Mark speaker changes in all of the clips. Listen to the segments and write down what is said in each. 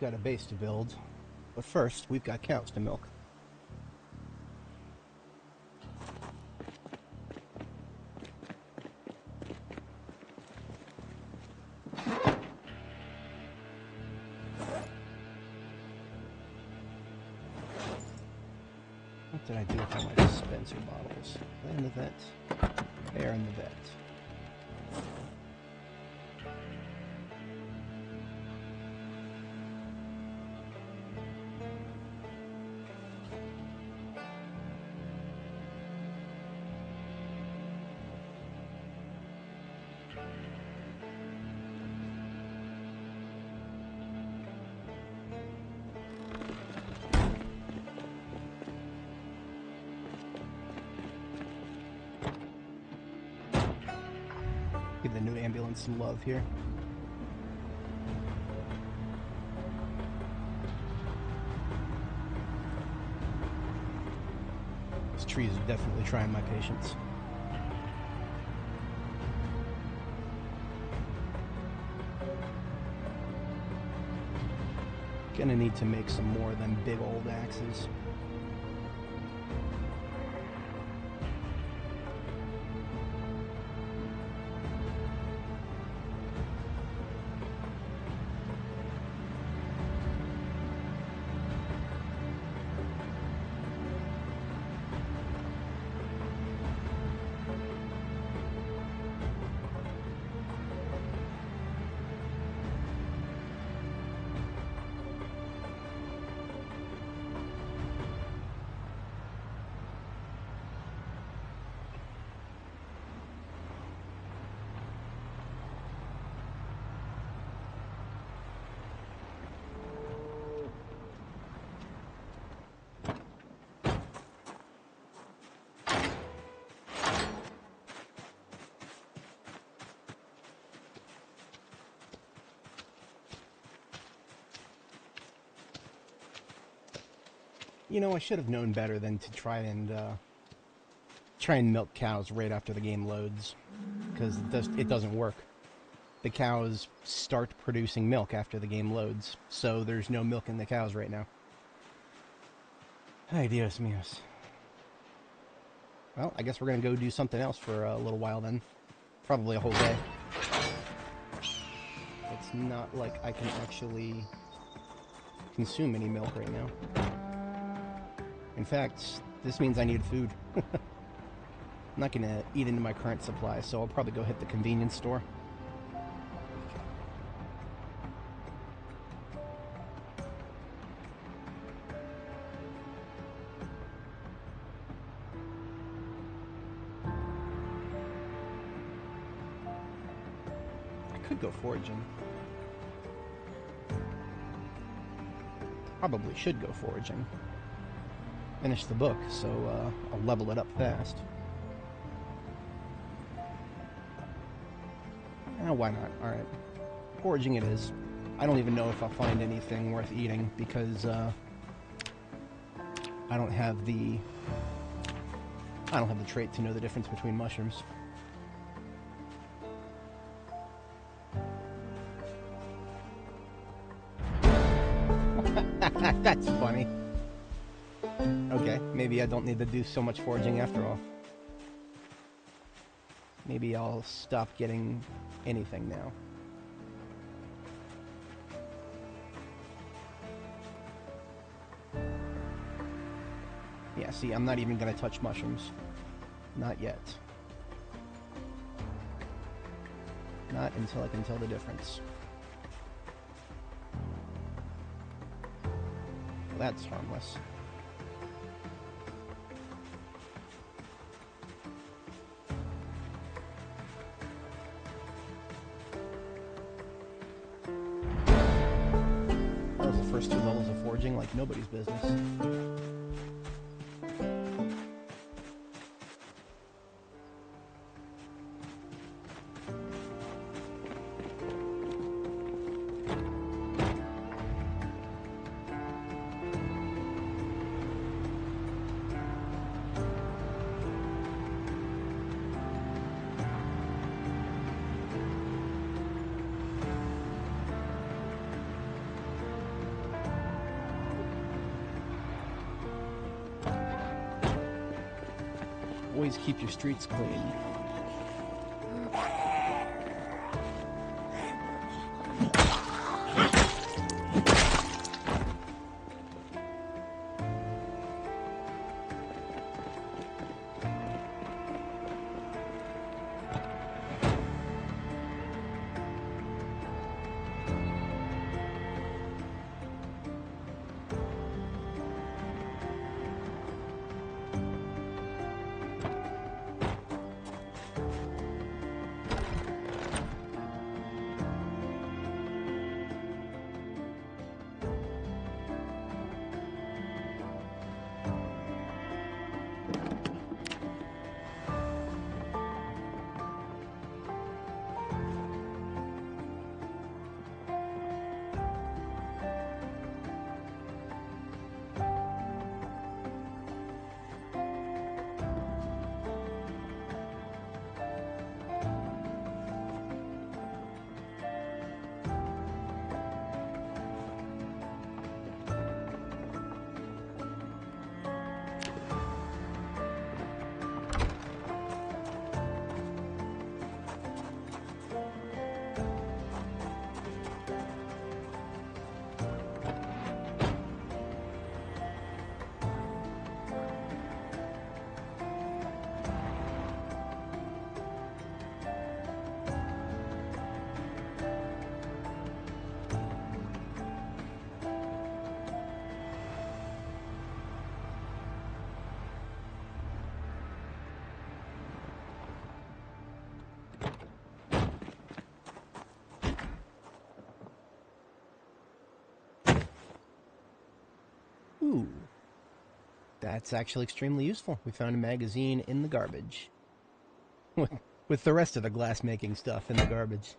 Speaker 1: got a base to build, but first we've got cows to milk. What did I do with all my dispenser bottles? They're in the vet. They're in the vet. Give the new ambulance some love here. This tree is definitely trying my patience. Gonna need to make some more of them big old axes. You know, I should have known better than to try and milk cows right after the game loads, because it doesn't work. The cows start producing milk after the game loads, so there's no milk in the cows right now. Ay, Dios míos. Well, I guess we're gonna go do something else for a little while then. Probably a whole day. It's not like I can actually consume any milk right now. In fact, this means I need food. I'm not going to eat into my current supply, so I'll probably go hit the convenience store. I could go foraging. Probably should go foraging. Finish the book, so I'll level it up fast. Why not? Alright. Foraging it is. I don't even know if I'll find anything worth eating, because I don't have the trait to know the difference between mushrooms. That's funny. Okay, maybe I don't need to do so much foraging after all. Maybe I'll stop getting anything now. Yeah, see, I'm not even gonna touch mushrooms. Not yet. Not until I can tell the difference. Well, that's harmless. First 2 levels of foraging like nobody's business. always keep your streets clean. Ooh, that's actually extremely useful. We found a magazine in the garbage. With the rest of the glass-making stuff in the garbage.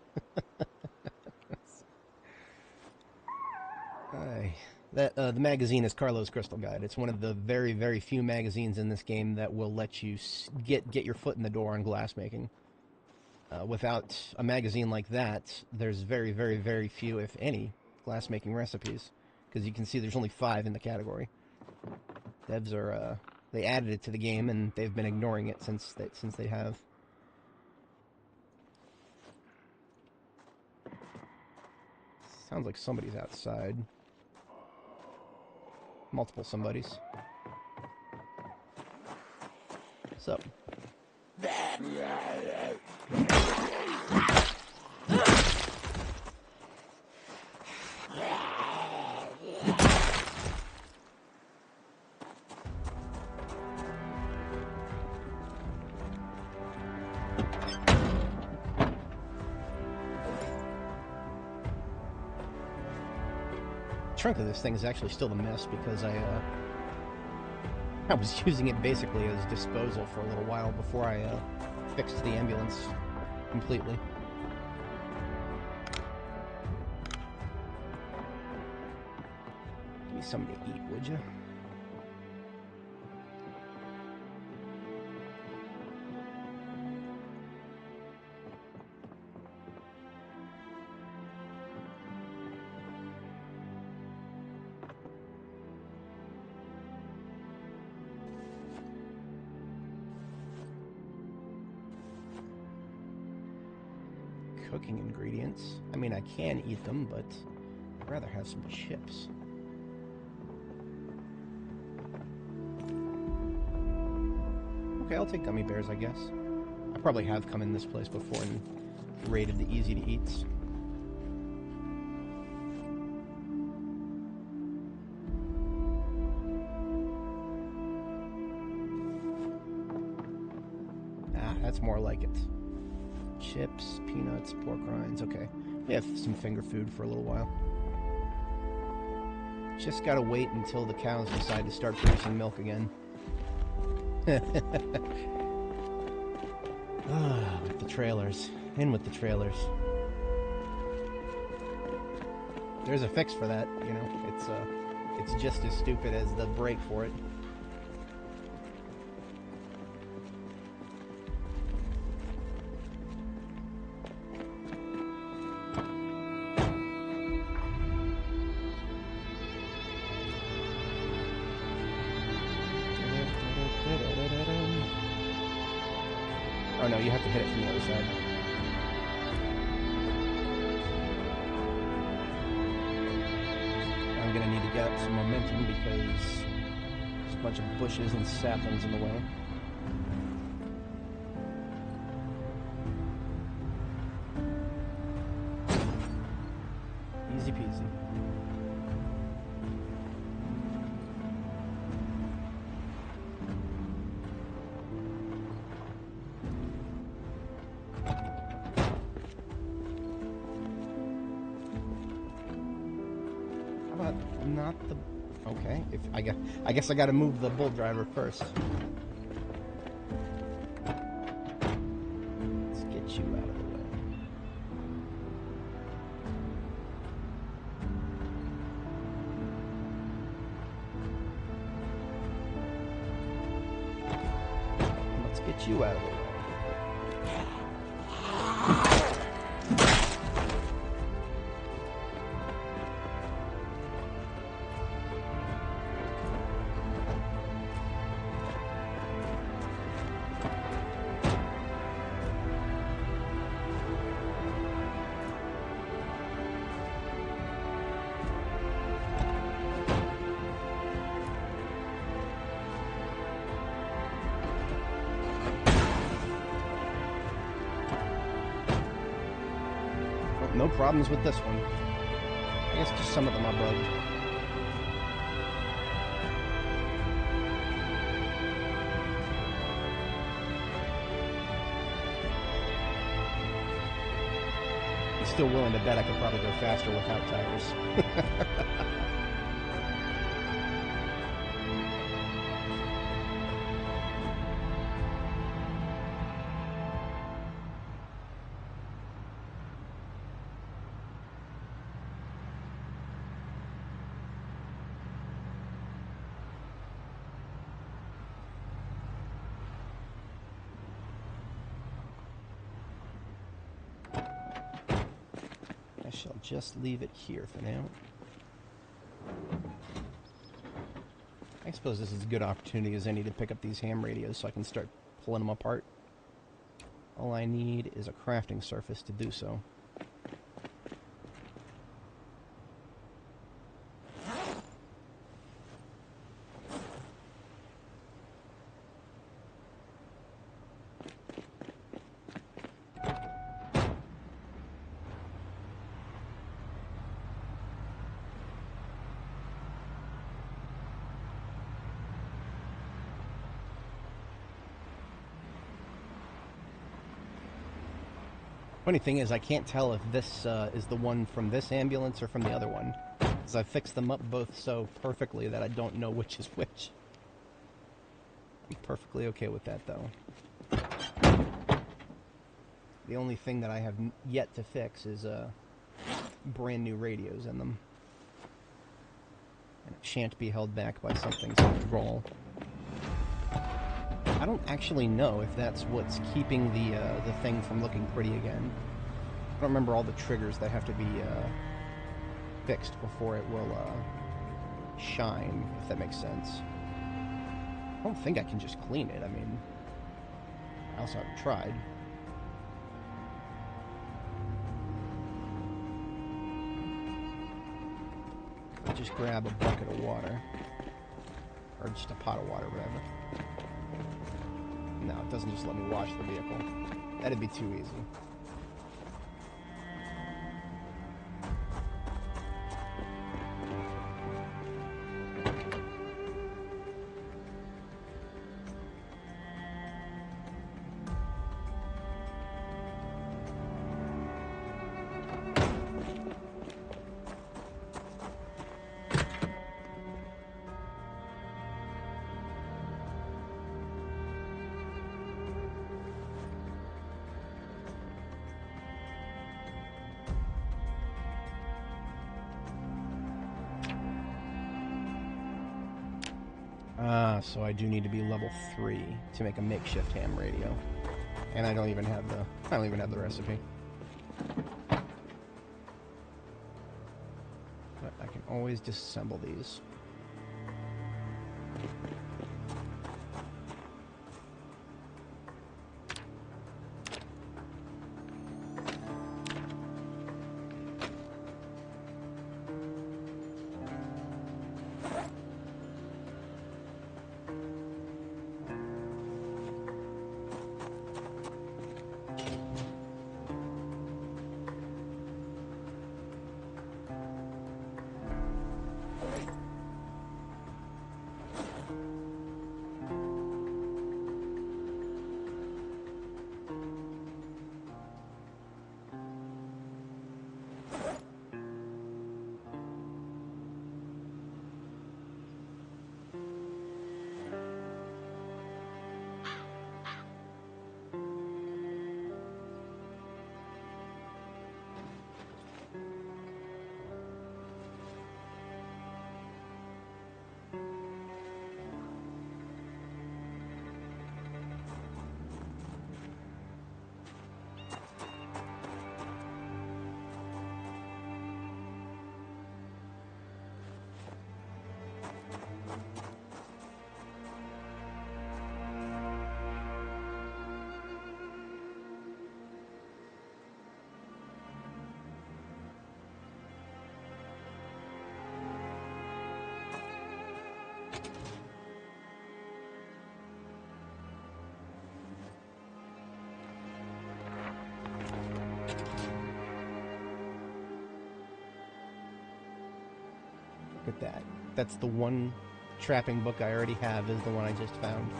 Speaker 1: The magazine is Carlo's Crystal Guide. It's one of the very, very few magazines in this game that will let you get your foot in the door on glass-making. Without a magazine like that, there's very, very, very few, if any, glass-making recipes. Because you can see there's only 5 in the category. Devs are, they added it to the game, and they've been ignoring it since they have. Sounds like somebody's outside. Multiple somebodies. What's up? The trunk of this thing is actually still a mess because I was using it basically as disposal for a little while before I fixed the ambulance completely. Give me something to eat, would you? Cooking ingredients. I mean, I can eat them, but I'd rather have some chips. Okay, I'll take gummy bears, I guess. I probably have come in this place before and raided the easy-to-eats. Ah, that's more like it. Chips, peanuts, pork rinds. Okay, we have some finger food for a little while. Just gotta wait until the cows decide to start producing milk again. With the trailers. In with the trailers. There's a fix for that, you know. It's just as stupid as the break for it. Oh no, you have to hit it from the other side. I'm gonna need to get up some momentum because there's a bunch of bushes and saplings in the way. Easy peasy. How about not the... Okay, if I guess I gotta move the bull driver first. Let's get you out of the way. Let's get you out of the way. No problems with this one. I guess just some of them are bugged. I'm still willing to bet I could probably go faster without tires. I shall just leave it here for now. I suppose this is as good opportunity as any to pick up these ham radios so I can start pulling them apart. All I need is a crafting surface to do so. Funny thing is, I can't tell if this is the one from this ambulance or from the other one, because I fixed them up both so perfectly that I don't know which is which. I'm perfectly okay with that, though. The only thing that I have yet to fix is brand new radios in them. And it shan't be held back by something so roll. I don't actually know if that's what's keeping the thing from looking pretty again. I don't remember all the triggers that have to be fixed before it will shine, if that makes sense. I don't think I can just clean it. I mean, I also haven't tried. I'll just grab a bucket of water. Or just a pot of water, whatever. No, it doesn't just let me wash the vehicle. That'd be too easy. So I do need to be level 3 to make a makeshift ham radio. And I don't even have the recipe. But I can always disassemble these. Look at that. That's the one trapping book I already have, is the one I just found.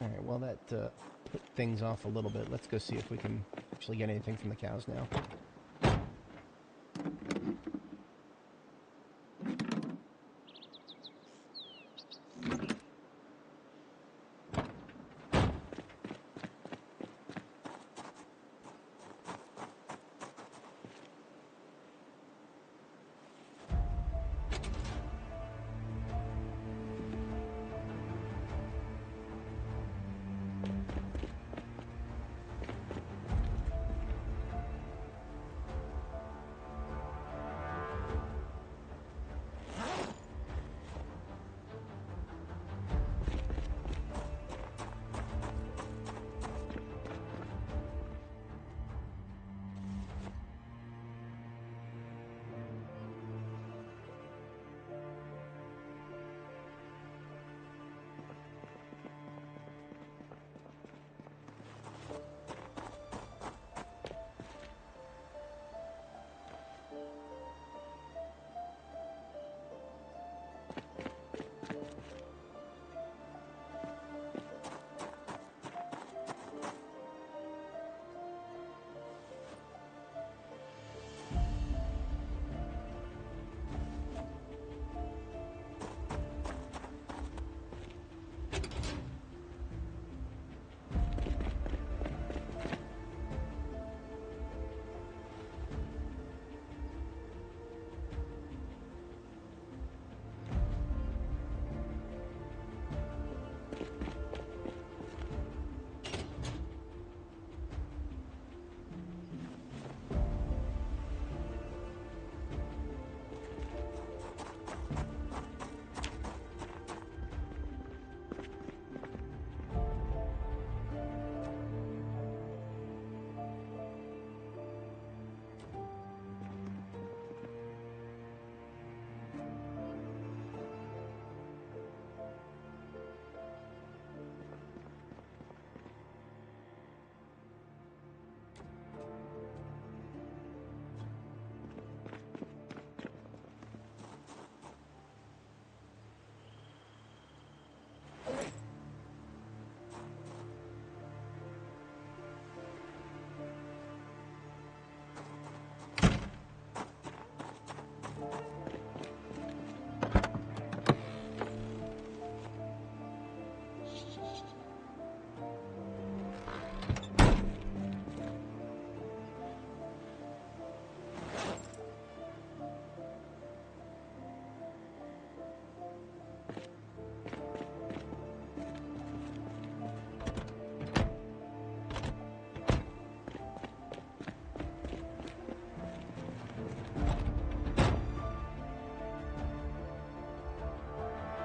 Speaker 1: Alright, well that put things off a little bit. Let's go see if we can actually get anything from the cows now.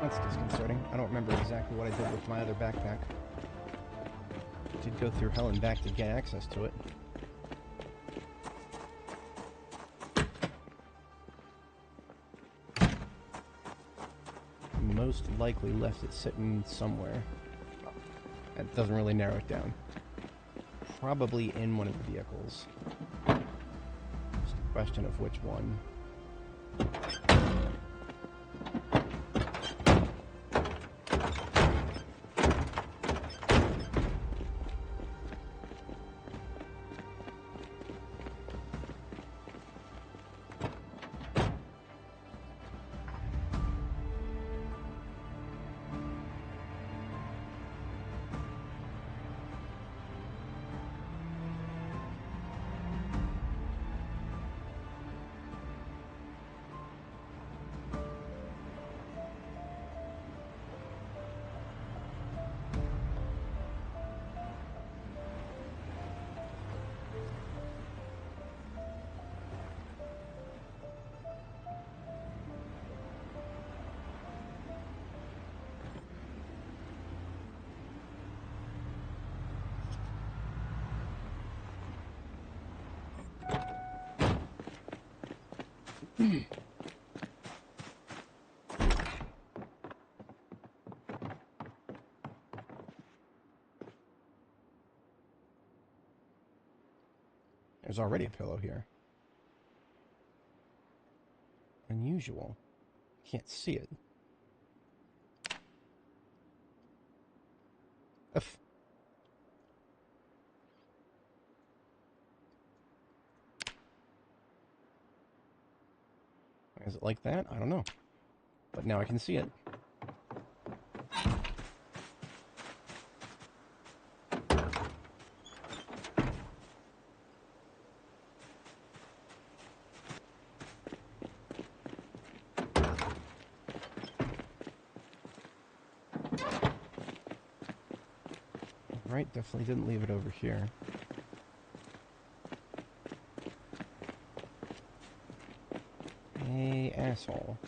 Speaker 1: That's disconcerting. I don't remember exactly what I did with my other backpack. I did go through hell and back to get access to it. Most likely left it sitting somewhere. That doesn't really narrow it down. Probably in one of the vehicles. Just a question of which one. There's already a pillow here. Unusual. Can't see it. Uff. Is it like that? I don't know. But now I can see it. Right, definitely didn't leave it over here. Hey, asshole.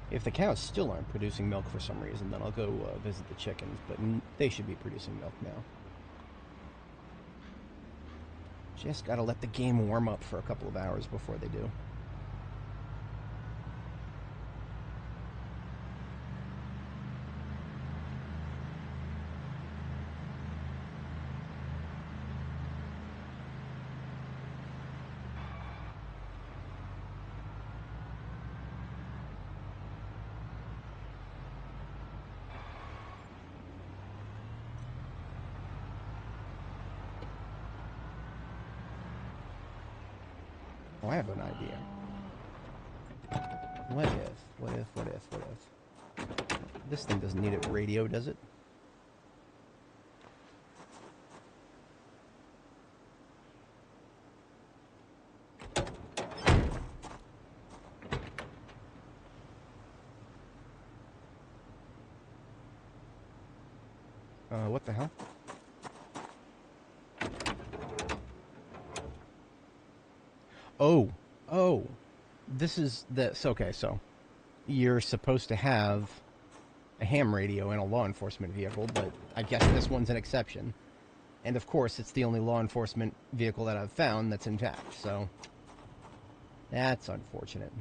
Speaker 1: If the cows still aren't producing milk for some reason, then I'll go visit the chickens, but they should be producing milk now. Just gotta let the game warm up for a couple of hours before they do. Oh, I have an idea. What if? This thing doesn't need a radio, does it? What the hell? Oh, this is this. Okay, so you're supposed to have a ham radio in a law enforcement vehicle, but I guess this one's an exception. And of course, it's the only law enforcement vehicle that I've found that's intact, so that's unfortunate.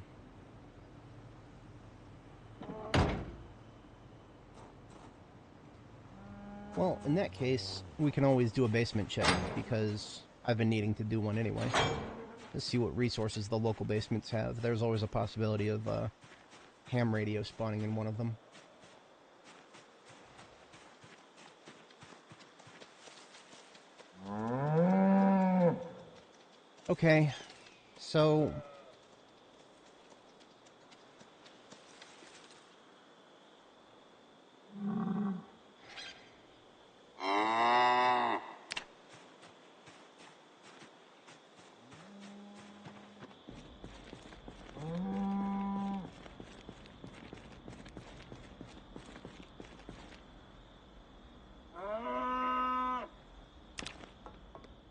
Speaker 1: Well, in that case, we can always do a basement check, because I've been needing to do one anyway. Let's see what resources the local basements have. There's always a possibility of ham radio spawning in one of them. Okay, so...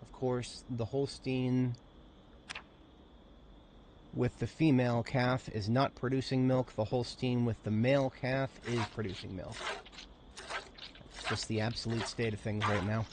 Speaker 1: Of course, the Holstein with the female calf is not producing milk. The Holstein with the male calf is producing milk. It's just the absolute state of things right now.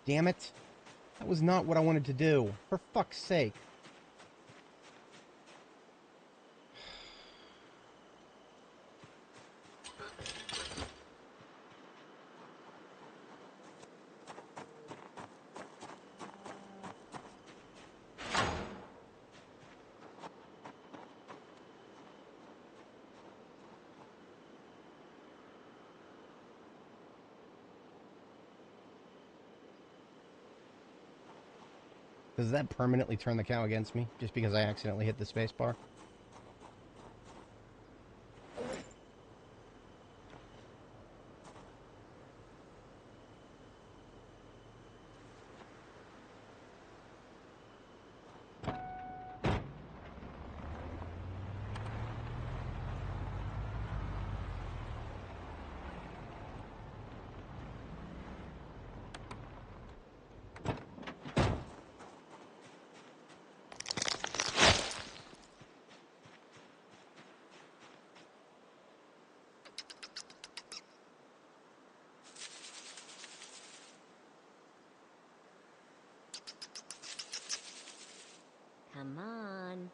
Speaker 1: damn it. That was not what I wanted to do. For fuck's sake. Does that permanently turn the cow against me, just because I accidentally hit the space bar?
Speaker 2: Come on.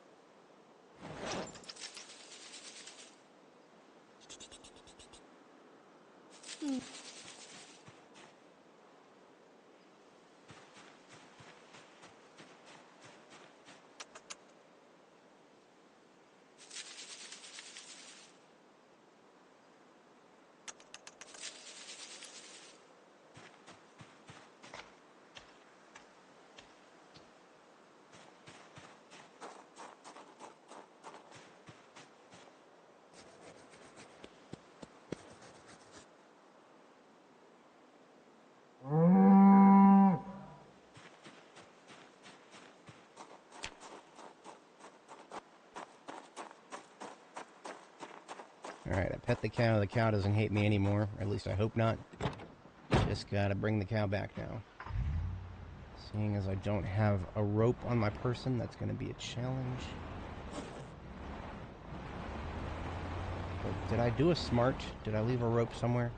Speaker 1: Alright, I pet the cow doesn't hate me anymore, or at least I hope not. Just gotta bring the cow back now. Seeing as I don't have a rope on my person, that's gonna be a challenge. But did I do a smart? Did I leave a rope somewhere?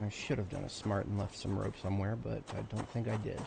Speaker 1: I should have done a smart and left some rope somewhere, but I don't think I did.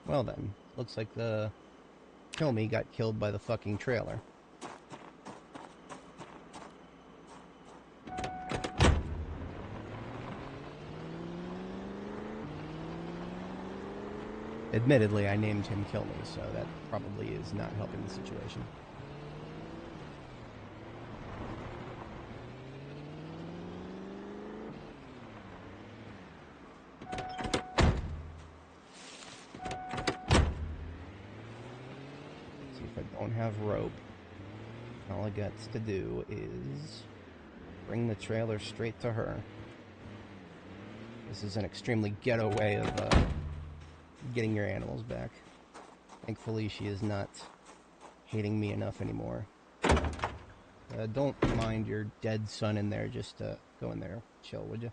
Speaker 1: Well then, looks like the kill me got killed by the fucking trailer. Admittedly, I named him Kill Me, so that probably is not helping the situation. See if I don't have rope. All I got to do is bring the trailer straight to her. This is an extremely ghetto way of getting your animals back. Thankfully, she is not hating me enough anymore. Don't mind your dead son in there. Just go in there, chill, would you?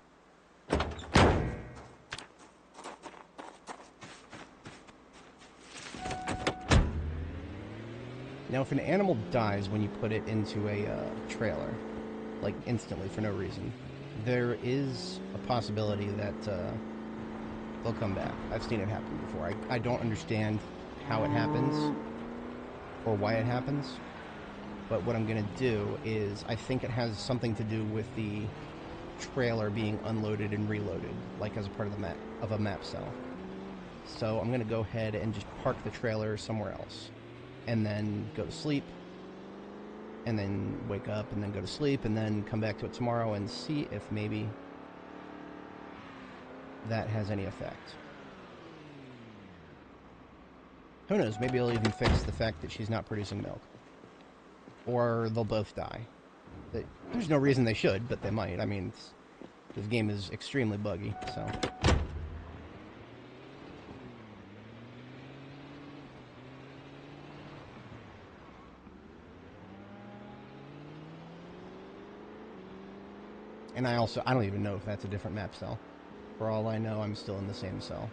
Speaker 1: Now, if an animal dies when you put it into a trailer, like instantly for no reason, there is a possibility that they'll come back. I've seen it happen before. I don't understand how it happens or why it happens, but what I'm going to do is I think it has something to do with the trailer being unloaded and reloaded, like as a part of the map of a map cell. So I'm going to go ahead and just park the trailer somewhere else, and then go to sleep, and then wake up, and then go to sleep, and then come back to it tomorrow and see if maybe that has any effect. Who knows, maybe it'll even fix the fact that she's not producing milk. Or they'll both die. There's no reason they should, but they might. I mean, this game is extremely buggy, so... And I don't even know if that's a different map cell. For all I know, I'm still in the same cell.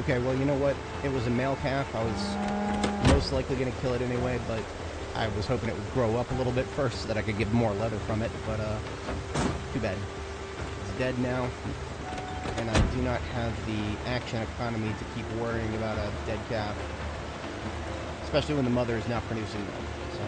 Speaker 1: Okay, well, you know what? It was a male calf. I was most likely going to kill it anyway, but I was hoping it would grow up a little bit first so that I could get more leather from it, but too bad. It's dead now, and I do not have the action economy to keep worrying about a dead calf, especially when the mother is not producing milk, so...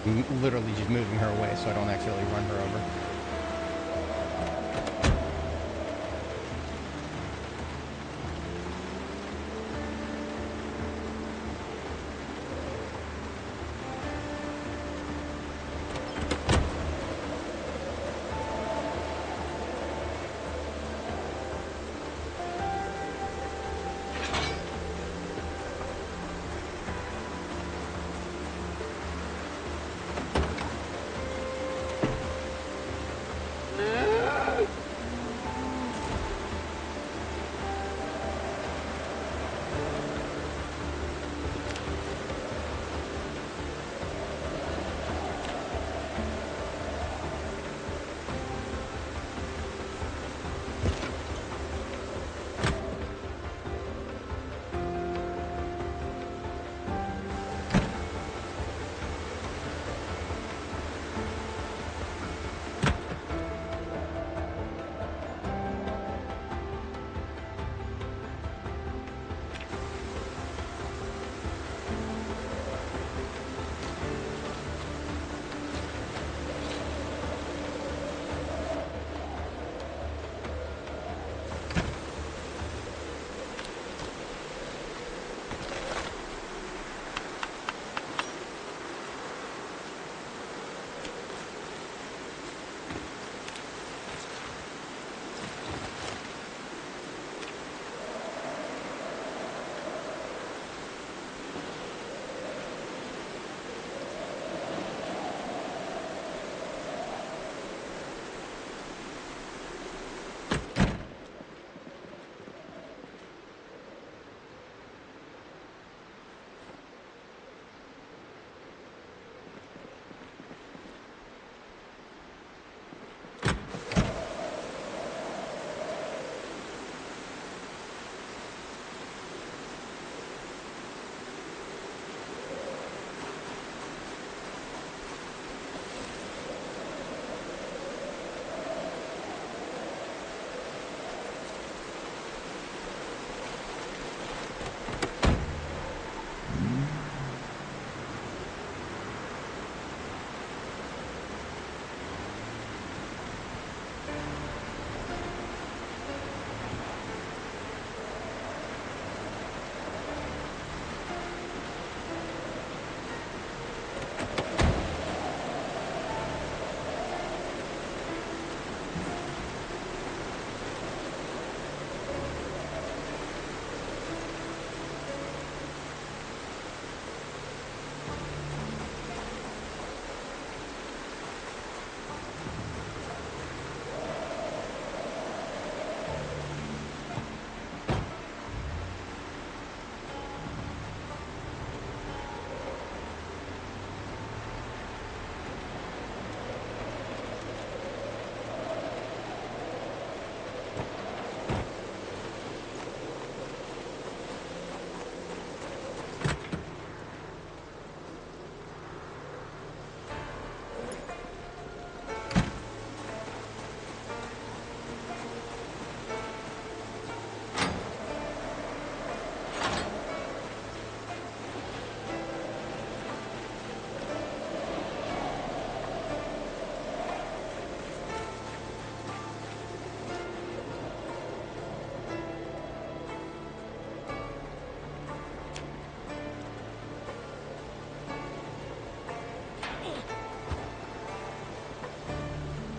Speaker 1: literally just moving her away so I don't accidentally run her over.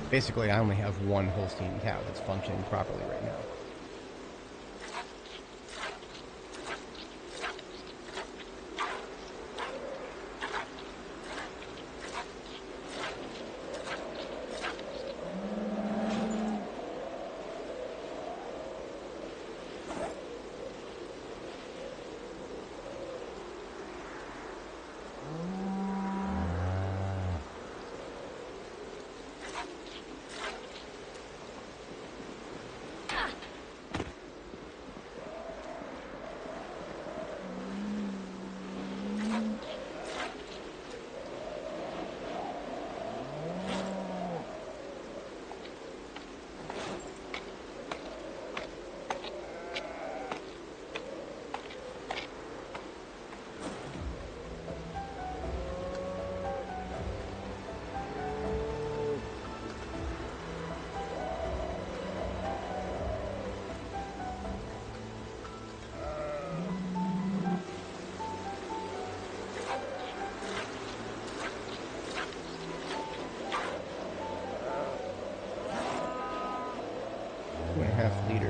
Speaker 1: Basically, I only have one Holstein cow that's functioning properly right now.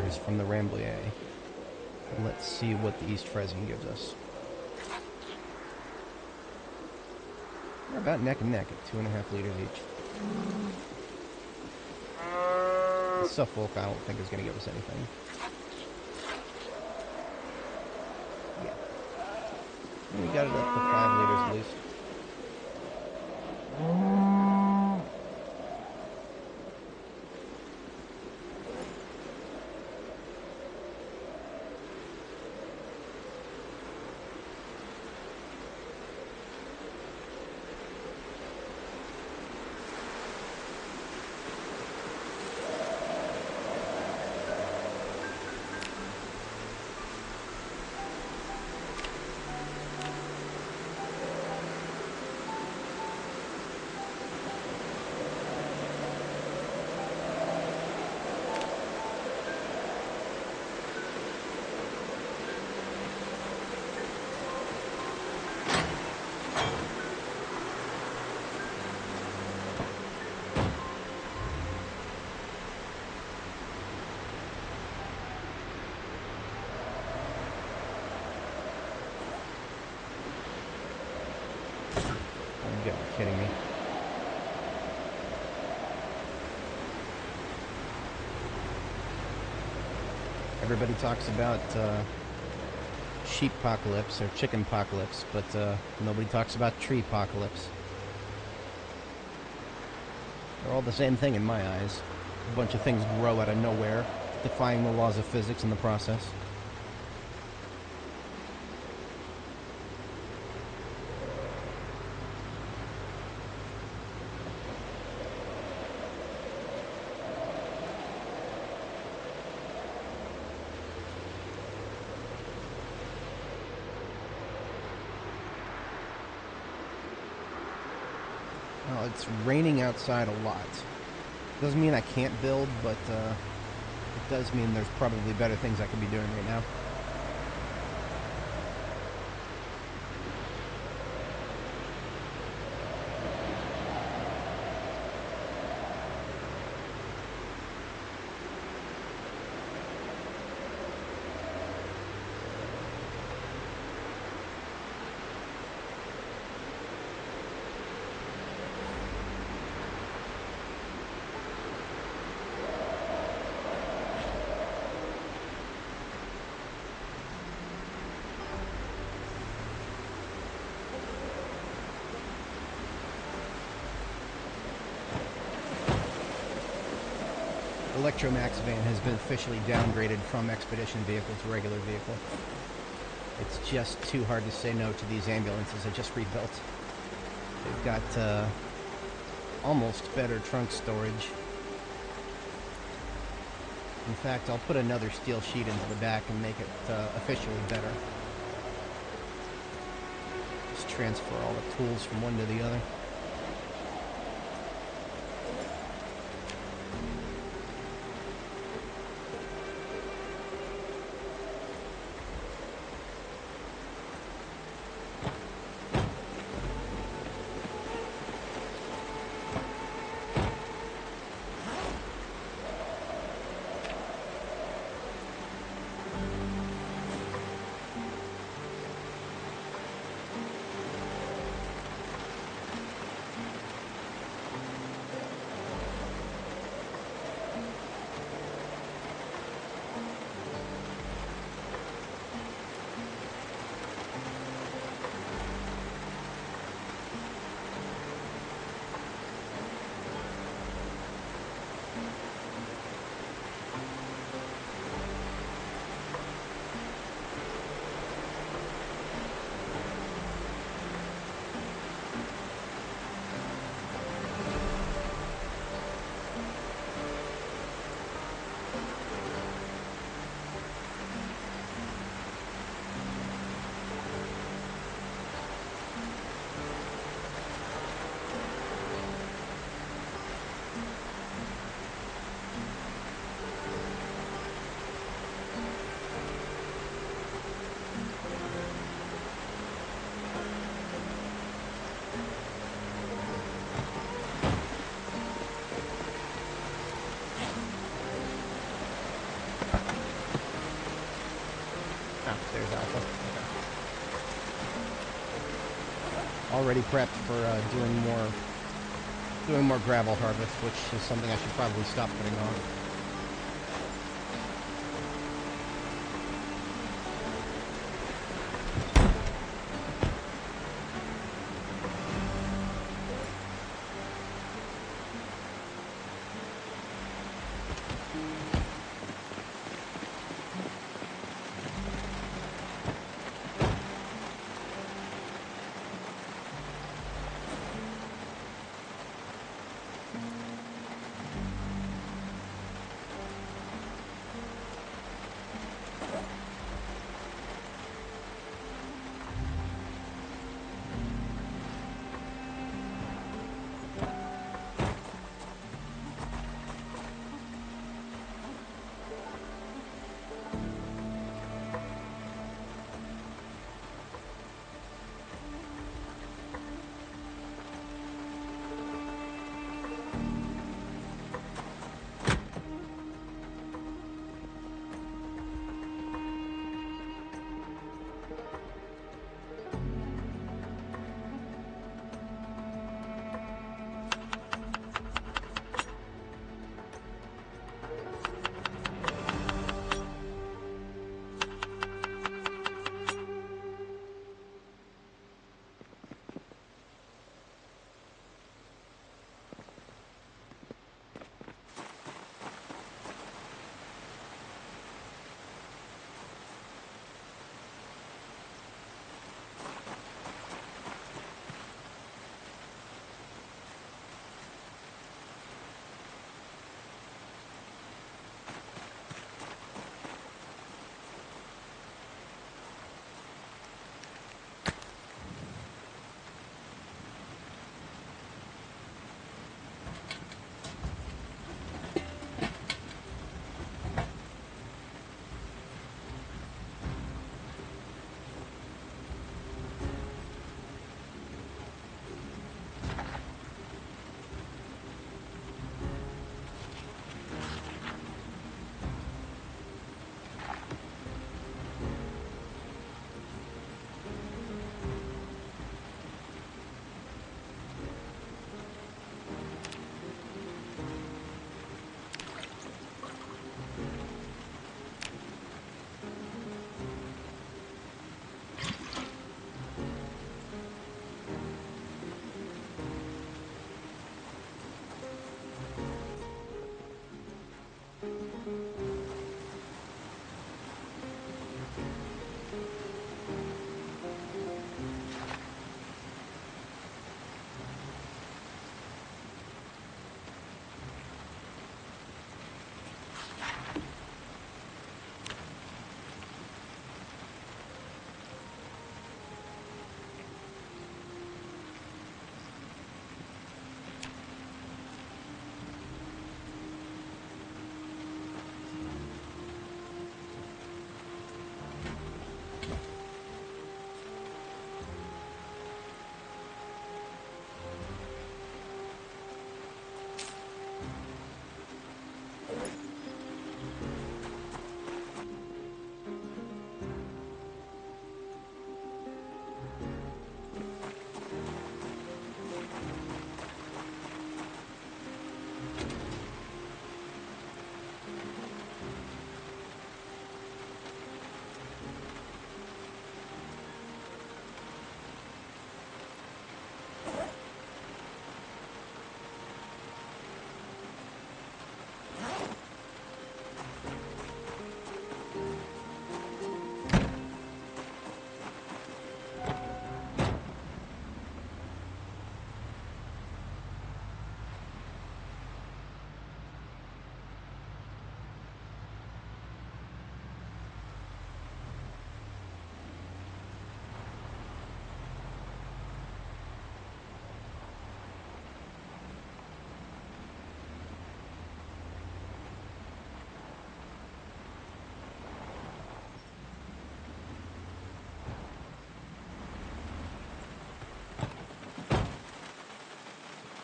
Speaker 1: kilometers from the Rambouillet. Let's see what the East Frezin gives us. We're about neck and neck at 2.5 liters each. Suffolk, I don't think is going to give us anything. Yeah. We got it up to 5 liters at least. You gotta be kidding me. Everybody talks about sheep apocalypse or chicken apocalypse, but nobody talks about tree apocalypse. They're all the same thing in my eyes. A bunch of things grow out of nowhere, defying the laws of physics in the process. Well, it's raining outside a lot. Doesn't mean I can't build, but it does mean there's probably better things I could be doing right now. Electromax van has been officially downgraded from expedition vehicle to regular vehicle. It's just too hard to say no to these ambulances I just rebuilt. They've got almost better trunk storage. In fact, I'll put another steel sheet into the back and make it officially better. Just transfer all the tools from one to the other. already prepped for doing more gravel harvest, which is something I should probably stop putting off.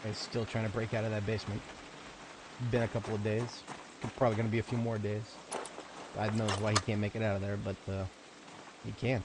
Speaker 1: He's still trying to break out of that basement. Been a couple of days. Probably going to be a few more days. God knows why he can't make it out of there, but he can't.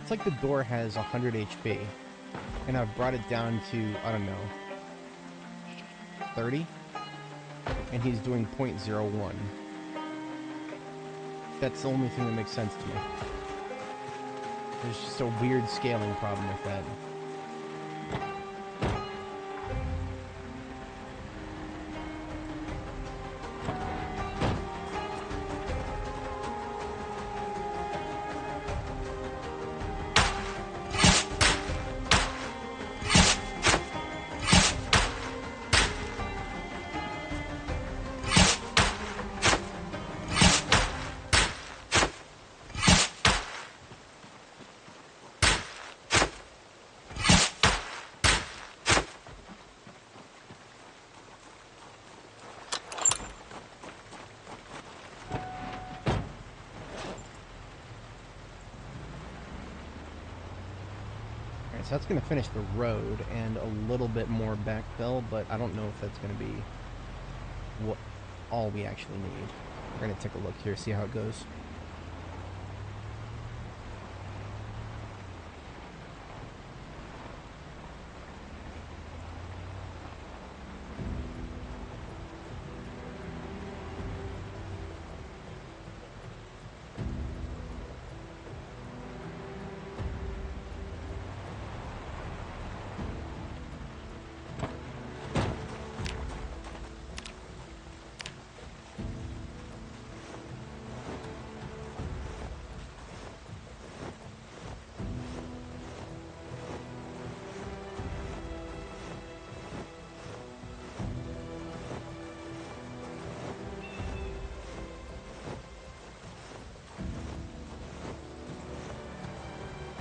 Speaker 1: It's like the door has 100 HP, and I've brought it down to, I don't know, 30? And he's doing 0.01. That's the only thing that makes sense to me. There's just a weird scaling problem with that. So that's going to finish the road and a little bit more backfill, but I don't know if that's going to be what all we actually need. We're going to take a look here, see how it goes.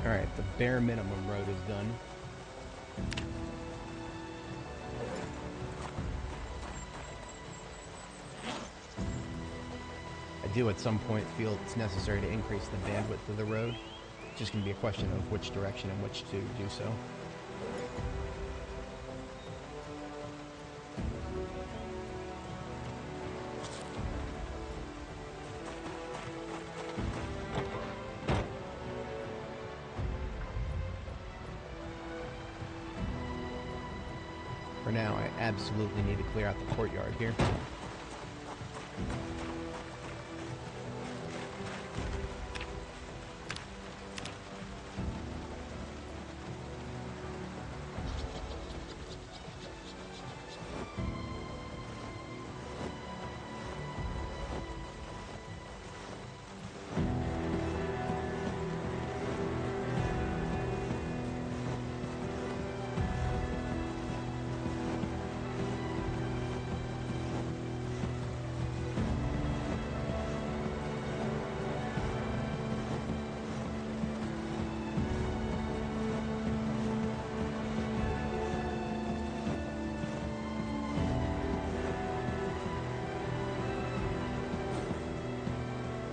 Speaker 1: Alright, the bare minimum road is done. I do at some point feel it's necessary to increase the bandwidth of the road. It's just going to be a question of which direction and which to do so. For now, I absolutely need to clear out the courtyard here.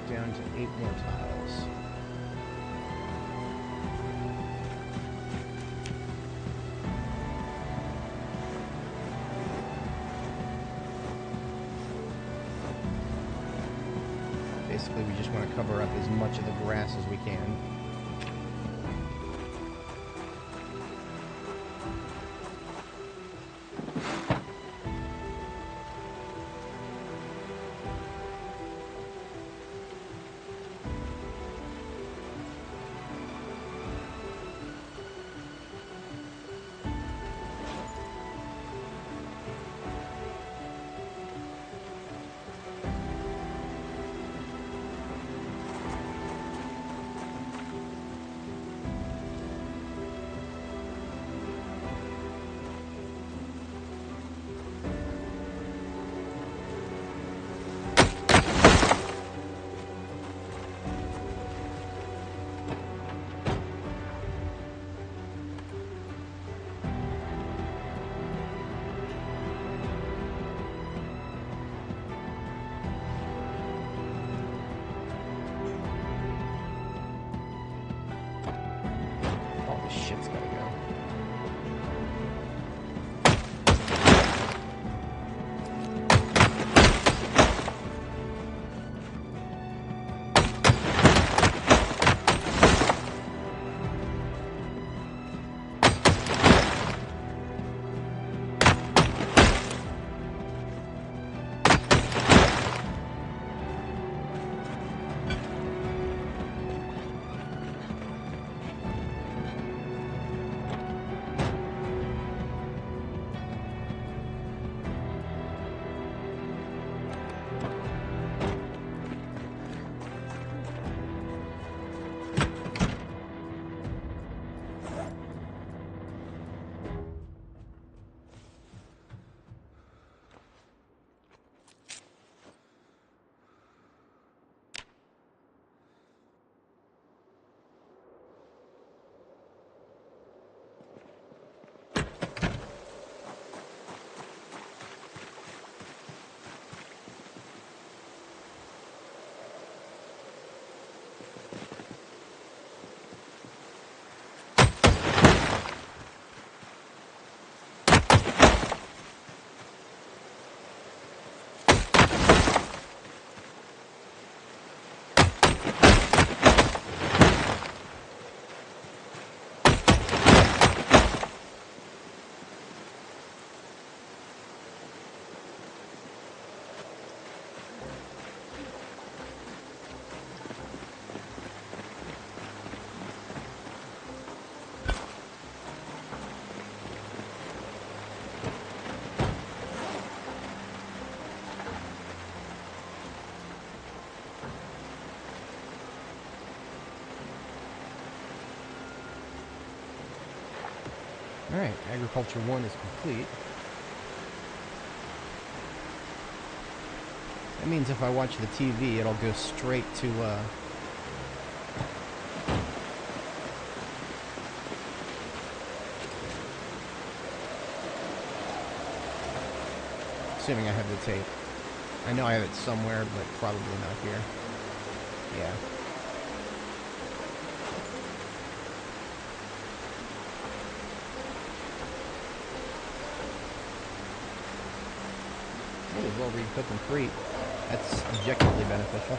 Speaker 1: Down to 8 more tiles. Basically, we just want to cover up as much of the grass as we can. Alright, Agriculture 1 is complete. That means if I watch the TV, it'll go straight to, assuming I have the tape. I know I have it somewhere, but probably not here. Yeah. Might as well recook them free. That's objectively beneficial.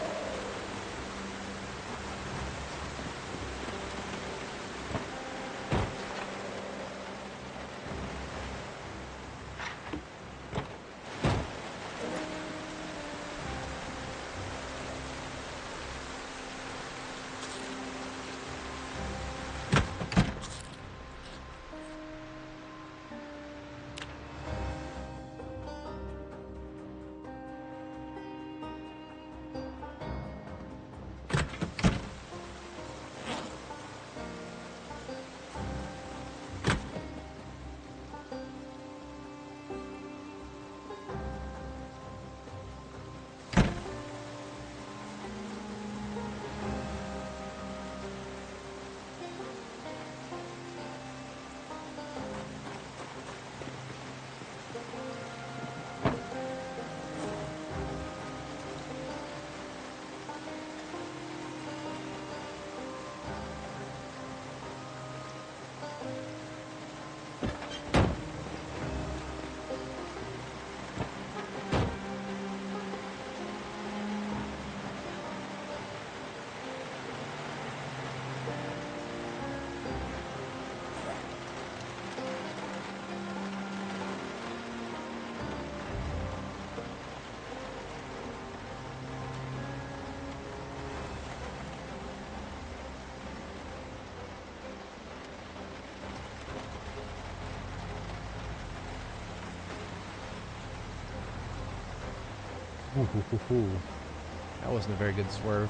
Speaker 1: Ooh. That wasn't a very good swerve.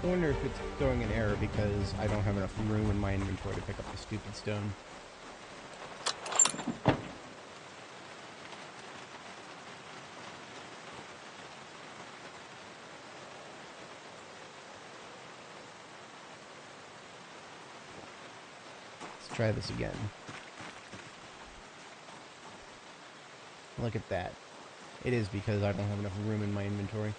Speaker 1: I wonder if it's throwing an error because I don't have enough room in my inventory to pick up the stupid stone. Let's try this again. Look at that. It is because I don't have enough room in my inventory.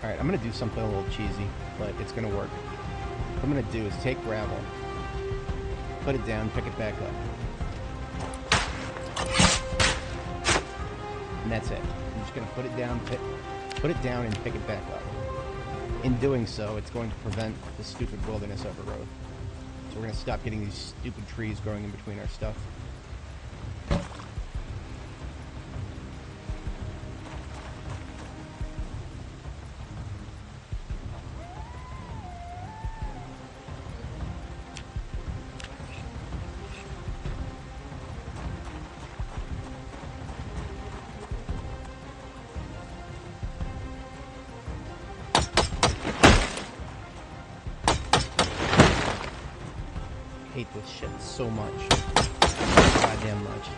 Speaker 1: Alright, I'm going to do something a little cheesy, but it's going to work. What I'm going to do is take gravel, put it down, pick it back up. And that's it. I'm just going to put it down and pick it back up. In doing so, it's going to prevent the stupid wilderness overgrowth. So we're going to stop getting these stupid trees growing in between our stuff. I hate this shit so much. Goddamn much.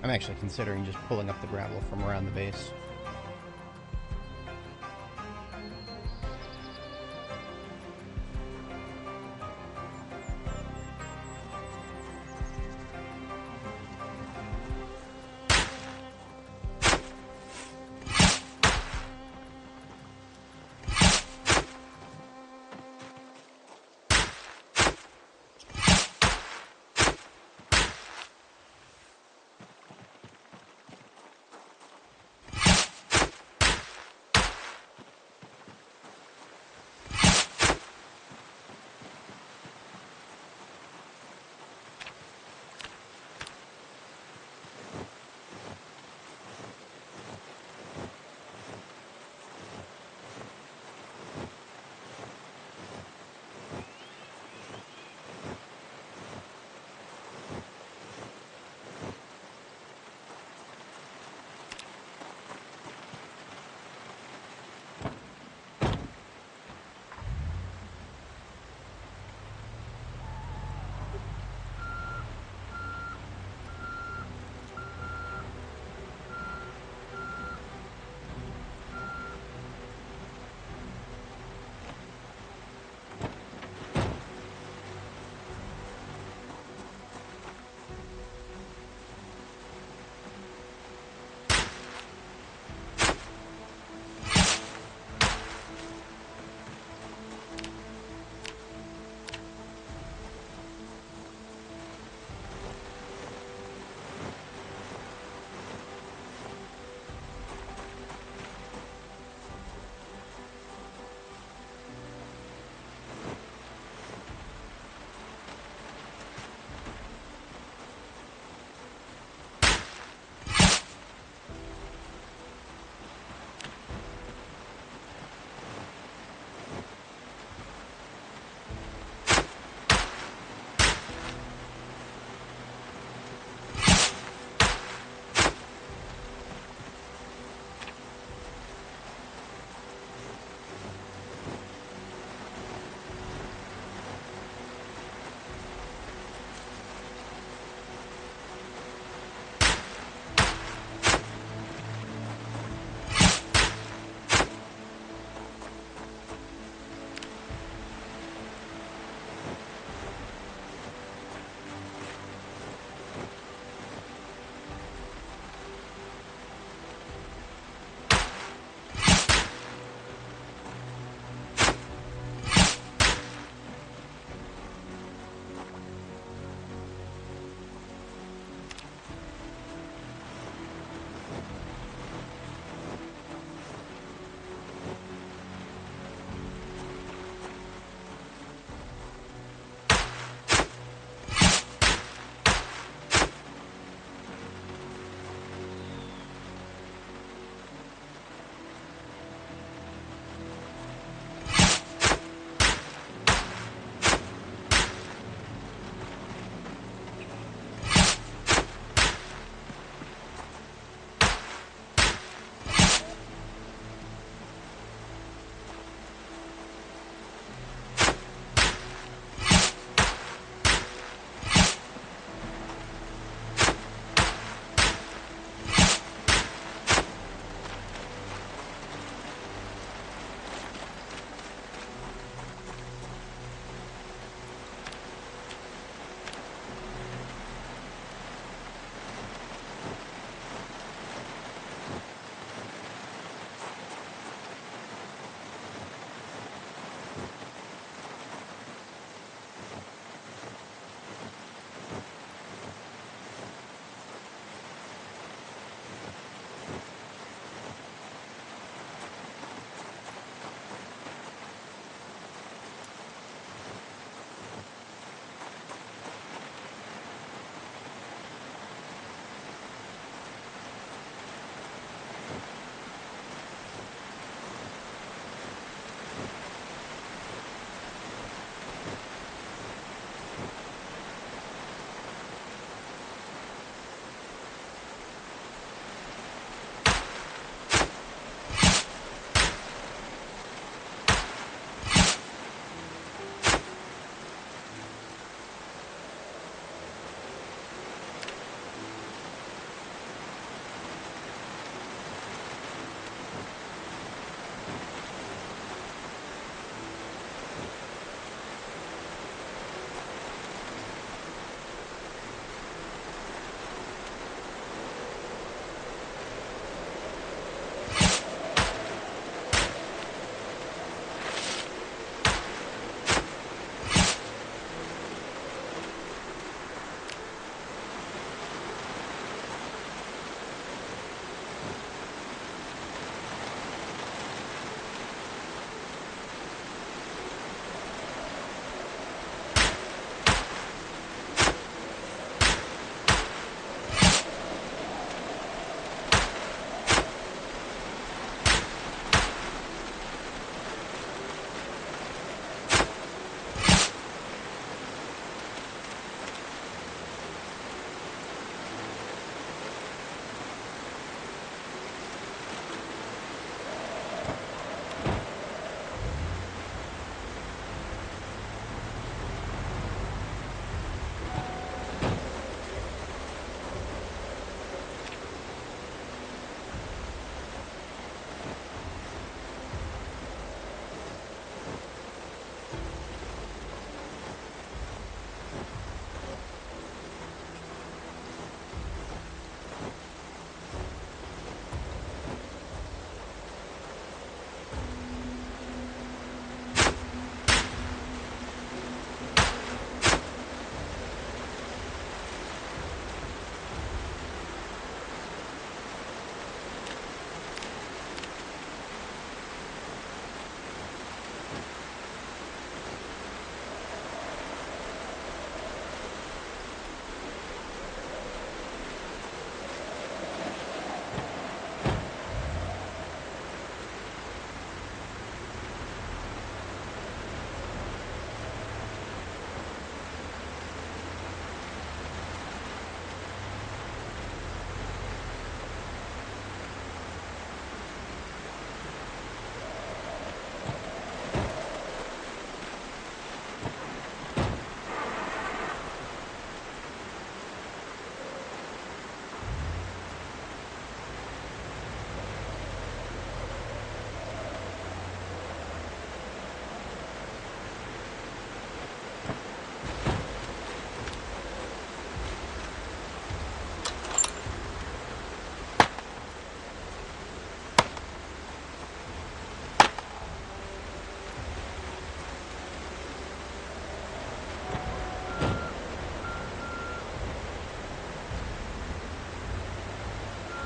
Speaker 1: I'm actually considering just pulling up the gravel from around the base.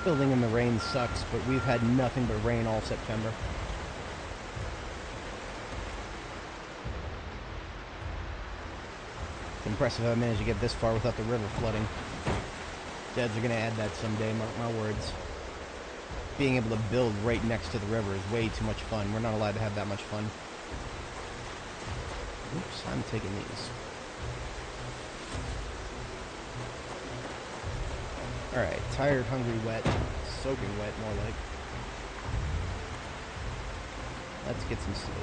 Speaker 1: Building in the rain sucks, but we've had nothing but rain all September. It's impressive I managed to get this far without the river flooding. Devs are going to add that someday, mark my words. Being able to build right next to the river is way too much fun. We're not allowed to have that much fun. Oops, I'm taking these. Alright, tired, hungry, wet. Soaking wet, more like. Let's get some sleep.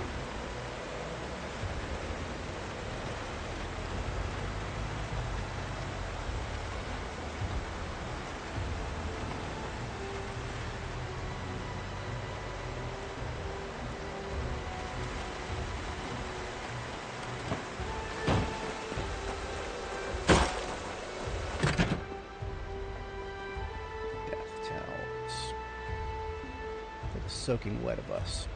Speaker 1: Soaking wet of us.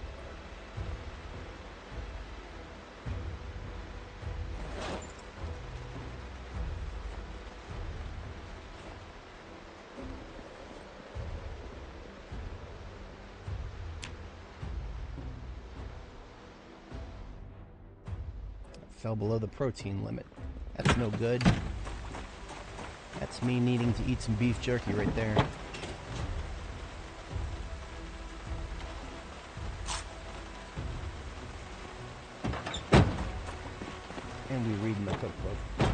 Speaker 1: Fell below the protein limit. That's no good. That's me needing to eat some beef jerky right there. And we read in the cookbook.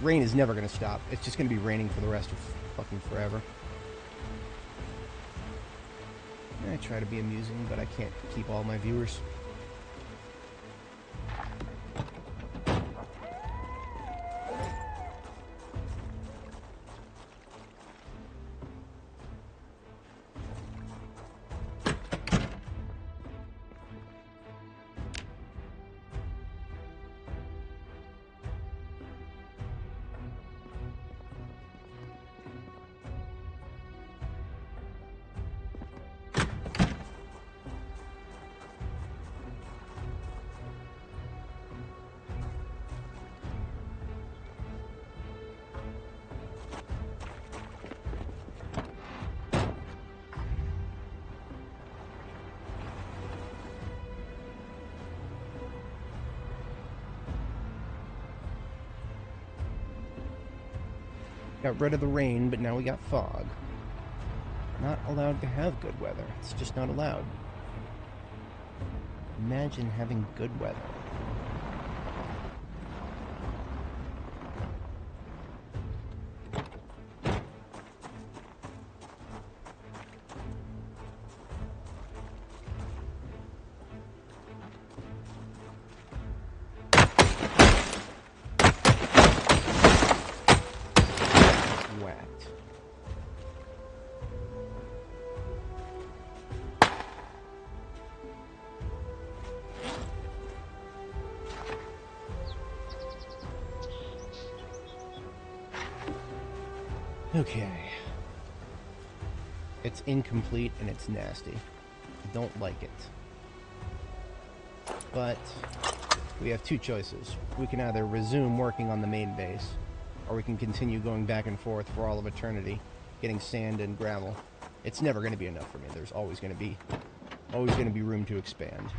Speaker 1: Rain is never going to stop. It's just going to be raining for the rest of fucking forever. I try to be amusing, but I can't keep all my viewers. Got rid of the rain, but now we got fog. Not allowed to have good weather. It's just not allowed. Imagine having good weather. Okay. It's incomplete and it's nasty. I don't like it. But we have two choices. We can either resume working on the main base, or we can continue going back and forth for all of eternity, getting sand and gravel. It's never going to be enough for me. There's always going to be room to expand.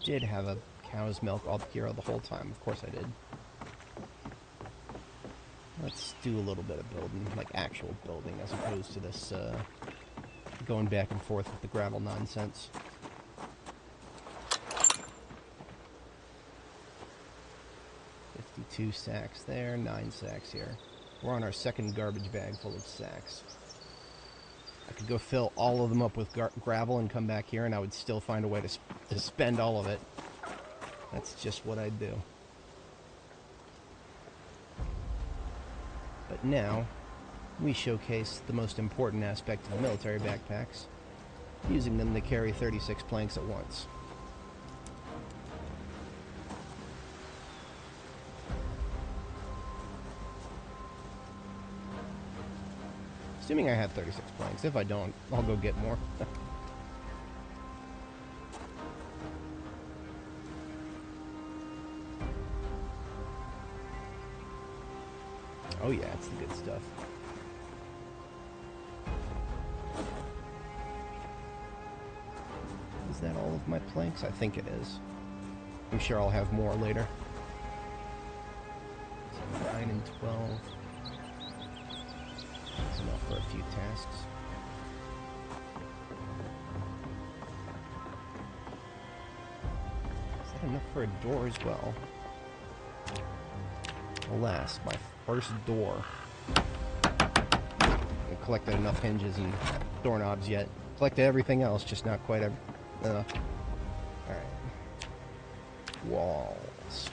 Speaker 1: Did have a cow's milk all here the whole time. Of course I did. Let's do a little bit of building, like actual building, as opposed to this going back and forth with the gravel nonsense. $52 sacks there, 9 sacks here. We're on our second garbage bag full of sacks. I could go fill all of them up with gravel and come back here, and I would still find a way to spend all of it. That's just what I'd do. But now, we showcase the most important aspect of military backpacks, using them to carry 36 planks at once. Assuming I have 36 planks. If I don't, I'll go get more. Oh yeah, it's the good stuff. Is that all of my planks? I think it is. I'm sure I'll have more later. So 9 and 12. That's enough for a few tasks. Is that enough for a door as well? Alas, my first door. I haven't collected enough hinges and doorknobs yet. Collected everything else, just not quite enough. Alright. Walls.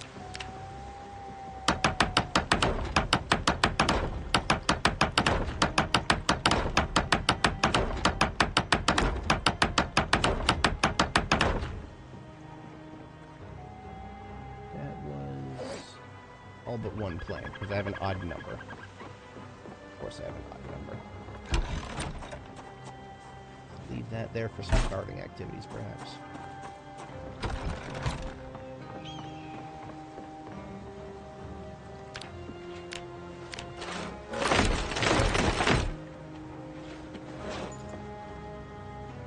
Speaker 1: All but one plank, because I have an odd number. Of course I have an odd number. Leave that there for some carving activities, perhaps.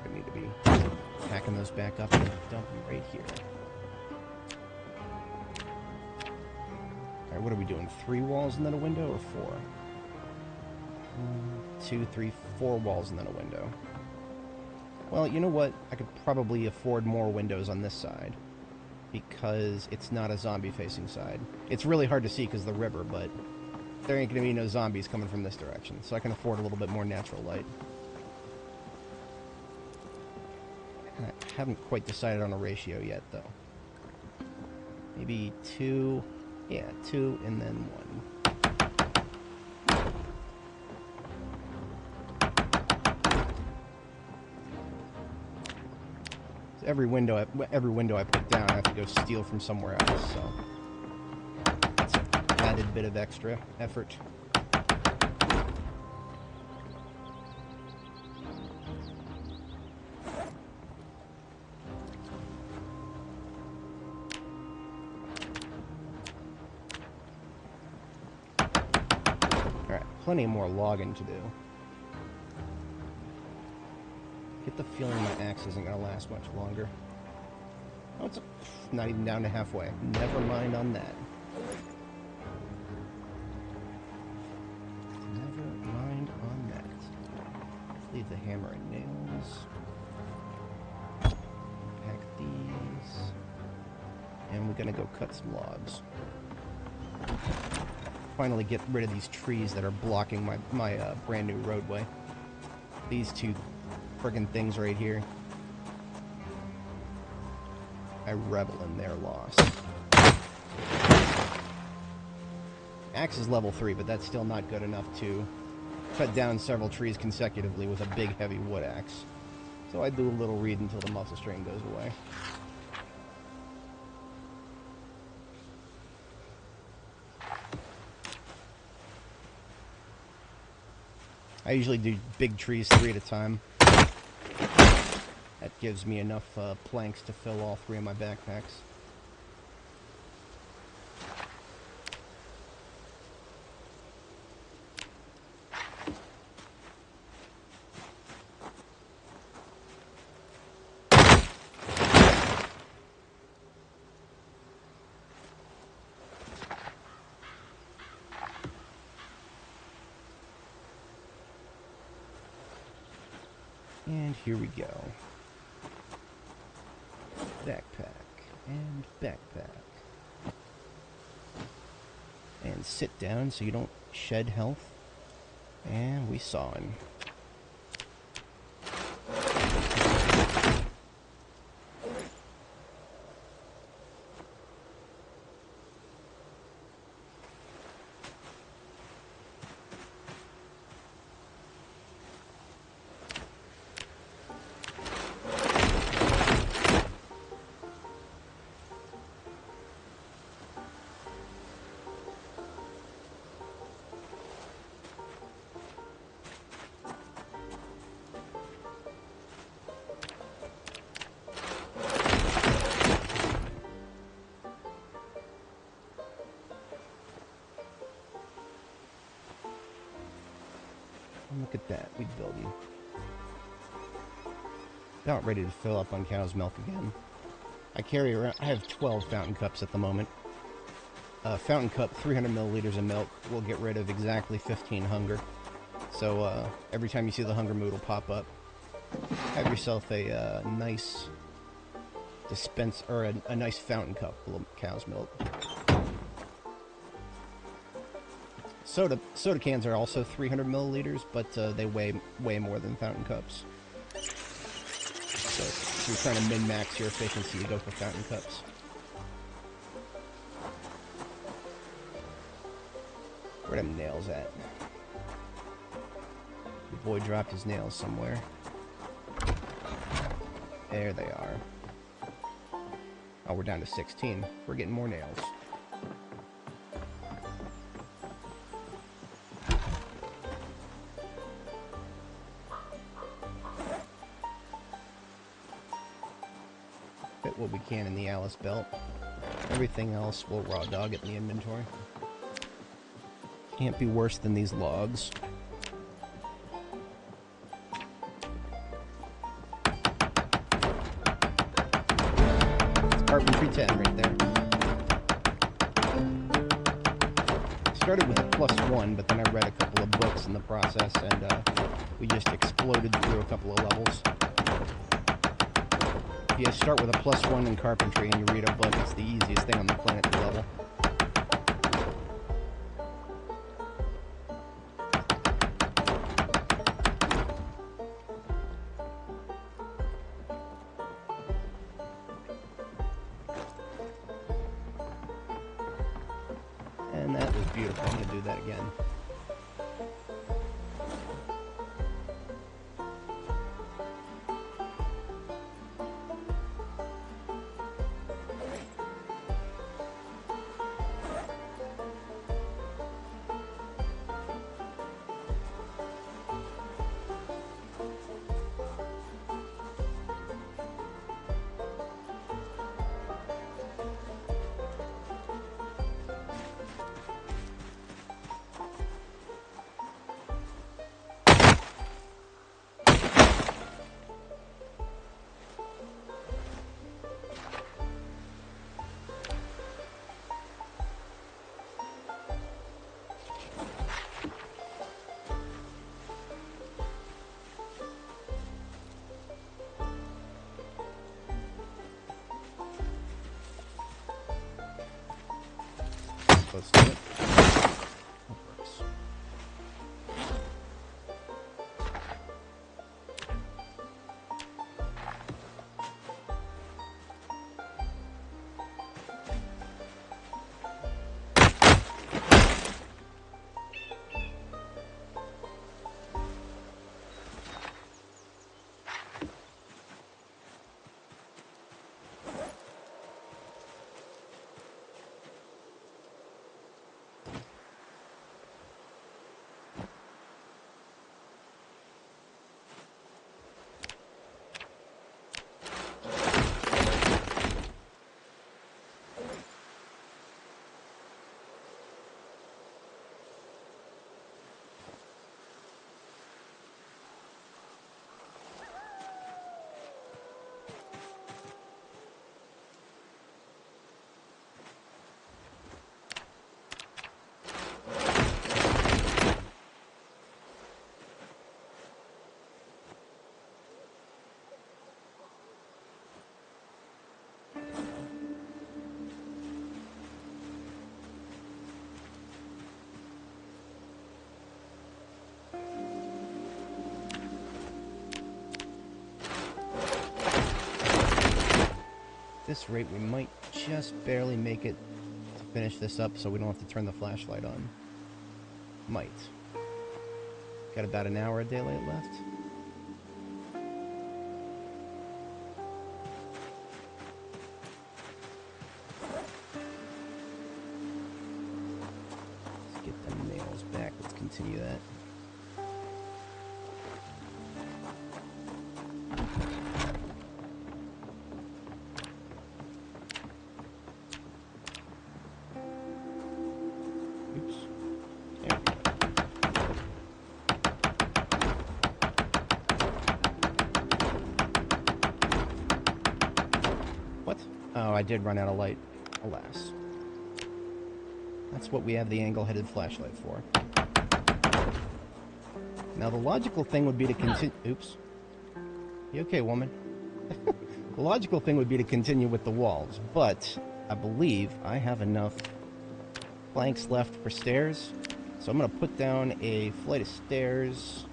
Speaker 1: I need to be packing those back up and dump them right here. Alright, what are we doing? 3 walls and then a window, or 4? 1, 2, 3, 4 walls and then a window. Well, you know what? I could probably afford more windows on this side, because it's not a zombie-facing side. It's really hard to see because of the river, but there ain't going to be no zombies coming from this direction, so I can afford a little bit more natural light. I haven't quite decided on a ratio yet, though. Maybe 2... Yeah, 2 and then 1. So every window I put down, I have to go steal from somewhere else. So that's an added bit of extra effort. Plenty more logging to do. Get the feeling my axe isn't going to last much longer. Oh, it's not even down to halfway. Never mind on that. Never mind on that. Leave the hammer and nails. Pack these. And we're going to go cut some logs. Finally get rid of these trees that are blocking my brand new roadway. These two friggin' things right here. I revel in their loss. Axe is level 3, but that's still not good enough to cut down several trees consecutively with a big heavy wood axe. So I do a little read until the muscle strain goes away. I usually do big trees 3 at a time. That gives me enough planks to fill all 3 of my backpacks. And here we go. Backpack and backpack. And sit down so you don't shed health. And we saw him. Look at that, we building. About ready to fill up on cow's milk again. I have 12 fountain cups at the moment. Fountain cup, 300 milliliters of milk will get rid of exactly 15 hunger. So every time you see the hunger mood will pop up. Have yourself a nice dispense or a nice fountain cup full of cow's milk. Soda cans are also 300 milliliters, but they weigh way more than fountain cups. So if you're trying to min-max your efficiency, you go for fountain cups. Where them nails at? The boy dropped his nails somewhere. There they are. Oh, we're down to 16. We're getting more nails. Fit what we can in the Alice belt. Everything else we'll raw dog it in the inventory. Can't be worse than these logs. It's carpentry 10 right there. Started with a +1, but then I read a couple of books in the process, and we just exploded through a couple of levels. If you start with a +1 in carpentry and you read a book, it's the easiest thing on the planet to level. And that was beautiful. I'm going to do that again. Let's do it. That works. At this rate, we might just barely make it to finish this up so we don't have to turn the flashlight on. Might. Got about an hour of daylight left. Let's get them nails back. Let's continue that. I did run out of light. Alas. That's what we have the angle-headed flashlight for. Now, the logical thing would be to continue... Oops. You okay, woman? The logical thing would be to continue with the walls, but I believe I have enough planks left for stairs, so I'm going to put down a flight of stairs.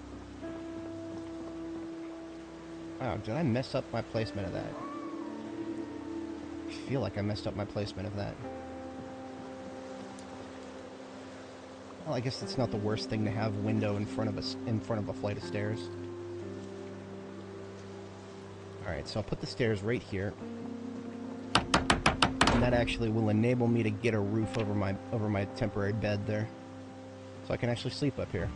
Speaker 1: Wow, did I mess up my placement of that? I feel like I messed up my placement of that. Well, I guess it's not the worst thing to have a window in front of a flight of stairs. Alright, so I'll put the stairs right here. And that actually will enable me to get a roof over my temporary bed there. So I can actually sleep up here.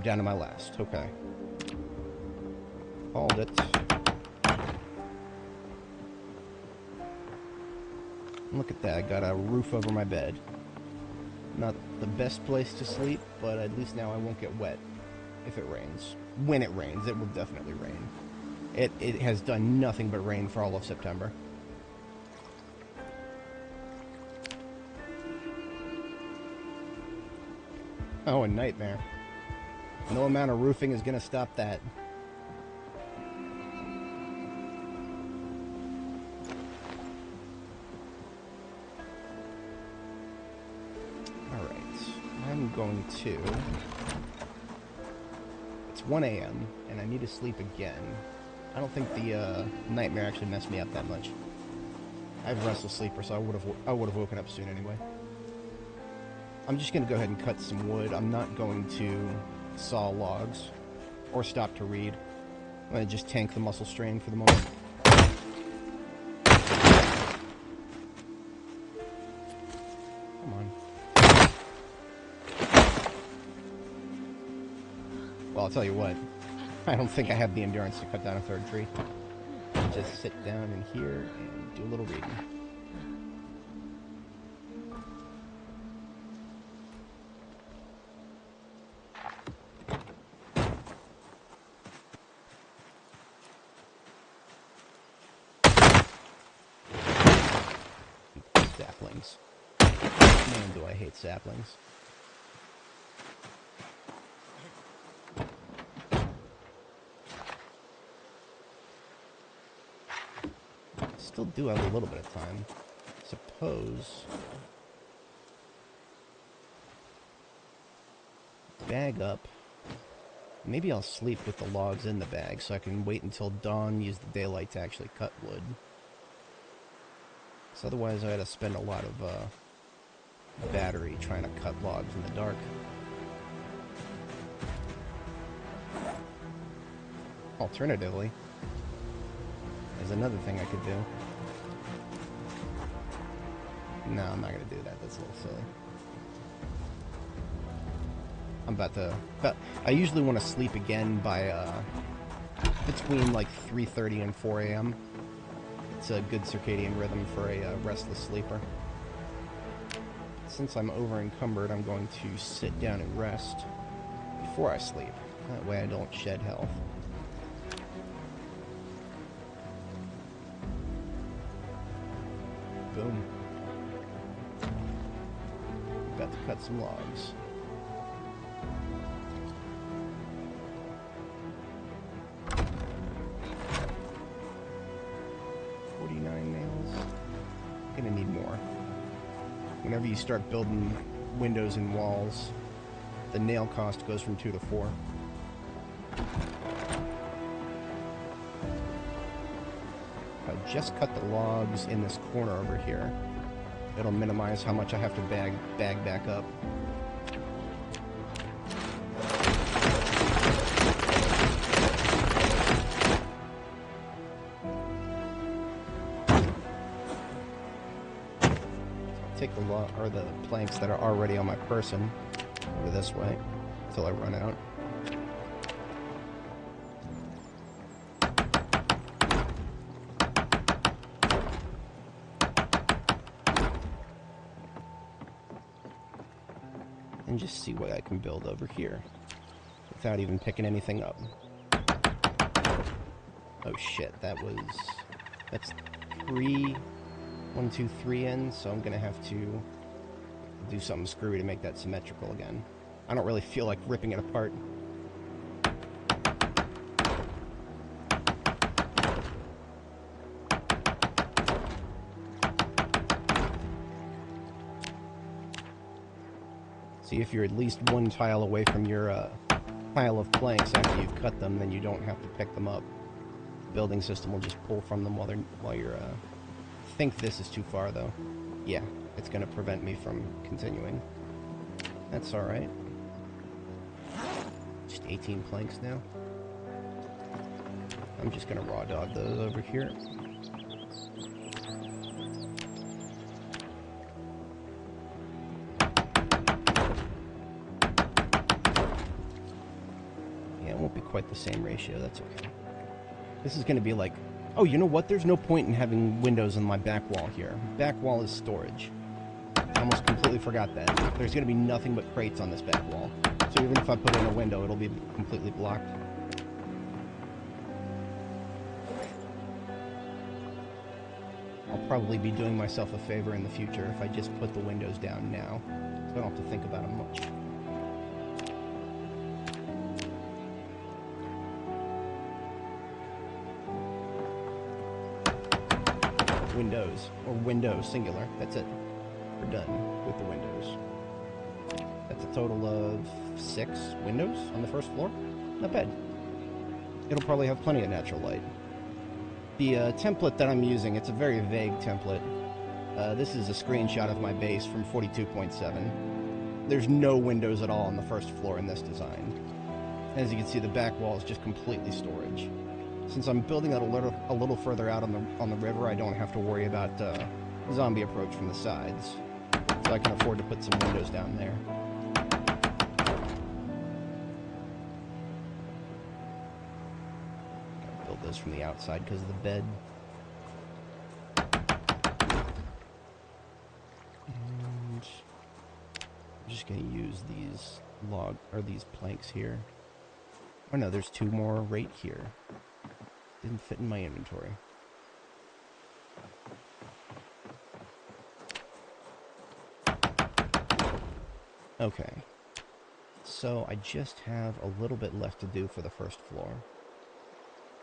Speaker 1: Down to my last. Okay. Called it. Look at that. I got a roof over my bed. Not the best place to sleep, but at least now I won't get wet if it rains. When it rains, it will definitely rain. It has done nothing but rain for all of September. Oh, a nightmare. No amount of roofing is going to stop that. Alright, I'm going to... It's 1 a.m. and I need to sleep again. I don't think the nightmare actually messed me up that much. I have restless sleeper, so I would have woken up soon anyway. I'm just going to go ahead and cut some wood. I'm not going to saw logs or stop to read. I'm going to just tank the muscle strain for the moment. Come on. Well, I'll tell you what. I don't think I have the endurance to cut down a third tree. Just sit down in here and do a little reading. Saplings. Man, do I hate saplings. Still do have a little bit of time. Suppose... Bag up. Maybe I'll sleep with the logs in the bag so I can wait until dawn, use the daylight to actually cut wood. So otherwise I had to spend a lot of battery trying to cut logs in the dark. Alternatively, there's another thing I could do. No, I'm not going to do that. That's a little silly. I'm about to... I usually want to sleep again by between like 3:30 and 4 a.m. It's a good circadian rhythm for a restless sleeper. Since I'm over encumbered, I'm going to sit down and rest before I sleep. That way I don't shed health. Boom. About to cut some logs. Gonna need more. Whenever you start building windows and walls, the nail cost goes from 2 to 4. If I just cut the logs in this corner over here, it'll minimize how much I have to bag back up. Take the planks that are already on my person over this way until I run out. and just see what I can build over here without even picking anything up. Oh shit, that's 3, 1, 2, 3 ends, so I'm gonna have to do something screwy to make that symmetrical again. I don't really feel like ripping it apart. See, if you're at least one tile away from your pile of planks after you've cut them, then you don't have to pick them up. The building system will just pull from them while you're I think this is too far though. Yeah, it's gonna prevent me from continuing. That's alright. Just 18 planks now. I'm just gonna raw dog those over here. Yeah, it won't be quite the same ratio, that's okay. This is gonna be like, oh, you know what? There's no point in having windows on my back wall here. Back wall is storage. I almost completely forgot that. There's going to be nothing but crates on this back wall. So even if I put in a window, it'll be completely blocked. I'll probably be doing myself a favor in the future if I just put the windows down now. So I don't have to think about them much. Windows, or window singular, that's it. We're done with the windows. That's a total of 6 windows on the first floor. Not bad. It'll probably have plenty of natural light. The template that I'm using, it's a very vague template. This is a screenshot of my base from 42.7. There's no windows at all on the first floor in this design. As you can see, the back wall is just completely storage. Since I'm building it a little further out on the river, I don't have to worry about zombie approach from the sides. So I can afford to put some windows down there. Gotta build those from the outside because of the bed. And I'm just gonna use these these planks here. Oh no, there's 2 more right here. Didn't fit in my inventory. Okay. So I just have a little bit left to do for the first floor.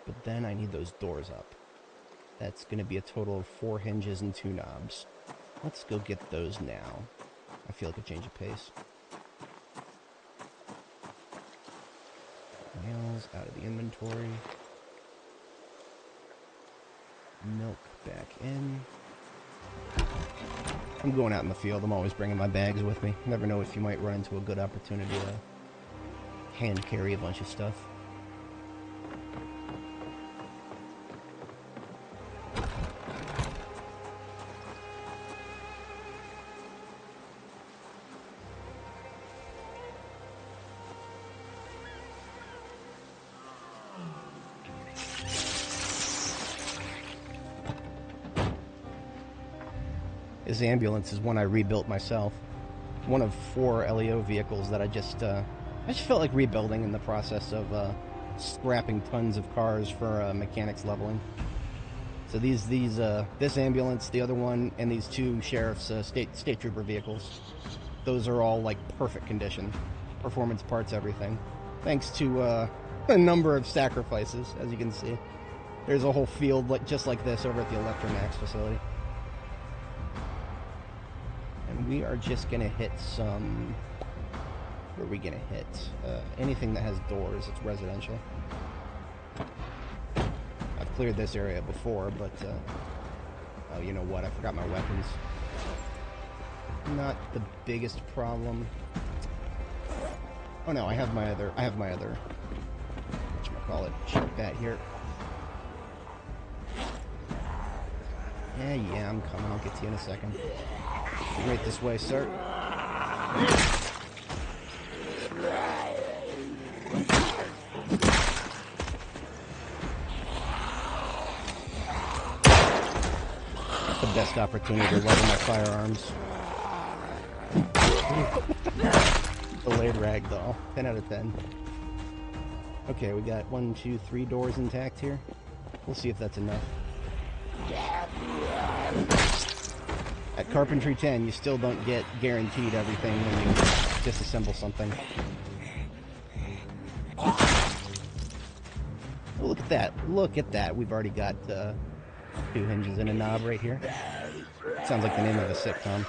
Speaker 1: But then I need those doors up. That's going to be a total of 4 hinges and 2 knobs. Let's go get those now. I feel like a change of pace. Nails out of the inventory. Milk back in. I'm going out in the field. I'm always bringing my bags with me. Never know if you might run into a good opportunity to hand carry a bunch of stuff. This ambulance is one I rebuilt myself. One of 4 LEO vehicles that I just felt like rebuilding in the process of scrapping tons of cars for mechanics leveling. So this ambulance, the other one, and these 2 sheriff's state trooper vehicles, those are all like perfect condition, performance parts, everything. Thanks to a number of sacrifices, as you can see. There's a whole field just like this over at the Electromax facility. And we are just gonna hit some... What are we gonna hit? Anything that has doors, it's residential. I've cleared this area before, but... oh, you know what? I forgot my weapons. Not the biggest problem. Oh no, I have my other... whatchamacallit? Check that here. Yeah, I'm coming. I'll get to you in a second. Right this way, sir. The best opportunity to level my firearms. Delayed ragdoll. 10 out of 10. Okay, we got 1, 2, 3 doors intact here. We'll see if that's enough. At Carpentry 10, you still don't get guaranteed everything when you disassemble something. Oh, look at that. Look at that. We've already got 2 hinges and a knob right here. Sounds like the name of a sitcom.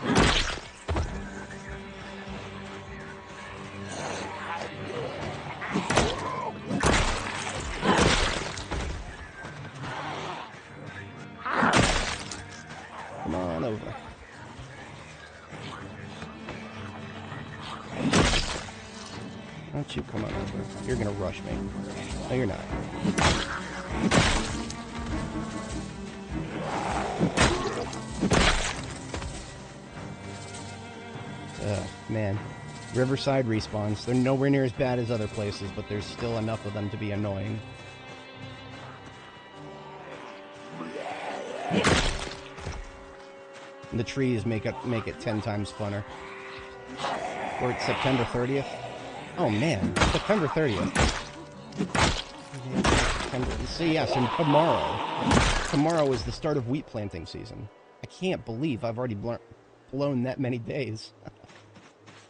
Speaker 1: Come on over. Why don't you come on over? You're gonna rush me. No, you're not. Man. Riverside respawns. They're nowhere near as bad as other places, but there's still enough of them to be annoying. And the trees make it 10 times funner. Or it's September 30th. Oh man, September 30th. So yes, and tomorrow is the start of wheat planting season. I can't believe I've already blown that many days.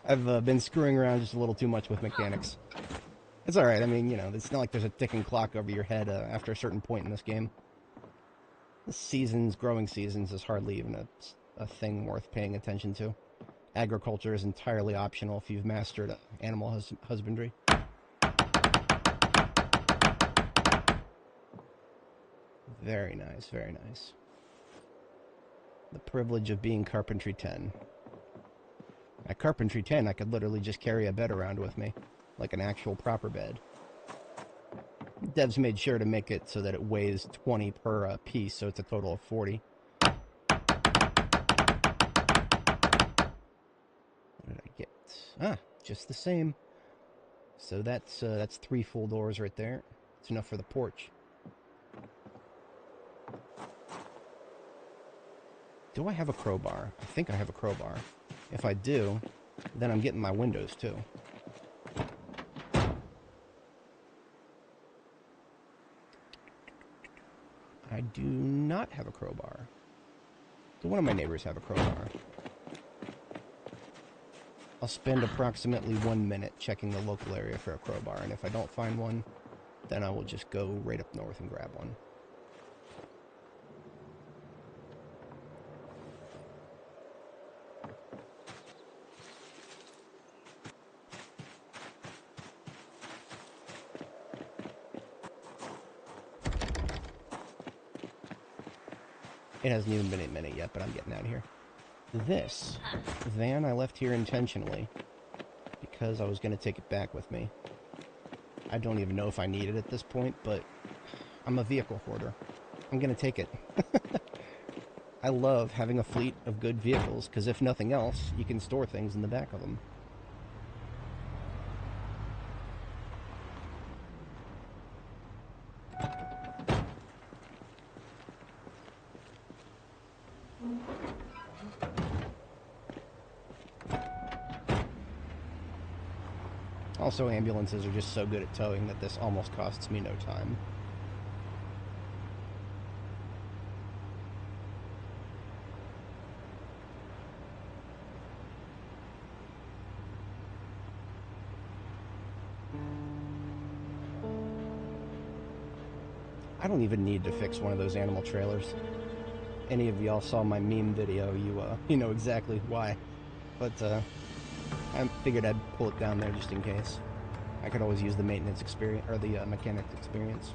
Speaker 1: I've been screwing around just a little too much with mechanics. It's alright, I mean, you know, it's not like there's a ticking clock over your head after a certain point in this game. Growing seasons is hardly even a thing worth paying attention to. Agriculture is entirely optional if you've mastered animal husbandry. Very nice, very nice. The privilege of being Carpentry 10. At Carpentry 10, I could literally just carry a bed around with me, like an actual proper bed. Devs made sure to make it so that it weighs 20 per piece, so it's a total of 40. What did I get? Ah, just the same. So that's 3 full doors right there. It's enough for the porch. Do I have a crowbar? I think I have a crowbar. If I do, then I'm getting my windows too. I do not have a crowbar. Do one of my neighbors have a crowbar? I'll spend approximately 1 minute checking the local area for a crowbar, and if I don't find one, then I will just go right up north and grab one. It hasn't even been a minute yet, but I'm getting out of here. This van I left here intentionally because I was going to take it back with me. I don't even know if I need it at this point, but I'm a vehicle hoarder. I'm going to take it. I love having a fleet of good vehicles because if nothing else, you can store things in the back of them. Also, ambulances are just so good at towing that this almost costs me no time. I don't even need to fix one of those animal trailers. Any of y'all saw my meme video, you know exactly why. But, I figured I'd pull it down there just in case. I could always use the maintenance experience, or the mechanic experience.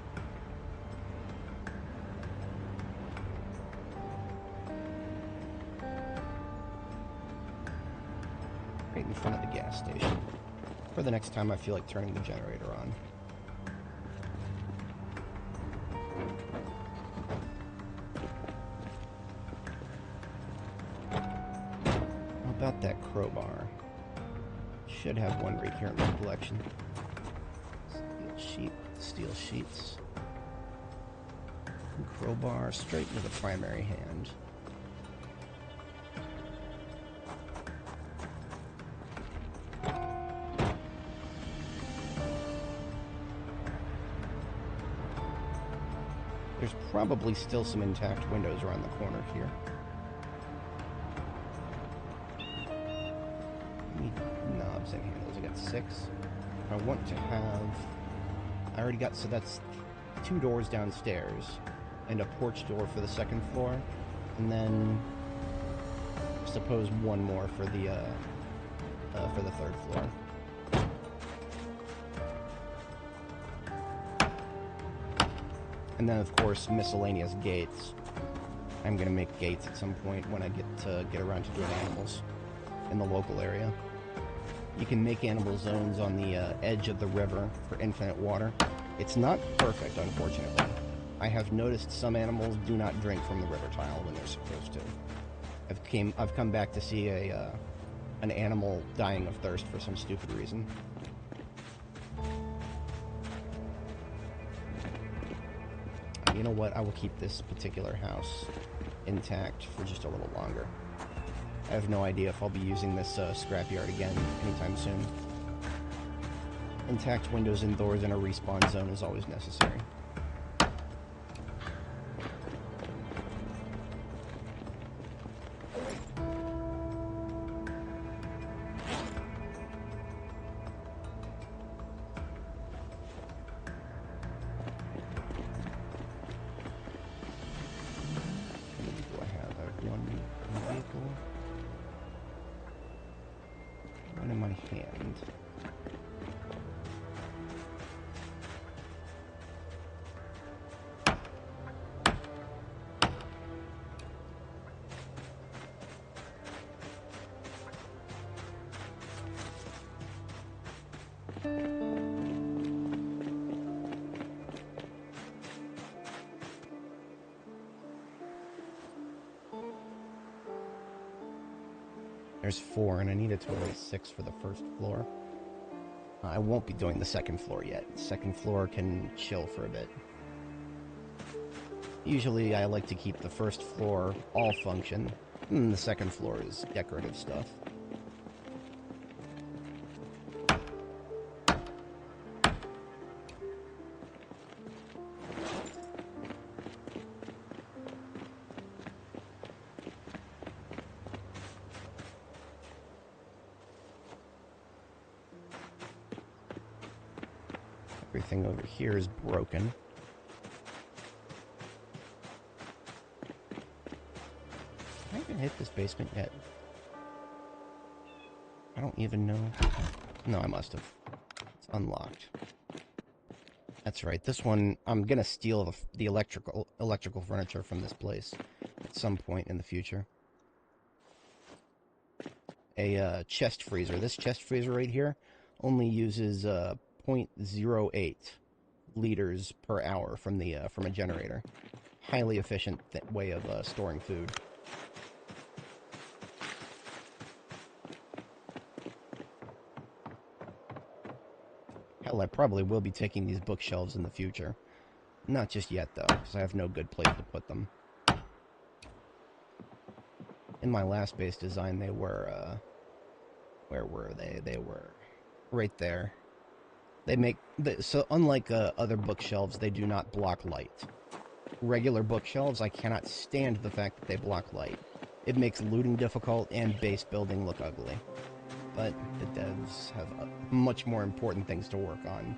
Speaker 1: Right in front of the gas station. For the next time I feel like turning the generator on. How about that crowbar? Should have one right here in my collection. Steel sheets. And crowbar straight into the primary hand. There's probably still some intact windows around the corner here. I need knobs and handles. I got 6. I want to have... I already got... So that's 2 doors downstairs and a porch door for the 2nd floor. And then... I suppose 1 more for the 3rd floor. And then, of course, miscellaneous gates. I'm going to make gates at some point when I get around to doing animals in the local area. You can make animal zones on the edge of the river for infinite water. It's not perfect, unfortunately. I have noticed some animals do not drink from the river tile when they're supposed to. I've come back to see an animal dying of thirst for some stupid reason. You know what? I will keep this particular house intact for just a little longer. I have no idea if I'll be using this scrapyard again anytime soon. Intact windows and doors in a respawn zone is always necessary. There's 4, and I need a total of 6 for the 1st floor. I won't be doing the 2nd floor yet. The 2nd floor can chill for a bit. Usually I like to keep the 1st floor all function, and the 2nd floor is decorative stuff. Everything over here is broken. Have I even hit this basement yet? I don't even know. No, I must have. It's unlocked. That's right. This one, I'm gonna steal the electrical furniture from this place at some point in the future. A chest freezer. This chest freezer right here only uses 0.08 liters per hour from a generator. Highly efficient way of storing food. Hell, I probably will be taking these bookshelves in the future. Not just yet, though, because I have no good place to put them. In my last base design, they were, where were they? They were right there. They make... So, unlike other bookshelves, they do not block light. Regular bookshelves, I cannot stand the fact that they block light. It makes looting difficult and base building look ugly. But the devs have much more important things to work on,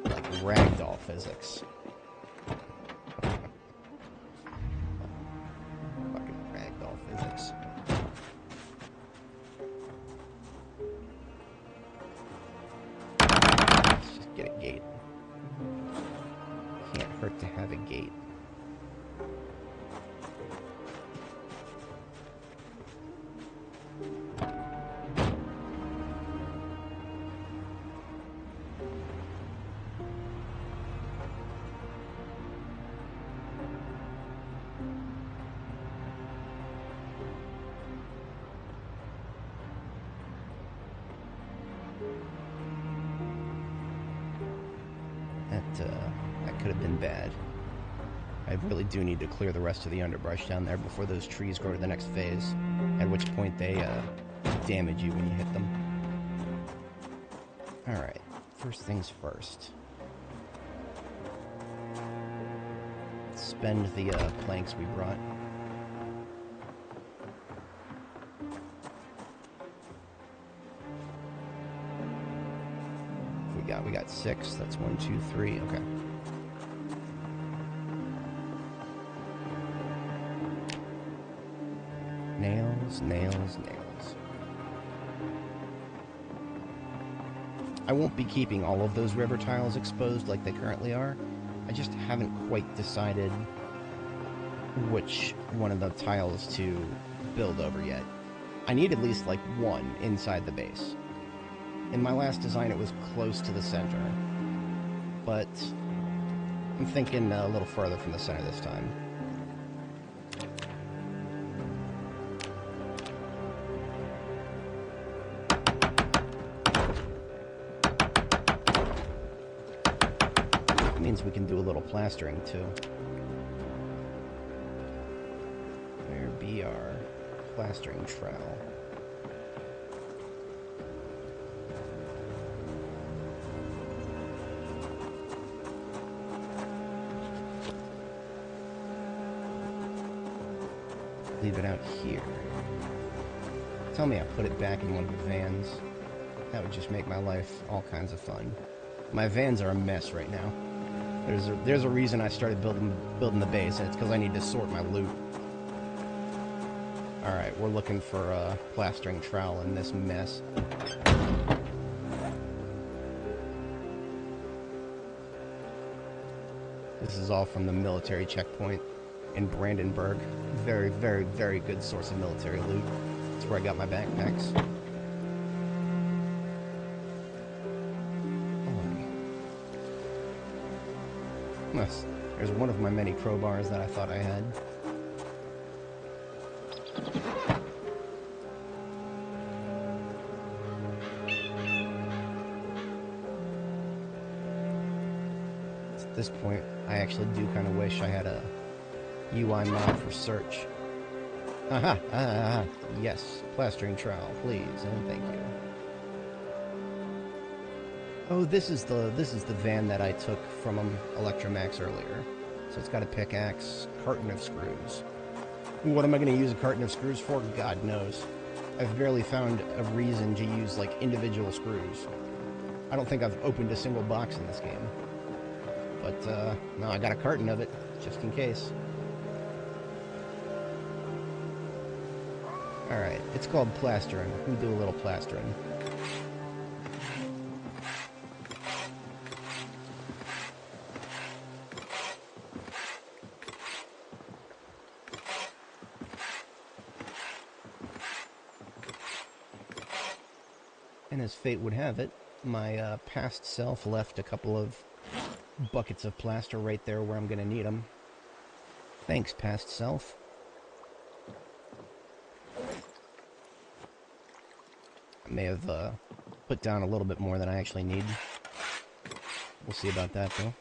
Speaker 1: like ragdoll physics. Fucking ragdoll physics. Let's just get a gate. Can't hurt to have a gate. That could have been bad. I really do need to clear the rest of the underbrush down there before those trees grow to the next phase, at which point they damage you when you hit them. Alright, first things first. Let's spend the planks we brought. We got 6. That's 1, 2, 3. Okay. Nails, nails, nails. I won't be keeping all of those river tiles exposed like they currently are. I just haven't quite decided which one of the tiles to build over yet. I need at least like one inside the base. In my last design it was close to the center, but I'm thinking a little further from the center this time. Means we can do a little plastering too. Where be our plastering trowel? Leave it out here. Tell me I put it back in one of the vans. That would just make my life all kinds of fun. My vans are a mess right now. There's a reason I started building the base, and it's because I need to sort my loot. Alright, we're looking for a plastering trowel in this mess. This is all from the military checkpoint in Brandenburg. Very, very, very good source of military loot. That's where I got my backpacks. There's one of my many crowbars that I thought I had. At this point, I actually do kind of wish I had a UI mod for search. Aha! Ah, yes, plastering trowel, please, and thank you. Oh, this is the van that I took from Electromax earlier. So it's got a pickaxe, carton of screws. What am I going to use a carton of screws for? God knows. I've barely found a reason to use, like, individual screws. I don't think I've opened a single box in this game. But, no, I got a carton of it, just in case. Alright, it's called plastering. We do a little plastering. And as fate would have it, my past self left a couple of buckets of plaster right there where I'm going to need them. Thanks, past self. I may have put down a little bit more than I actually need. We'll see about that, though.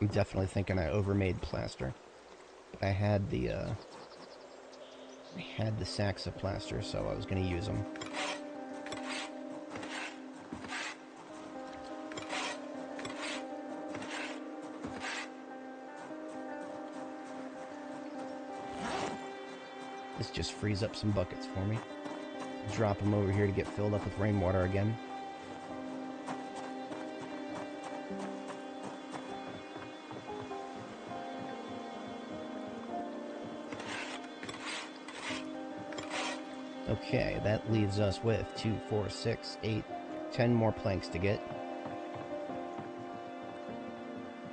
Speaker 1: I'm definitely thinking I overmade plaster. But I had the sacks of plaster, so I was going to use them. This just frees up some buckets for me. Drop them over here to get filled up with rainwater again. Okay, that leaves us with 2, 4, 6, 8, 10 more planks to get.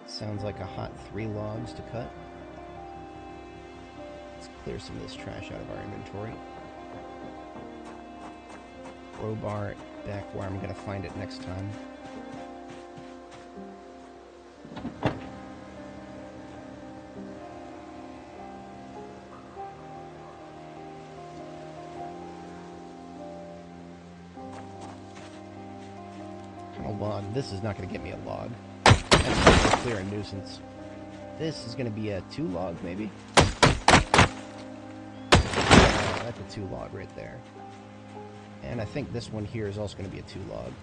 Speaker 1: Sounds like a hot 3 logs to cut. Let's clear some of this trash out of our inventory. Crowbar back where I'm going to find it next time. A log. This is not going to get me a log. That's going to clear a nuisance. This is going to be a 2-log, maybe? That's a 2-log right there. And I think this one here is also going to be a 2-log.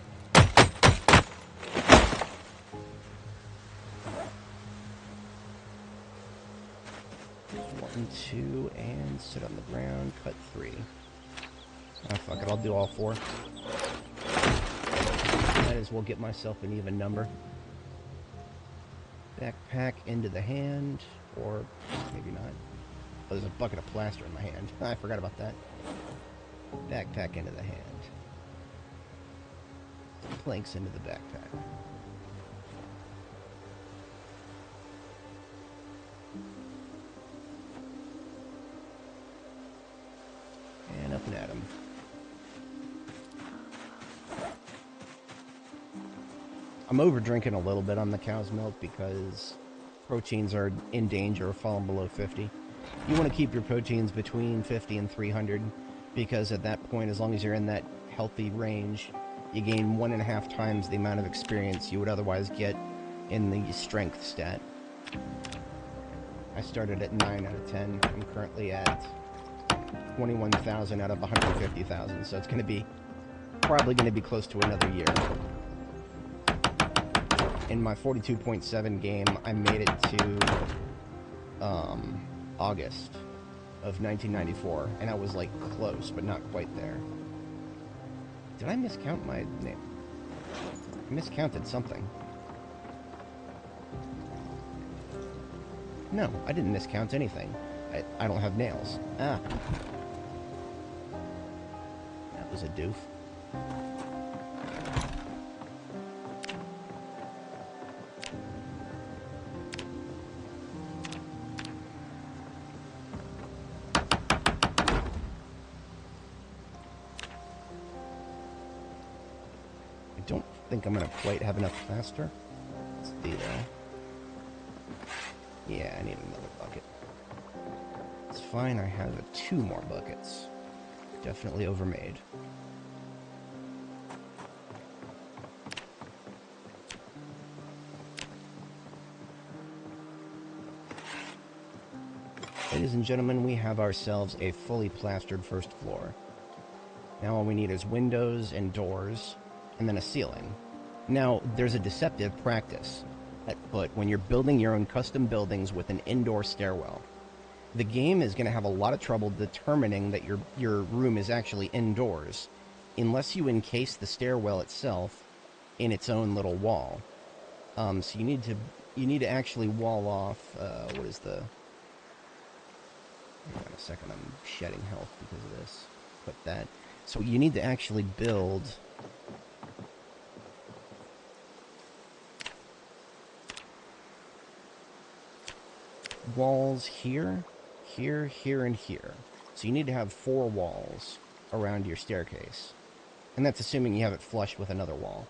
Speaker 1: 1, 2, and sit on the ground. Cut 3. Ah, fuck it. I'll do all 4. Might as well get myself an even number. Backpack into the hand, or maybe not. Oh, there's a bucket of plaster in my hand. I forgot about that. Backpack into the hand. Planks into the backpack. And up and at 'em. I'm over drinking a little bit on the cow's milk because proteins are in danger of falling below 50. You want to keep your proteins between 50 and 300 because at that point, as long as you're in that healthy range, you gain 1.5 times the amount of experience you would otherwise get in the strength stat. I started at 9 out of 10. I'm currently at 21,000 out of 150,000, so it's going to be probably going to be close to another year. In my 42.7 game, I made it to August of 1994, and I was like close, but not quite there. Did I miscount my name? I miscounted something. No, I didn't miscount anything. I don't have nails. Ah. That was a doof. I don't think I'm gonna quite have enough plaster. Let's see though. Yeah, I need another bucket. It's fine, I have 2 more buckets. Definitely overmade. Ladies and gentlemen, we have ourselves a fully plastered first floor. Now all we need is windows and doors, and then a ceiling. Now, there's a deceptive practice, but when you're building your own custom buildings with an indoor stairwell, the game is going to have a lot of trouble determining that your room is actually indoors, unless you encase the stairwell itself in its own little wall. So you need to actually wall off. What is the? Hang on a second, I'm shedding health because of this. Put that. So you need to actually build walls here, here, here, and here. So you need to have 4 walls around your staircase. And that's assuming you have it flush with another wall.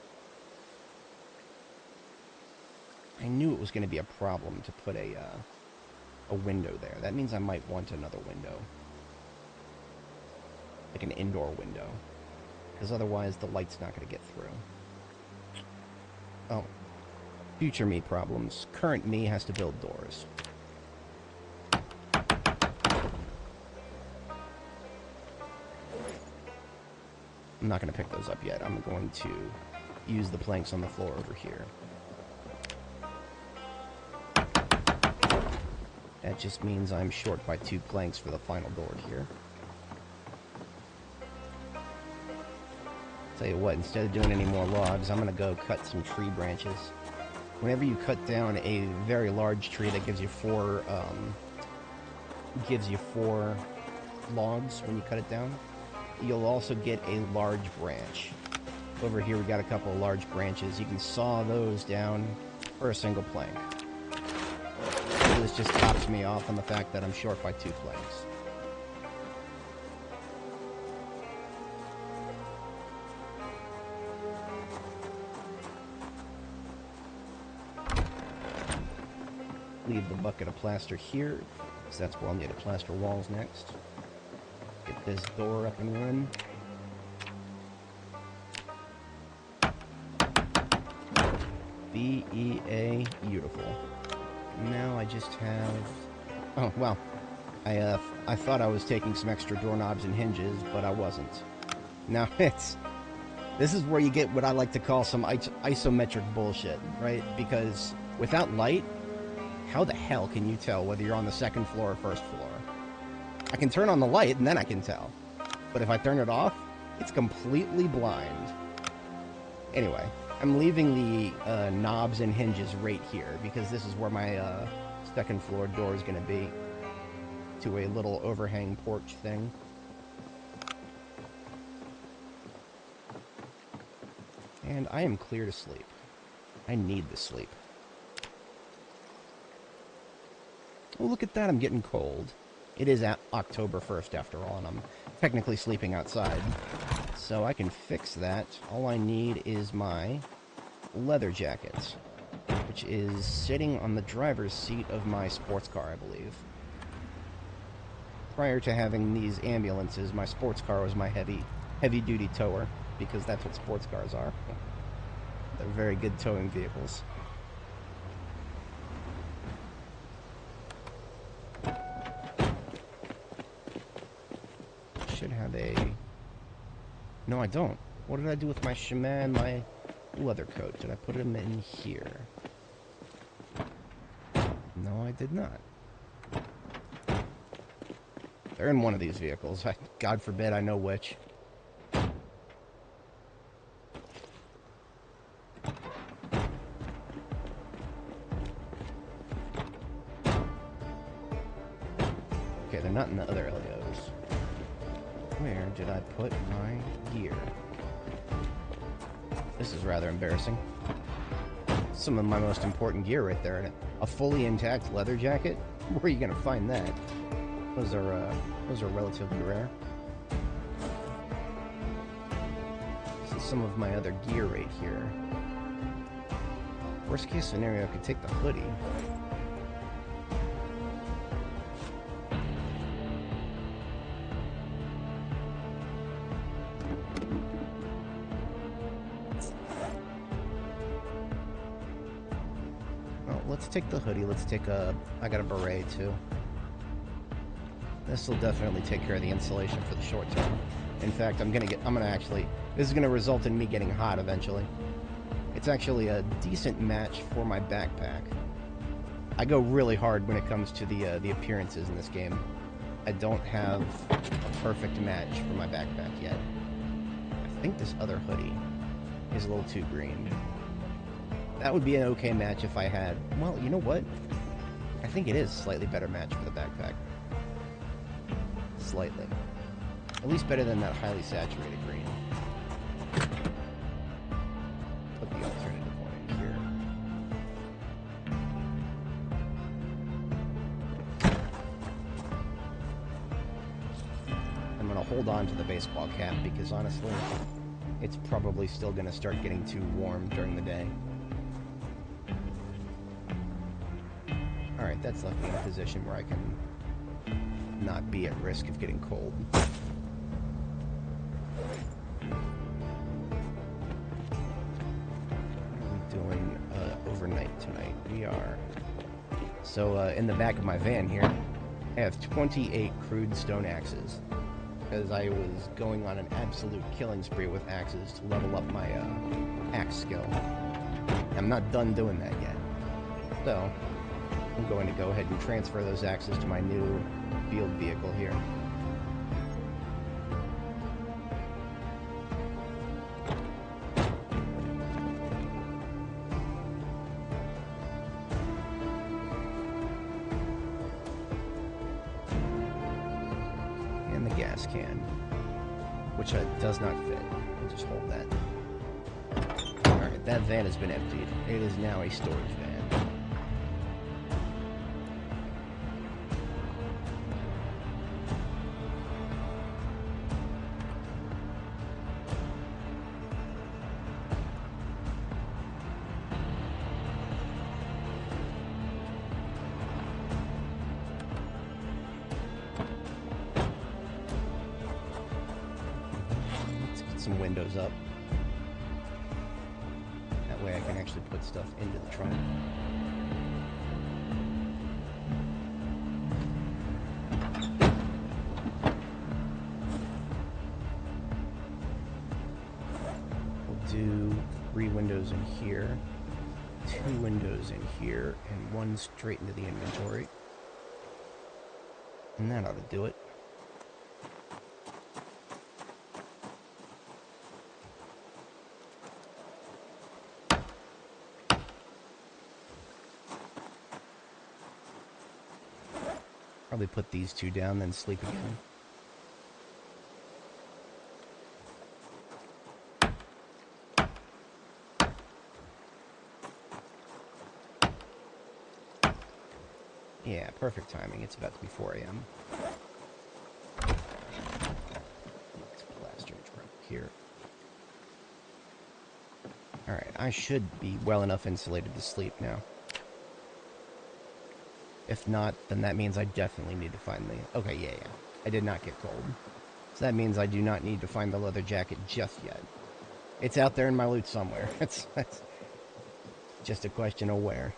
Speaker 1: I knew it was going to be a problem to put a window there. That means I might want another window. Like an indoor window. Because otherwise the light's not going to get through. Oh. Future me problems. Current me has to build doors. I'm not going to pick those up yet. I'm going to use the planks on the floor over here. That just means I'm short by 2 planks for the final door here. Tell you what, instead of doing any more logs, I'm going to go cut some tree branches. Whenever you cut down a very large tree that gives you 4 logs when you cut it down, you'll also get a large branch. Over here we got a couple of large branches. You can saw those down for a single plank. So this just tops me off on the fact that I'm short by 2 planks. Leave the bucket of plaster here, because that's where I'll need to plaster walls next. Get this door up and running. BEA, beautiful. now I just have... Oh, well. I thought I was taking some extra doorknobs and hinges, but I wasn't. Now, this is where you get what I like to call some isometric bullshit, right? Because without light, how the hell can you tell whether you're on the second floor or first floor? I can turn on the light, and then I can tell. But if I turn it off, it's completely blind. Anyway, I'm leaving the knobs and hinges right here, because this is where my second floor door is going to be, to a little overhang porch thing. And I am clear to sleep. I need the sleep. Oh, look at that, I'm getting cold. It is October 1st after all, and I'm technically sleeping outside. So I can fix that. All I need is my leather jacket, which is sitting on the driver's seat of my sports car, I believe. Prior to having these ambulances, my sports car was my heavy-duty tower, because that's what sports cars are. They're very good towing vehicles. Should have a... No, I don't. What did I do with my shaman, my leather coat? Did I put them in here? No, I did not. They're in one of these vehicles. God forbid I know which. Okay, they're not in the other LEOs. Where did I put my gear? This is rather embarrassing. Some of my most important gear right there. A fully intact leather jacket? Where are you gonna find that? Those are relatively rare. This is some of my other gear right here. Worst case scenario, I could take the hoodie. Well, let's take the hoodie. Let's take I got a beret too. This will definitely take care of the insulation for the short term. In fact, this is gonna result in me getting hot eventually. It's actually a decent match for my backpack. I go really hard when it comes to the appearances in this game. I don't have a perfect match for my backpack yet. I think this other hoodie is a little too green. That would be an okay match if I had... Well, you know what? I think it is a slightly better match for the backpack. Slightly. At least better than that highly saturated green. Put the alternative one in here. I'm going to hold on to the baseball cap because honestly, it's probably still going to start getting too warm during the day. Alright, that's left me in a position where I can not be at risk of getting cold. What are we doing overnight tonight? We are... So, in the back of my van here, I have 28 crude stone axes. Because I was going on an absolute killing spree with axes to level up my axe skill. I'm not done doing that yet. So, I'm going to go ahead and transfer those axes to my new field vehicle here. And the gas can, which does not fit. I'll just hold that. Alright, that van has been emptied. It is now a storage van. Some windows up. That way I can actually put stuff into the trunk. do 3 windows in here, 2 windows in here, and 1 straight into the inventory. And that ought to do it. Probably put these 2 down, then sleep again. Yeah, perfect timing. It's about to be 4 a.m. Let's plaster it right here. Alright, I should be well enough insulated to sleep now. If not, then that means I definitely need to find the... Okay, yeah. I did not get cold. So that means I do not need to find the leather jacket just yet. It's out there in my loot somewhere. It's just a question of where.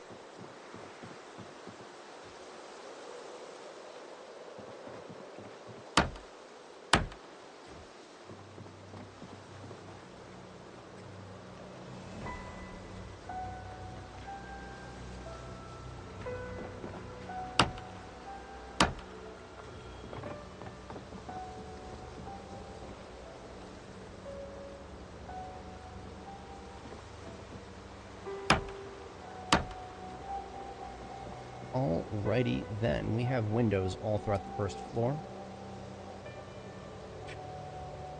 Speaker 1: Alrighty then, we have windows all throughout the first floor.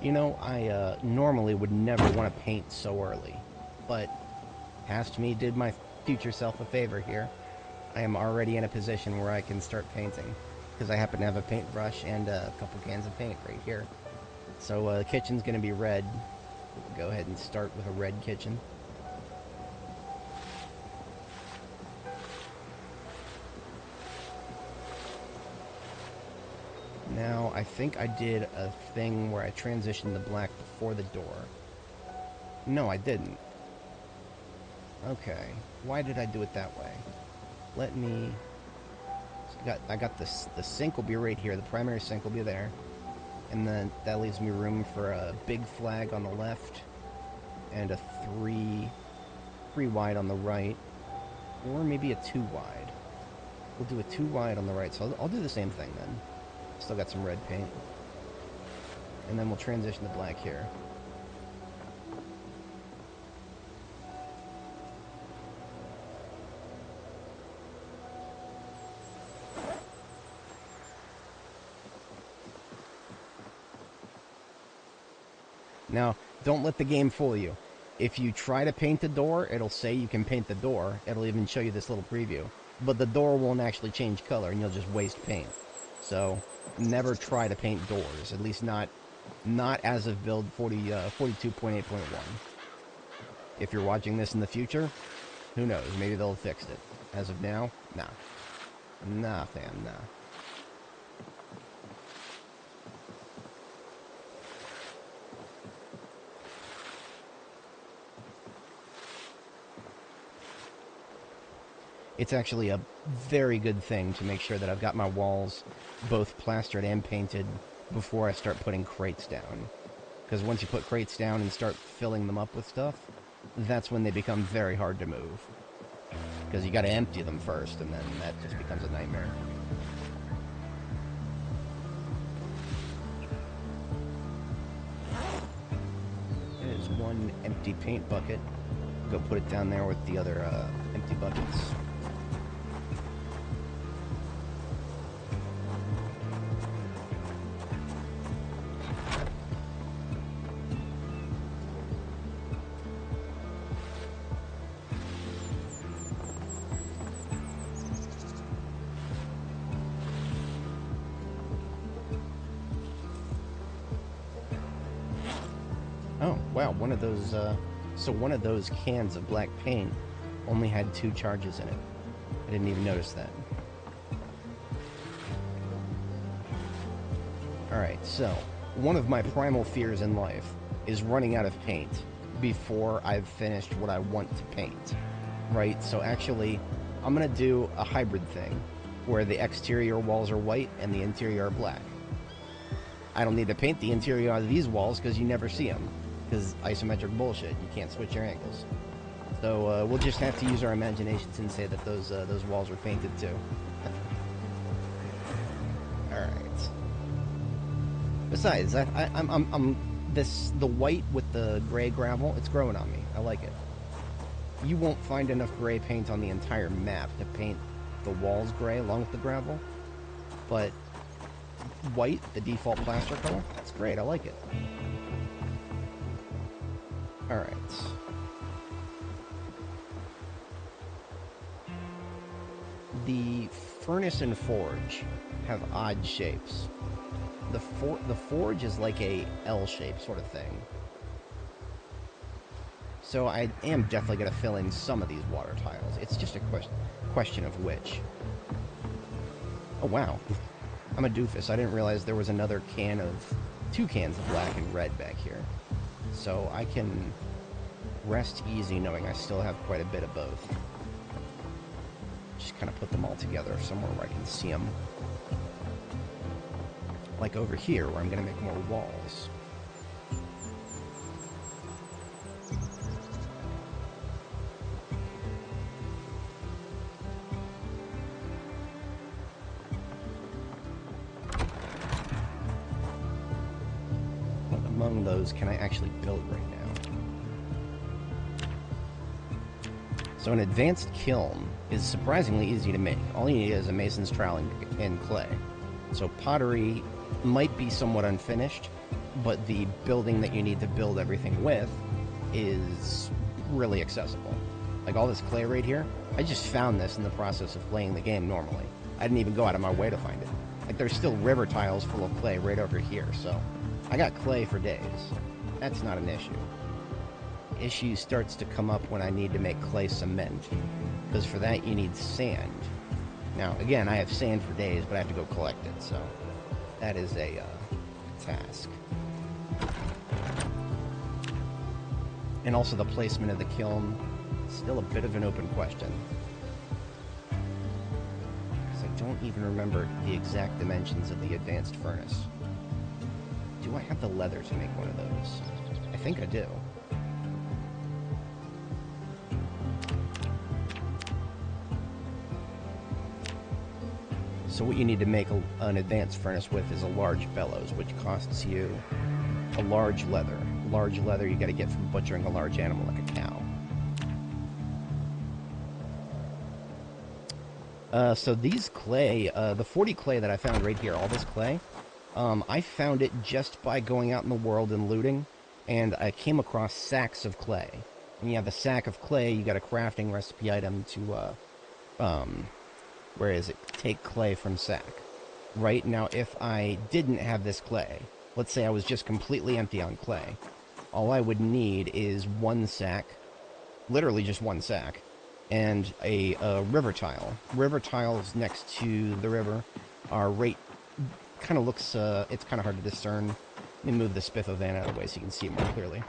Speaker 1: You know, I normally would never want to paint so early, but Past Me did my future self a favor here. I am already in a position where I can start painting, because I happen to have a paintbrush and a couple cans of paint right here. So the kitchen's going to be red. We'll go ahead and start with a red kitchen. Now, I think I did a thing where I transitioned to black before the door. No, I didn't. Okay, why did I do it that way? Let me... I got this. The sink will be right here. The primary sink will be there. And then that leaves me room for a big flag on the left and a 3 wide on the right. Or maybe a 2 wide. We'll do a 2 wide on the right, so I'll do the same thing then. Still got some red paint. And then we'll transition to black here. Now, don't let the game fool you. If you try to paint the door, it'll say you can paint the door. It'll even show you this little preview. But the door won't actually change color, and you'll just waste paint. So, never try to paint doors. At least not as of build 42.8.1. If you're watching this in the future, who knows? Maybe they'll have fixed it. As of now, nah. Nah, fam, nah. It's actually a very good thing to make sure that I've got my walls both plastered and painted before I start putting crates down. Because once you put crates down and start filling them up with stuff, that's when they become very hard to move. Because you gotta empty them first, and then that just becomes a nightmare. There's one empty paint bucket. Go put it down there with the other empty buckets. Oh, wow, one of those, so one of those cans of black paint only had 2 charges in it. I didn't even notice that. Alright, so, one of my primal fears in life is running out of paint before I've finished what I want to paint. Right, so actually, I'm gonna do a hybrid thing, where the exterior walls are white and the interior are black. I don't need to paint the interior of these walls because you never see them. because isometric bullshit. You can't switch your angles. So we'll just have to use our imaginations and say that those walls were painted too. All right. Besides, the white with the gray gravel. It's growing on me. I like it. You won't find enough gray paint on the entire map to paint the walls gray along with the gravel, but white, the default plaster color, that's great. I like it. All right. The furnace and forge have odd shapes. The forge is like a L shape sort of thing. So I am definitely going to fill in some of these water tiles. It's just a question of which. Oh, wow. I'm a doofus. I didn't realize there was two cans of black and red back here. So I can rest easy knowing I still have quite a bit of both. Just kind of put them all together somewhere where I can see them. Like over here, where I'm going to make more walls. What among those can I actually build right now? So an advanced kiln is surprisingly easy to make. All you need is a mason's trowel and clay. So pottery might be somewhat unfinished, but the building that you need to build everything with is really accessible. Like all this clay right here, I just found this in the process of playing the game normally. I didn't even go out of my way to find it. Like there's still river tiles full of clay right over here, so I got clay for days. That's not an issue. Issue starts to come up when I need to make clay cement, because for that you need sand. Now, again, I have sand for days, but I have to go collect it, so that is a task. And also the placement of the kiln, still a bit of an open question. Because I don't even remember the exact dimensions of the advanced furnace. Do I have the leather to make one of those? I think I do. So what you need to make an advanced furnace with is a large bellows, which costs you a large leather. Large leather you got to get from butchering a large animal like a cow. So these clay, the 40 clay that I found right here, all this clay, I found it just by going out in the world and looting, and I came across sacks of clay. When you have a sack of clay, you got a crafting recipe item to, where is it? Take clay from sack. Right now, if I didn't have this clay, let's say I was just completely empty on clay, all I would need is one sack, literally just one sack, and a river tile. River tiles next to the river are kind of looks, it's kind of hard to discern. Let me move the spiffo van out of the way so you can see it more clearly.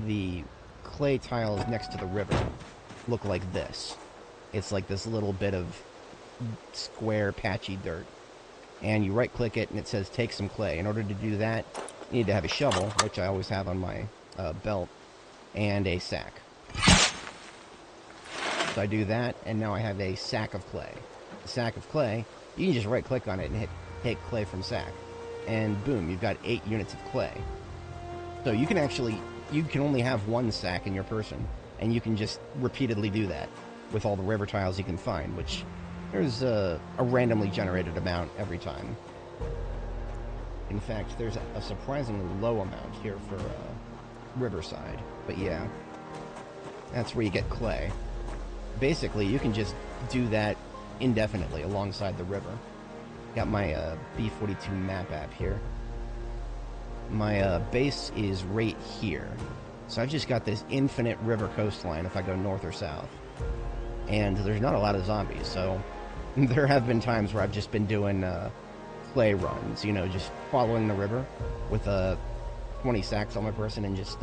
Speaker 1: The clay tiles next to the river look like this. It's like this little bit of square patchy dirt, and you right click it and it says take some clay. In order to do that, you need to have a shovel, which I always have on my belt, and a sack. So I do that, and now I have a sack of clay. A sack of clay, you can just right click on it and hit take clay from sack, and boom, you've got 8 units of clay. So you can only have one sack in your person, and you can just repeatedly do that with all the river tiles you can find, which there's a randomly generated amount every time. In fact, there's a surprisingly low amount here for Riverside. But yeah, that's where you get clay. Basically, you can just do that indefinitely alongside the river. Got my B42 map app here. My base is right here. So I've just got this infinite river coastline if I go north or south. And there's not a lot of zombies, so there have been times where I've just been doing clay runs, you know, just following the river with 20 sacks on my person and just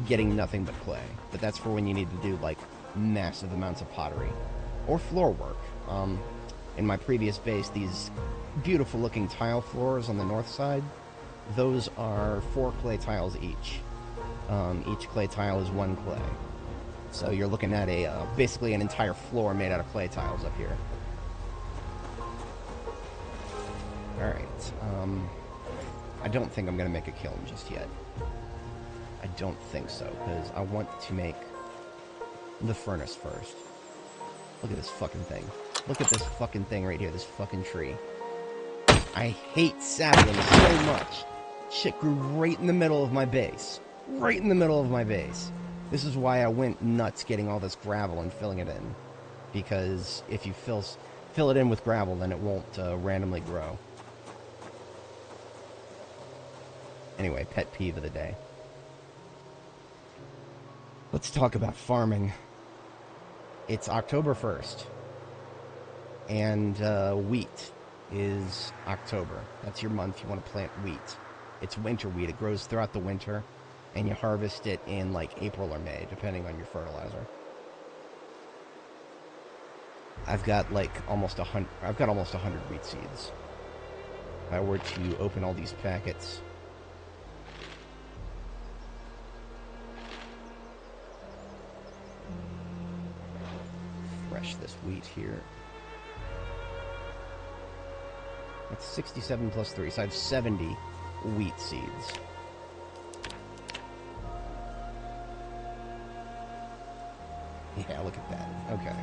Speaker 1: getting nothing but clay. But that's for when you need to do, like, massive amounts of pottery or floor work. In my previous base, these beautiful looking tile floors on the north side, those are 4 clay tiles each. Each clay tile is 1 clay. So you're looking at a basically an entire floor made out of clay tiles up here. Alright, I don't think I'm going to make a kiln just yet. I don't think so, because I want to make the furnace first. Look at this fucking thing. Look at this fucking thing right here, this fucking tree. I hate saplings so much. Shit grew right in the middle of my base. Right in the middle of my base. This is why I went nuts getting all this gravel and filling it in. Because if you fill it in with gravel, then it won't randomly grow. Anyway, pet peeve of the day. Let's talk about farming. It's October 1st. And wheat is October. That's your month you want to plant wheat. It's winter wheat. It grows throughout the winter. And you harvest it in like April or May, depending on your fertilizer. I've got like almost 100 wheat seeds. If I were to open all these packets, fresh this wheat here. That's 67 plus 3, so I have 70 wheat seeds. Yeah, look at that. Okay.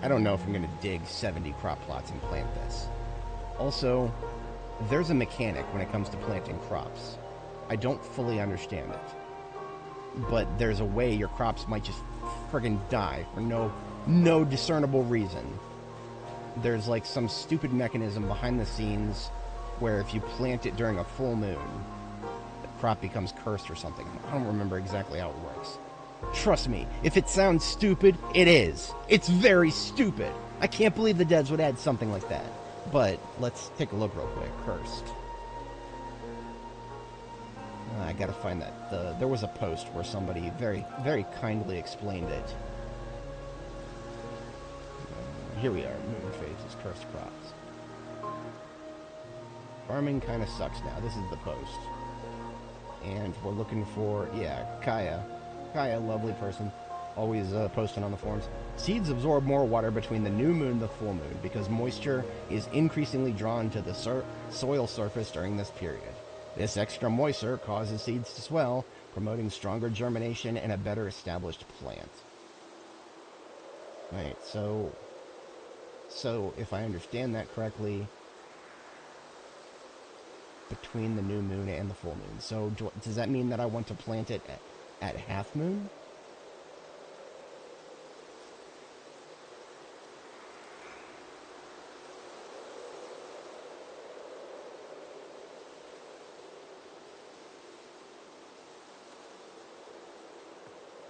Speaker 1: I don't know if I'm going to dig 70 crop plots and plant this. Also, there's a mechanic when it comes to planting crops. I don't fully understand it. But there's a way your crops might just friggin' die for no discernible reason. There's like some stupid mechanism behind the scenes where if you plant it during a full moon, the crop becomes cursed or something. I don't remember exactly how it works. Trust me, if it sounds stupid, it is. It's very stupid. I can't believe the devs would add something like that. But let's take a look real quick. Cursed. I gotta find that. There was a post where somebody very, very kindly explained it. Here we are. Moon phases, cursed crops. Farming kind of sucks now. This is the post. And we're looking for, yeah, Kaya, lovely person, always posting on the forums. Seeds absorb more water between the new moon and the full moon because moisture is increasingly drawn to the soil surface during this period. This extra moisture causes seeds to swell, promoting stronger germination and a better established plant. Right, so if I understand that correctly, between the new moon and the full moon. So does that mean that I want to plant it at half moon?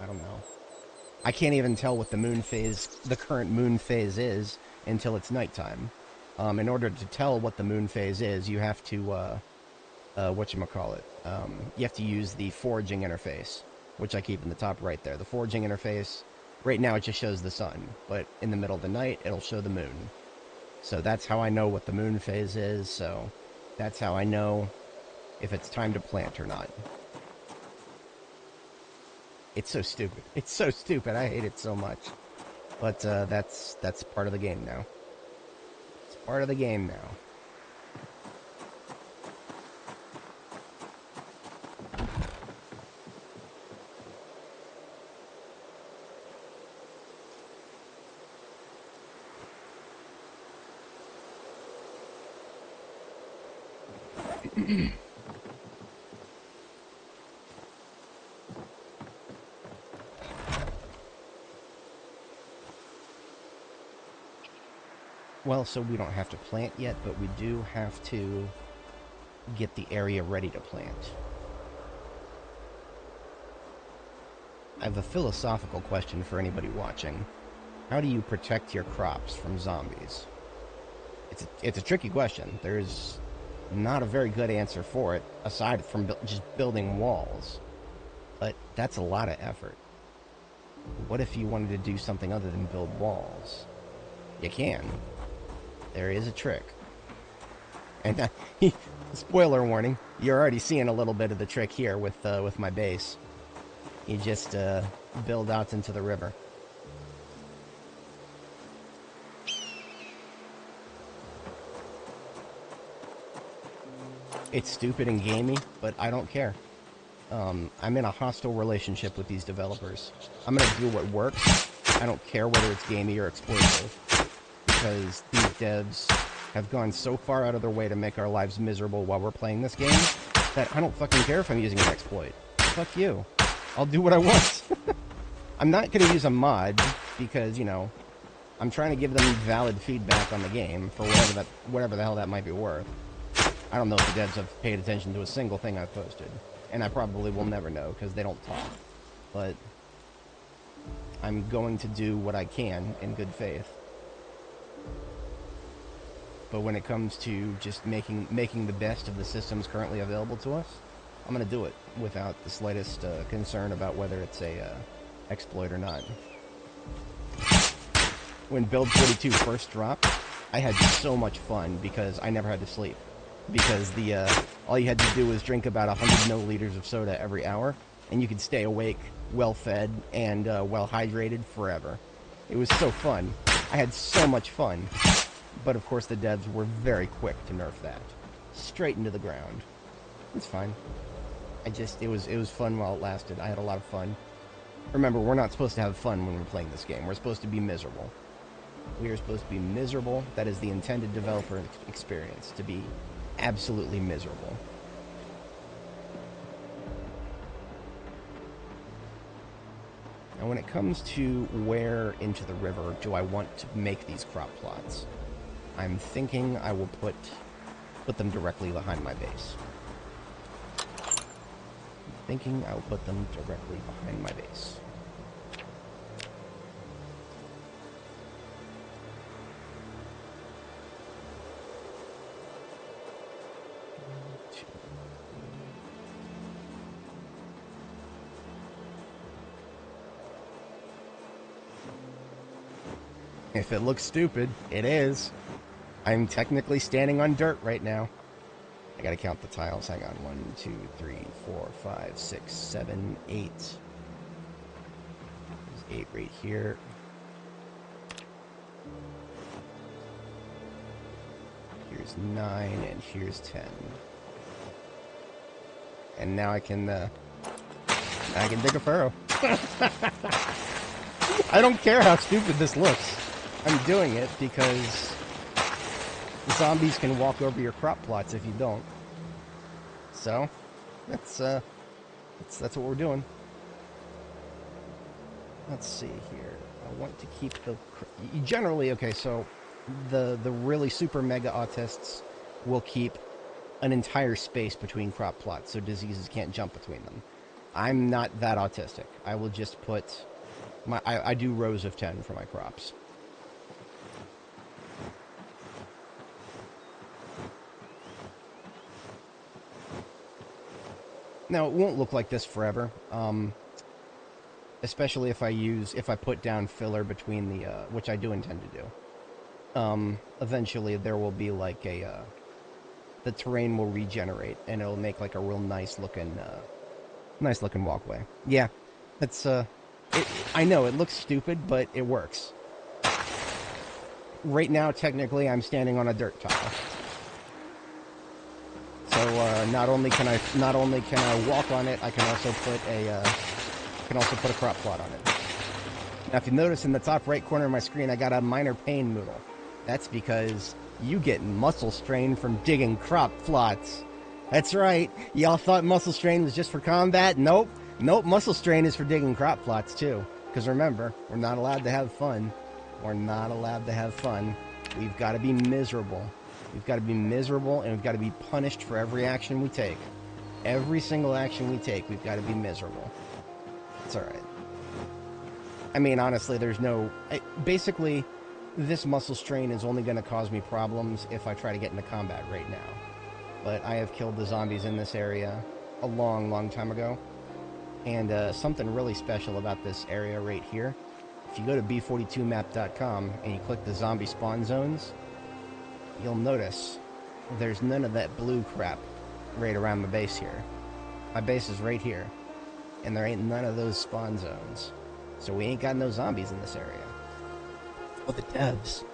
Speaker 1: I don't know. I can't even tell what the current moon phase is until it's nighttime. In order to tell what the moon phase is, you have to, whatchamacallit, you have to use the foraging interface, which I keep in the top right there. The foraging interface, right now it just shows the sun, but in the middle of the night, it'll show the moon. So that's how I know what the moon phase is, so that's how I know if it's time to plant or not. It's so stupid. It's so stupid. I hate it so much. But that's part of the game now. It's part of the game now. Well, so we don't have to plant yet, but we do have to get the area ready to plant. I have a philosophical question for anybody watching. How do you protect your crops from zombies? It's a tricky question. There's not a very good answer for it, aside from just building walls. But that's a lot of effort. What if you wanted to do something other than build walls? You can. There is a trick. And spoiler warning, you're already seeing a little bit of the trick here with my base. You just build out into the river. It's stupid and gamey, but I don't care. I'm in a hostile relationship with these developers. I'm going to do what works. I don't care whether it's gamey or exploitative. Because these devs have gone so far out of their way to make our lives miserable while we're playing this game that I don't fucking care if I'm using an exploit. Fuck you. I'll do what I want. I'm not going to use a mod because, you know, I'm trying to give them valid feedback on the game for whatever the hell that might be worth. I don't know if the devs have paid attention to a single thing I've posted. And I probably will never know because they don't talk. But I'm going to do what I can in good faith. But when it comes to just making the best of the systems currently available to us, I'm going to do it without the slightest concern about whether it's a exploit or not. When Build 42 first dropped, I had so much fun because I never had to sleep. Because all you had to do was drink about 100 milliliters of soda every hour, and you could stay awake, well-fed, and well-hydrated forever. It was so fun. I had so much fun. But of course the devs were very quick to nerf that. Straight into the ground. It's fine. It was fun while it lasted. I had a lot of fun. Remember, we're not supposed to have fun when we're playing this game. We're supposed to be miserable. We are supposed to be miserable. That is the intended developer experience, to be absolutely miserable. Now, when it comes to where into the river do I want to make these crop plots, I'm thinking I will put them directly behind my base. I'm thinking I'll put them directly behind my base. If it looks stupid, it is. I'm technically standing on dirt right now. I gotta count the tiles. Hang on. 1, 2, 3, 4, 5, 6, 7, 8. There's 8 right here. Here's 9, and here's 10. And now I can dig a furrow. I don't care how stupid this looks. I'm doing it because the zombies can walk over your crop plots if you don't. So, that's what we're doing. Let's see here. I want to keep the... Generally, okay, so the really super mega autists will keep an entire space between crop plots so diseases can't jump between them. I'm not that autistic. I will just put... I do rows of 10 for my crops. Now, it won't look like this forever, especially if I put down filler between the, which I do intend to do. Eventually there will be like the terrain will regenerate, and it'll make like a real nice looking walkway. Yeah, that's, I know, it looks stupid, but it works. Right now, technically, I'm standing on a dirt tile. So not only can I walk on it, I can also put a crop plot on it. Now, if you notice in the top right corner of my screen, I got a minor pain noodle. That's because you get muscle strain from digging crop plots. That's right. Y'all thought muscle strain was just for combat? Nope. Nope. Muscle strain is for digging crop plots too. Because remember, we're not allowed to have fun. We're not allowed to have fun. We've got to be miserable. We've got to be miserable, and we've got to be punished for every action we take. Every single action we take, we've got to be miserable. It's alright. I mean, honestly, there's no... basically, this muscle strain is only going to cause me problems if I try to get into combat right now. But I have killed the zombies in this area a long, long time ago. And something really special about this area right here, if you go to B42map.com and you click the zombie spawn zones, you'll notice there's none of that blue crap right around my base here. My base is right here. And there ain't none of those spawn zones. So we ain't got no zombies in this area. Oh, the devs.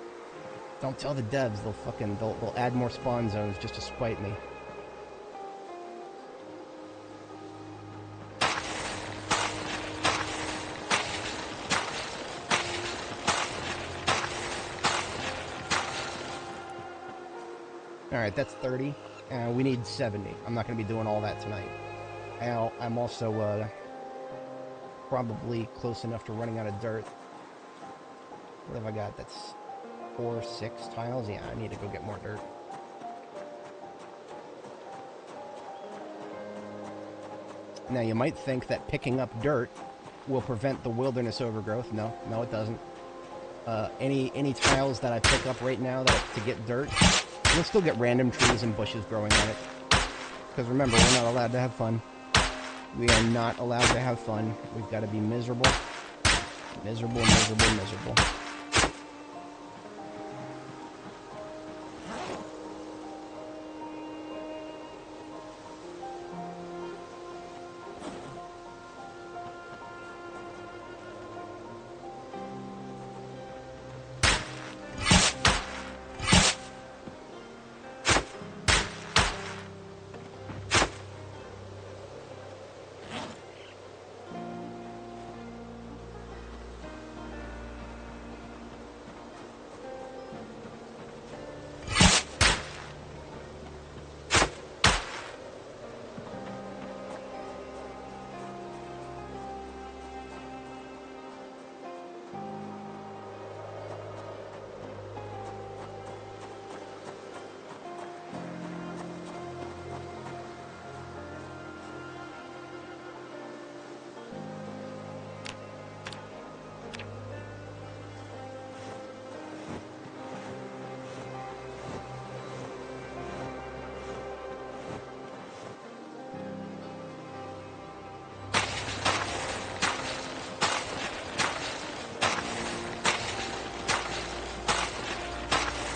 Speaker 1: Don't tell the devs. They'll add more spawn zones just to spite me. Alright, that's 30. We need 70. I'm not going to be doing all that tonight. I'm also probably close enough to running out of dirt. What have I got? That's 4, 6 tiles? Yeah, I need to go get more dirt. Now, you might think that picking up dirt will prevent the wilderness overgrowth. No, it doesn't. Any tiles that I pick up right now to get dirt, you'll still get random trees and bushes growing on it. Because remember, we're not allowed to have fun. We are not allowed to have fun. We've got to be miserable. Miserable, miserable, miserable.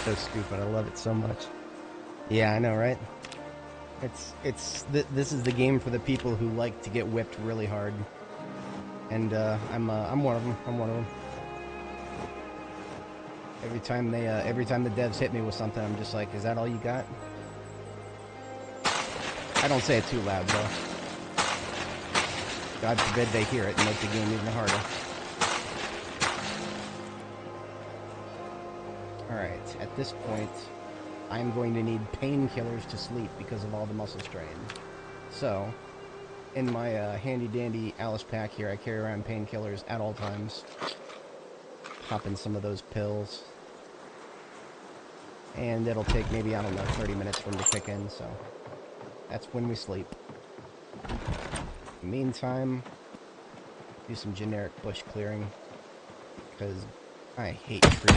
Speaker 1: So stupid. I love it so much. Yeah, I know, right? This is the game for the people who like to get whipped really hard, and I'm one of them. I'm one of them. Every time the devs hit me with something, I'm just like, is that all you got? I don't say it too loud though. God forbid they hear it and make the game even harder. Alright, at this point, I'm going to need painkillers to sleep because of all the muscle strain. So, in my handy-dandy Alice pack here, I carry around painkillers at all times. Pop in some of those pills. And it'll take maybe, I don't know, 30 minutes for them to kick in, so that's when we sleep. In the meantime, do some generic bush clearing, because I hate trees.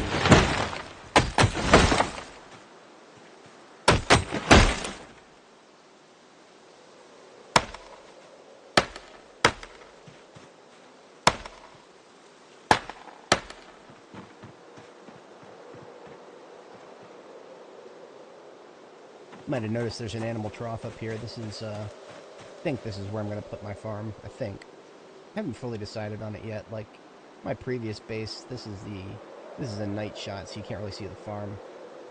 Speaker 1: Might have noticed there's an animal trough up here. This is, I think this is where I'm going to put my farm. I think. I haven't fully decided on it yet. Like, my previous base, this is a night shot, so you can't really see the farm.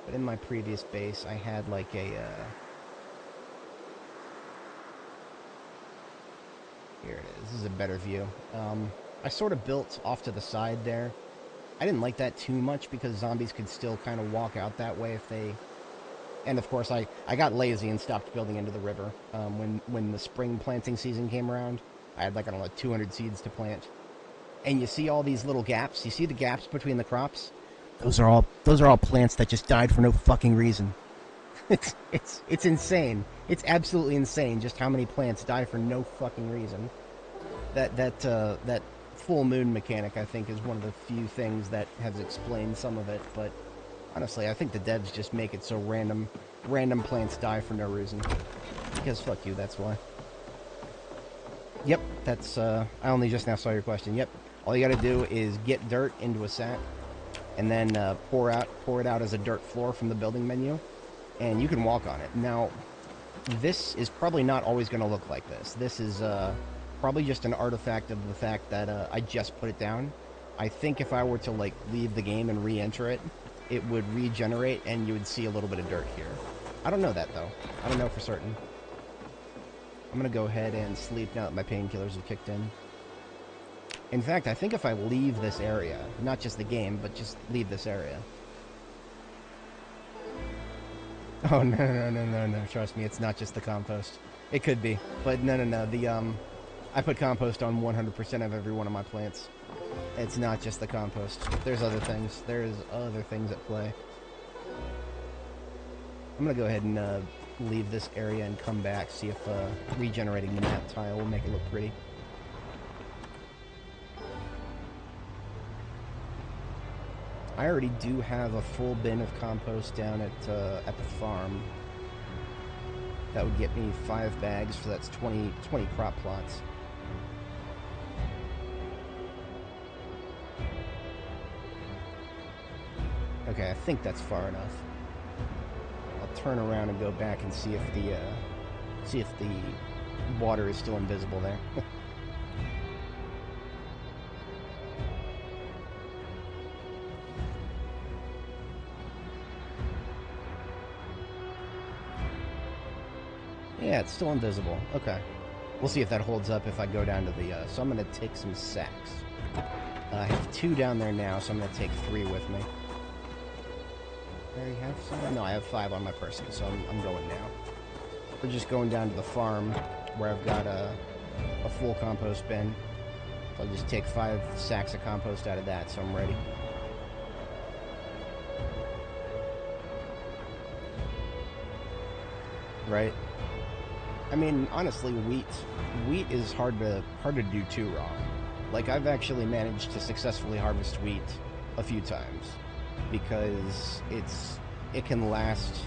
Speaker 1: But in my previous base, I had like a, here it is. This is a better view. I sort of built off to the side there. I didn't like that too much because zombies could still kind of walk out that way if they... And of course, I got lazy and stopped building into the river. When the spring planting season came around, I had like, I don't know, 200 seeds to plant. And you see all these little gaps? You see the gaps between the crops? Those are all plants that just died for no fucking reason. It's insane. It's absolutely insane just how many plants die for no fucking reason. That full moon mechanic, I think, is one of the few things that has explained some of it, but honestly, I think the devs just make it so random plants die for no reason. Because fuck you, that's why. Yep, that's, I only just now saw your question. Yep, all you gotta do is get dirt into a sack, and then pour it out as a dirt floor from the building menu, and you can walk on it. Now, this is probably not always gonna look like this. This is Probably just an artifact of the fact that I just put it down. I think if I were to like leave the game and re-enter it, it would regenerate and you would see a little bit of dirt here. I don't know that though. I don't know for certain. I'm gonna go ahead and sleep now that my painkillers have kicked in. In fact, I think if I leave this area, not just the game, but just leave this area. Oh, no, trust me, it's not just the compost. It could be, but no, I put compost on 100% of every one of my plants. It's not just the compost. There's other things. There's other things at play. I'm gonna go ahead and leave this area and come back, see if regenerating the map tile will make it look pretty. I already do have a full bin of compost down at the farm. That would get me 5 bags, so that's 20 crop plots. Okay, I think that's far enough. I'll turn around and go back and see if the water is still invisible there. Yeah, it's still invisible. Okay. We'll see if that holds up if I go down to the... so I'm going to take some sacks. I have 2 down there now, so I'm going to take 3 with me. I already have some? No, I have 5 on my person, so I'm going now. We're just going down to the farm, where I've got a full compost bin. So I'll just take 5 sacks of compost out of that, so I'm ready. Right? I mean, honestly, wheat is hard to do too wrong. Like, I've actually managed to successfully harvest wheat a few times because it can last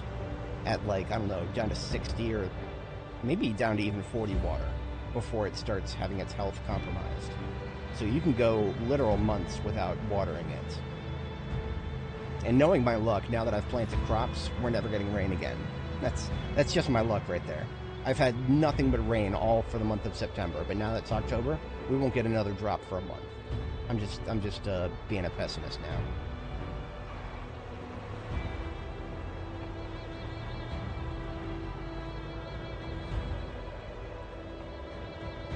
Speaker 1: at, like, I don't know, down to 60 or maybe down to even 40 water before it starts having its health compromised. So you can go literal months without watering it. And knowing my luck, now that I've planted crops, we're never getting rain again. That's just my luck right there. I've had nothing but rain all for the month of September, but now that it's October, we won't get another drop for a month. I'm just being a pessimist now.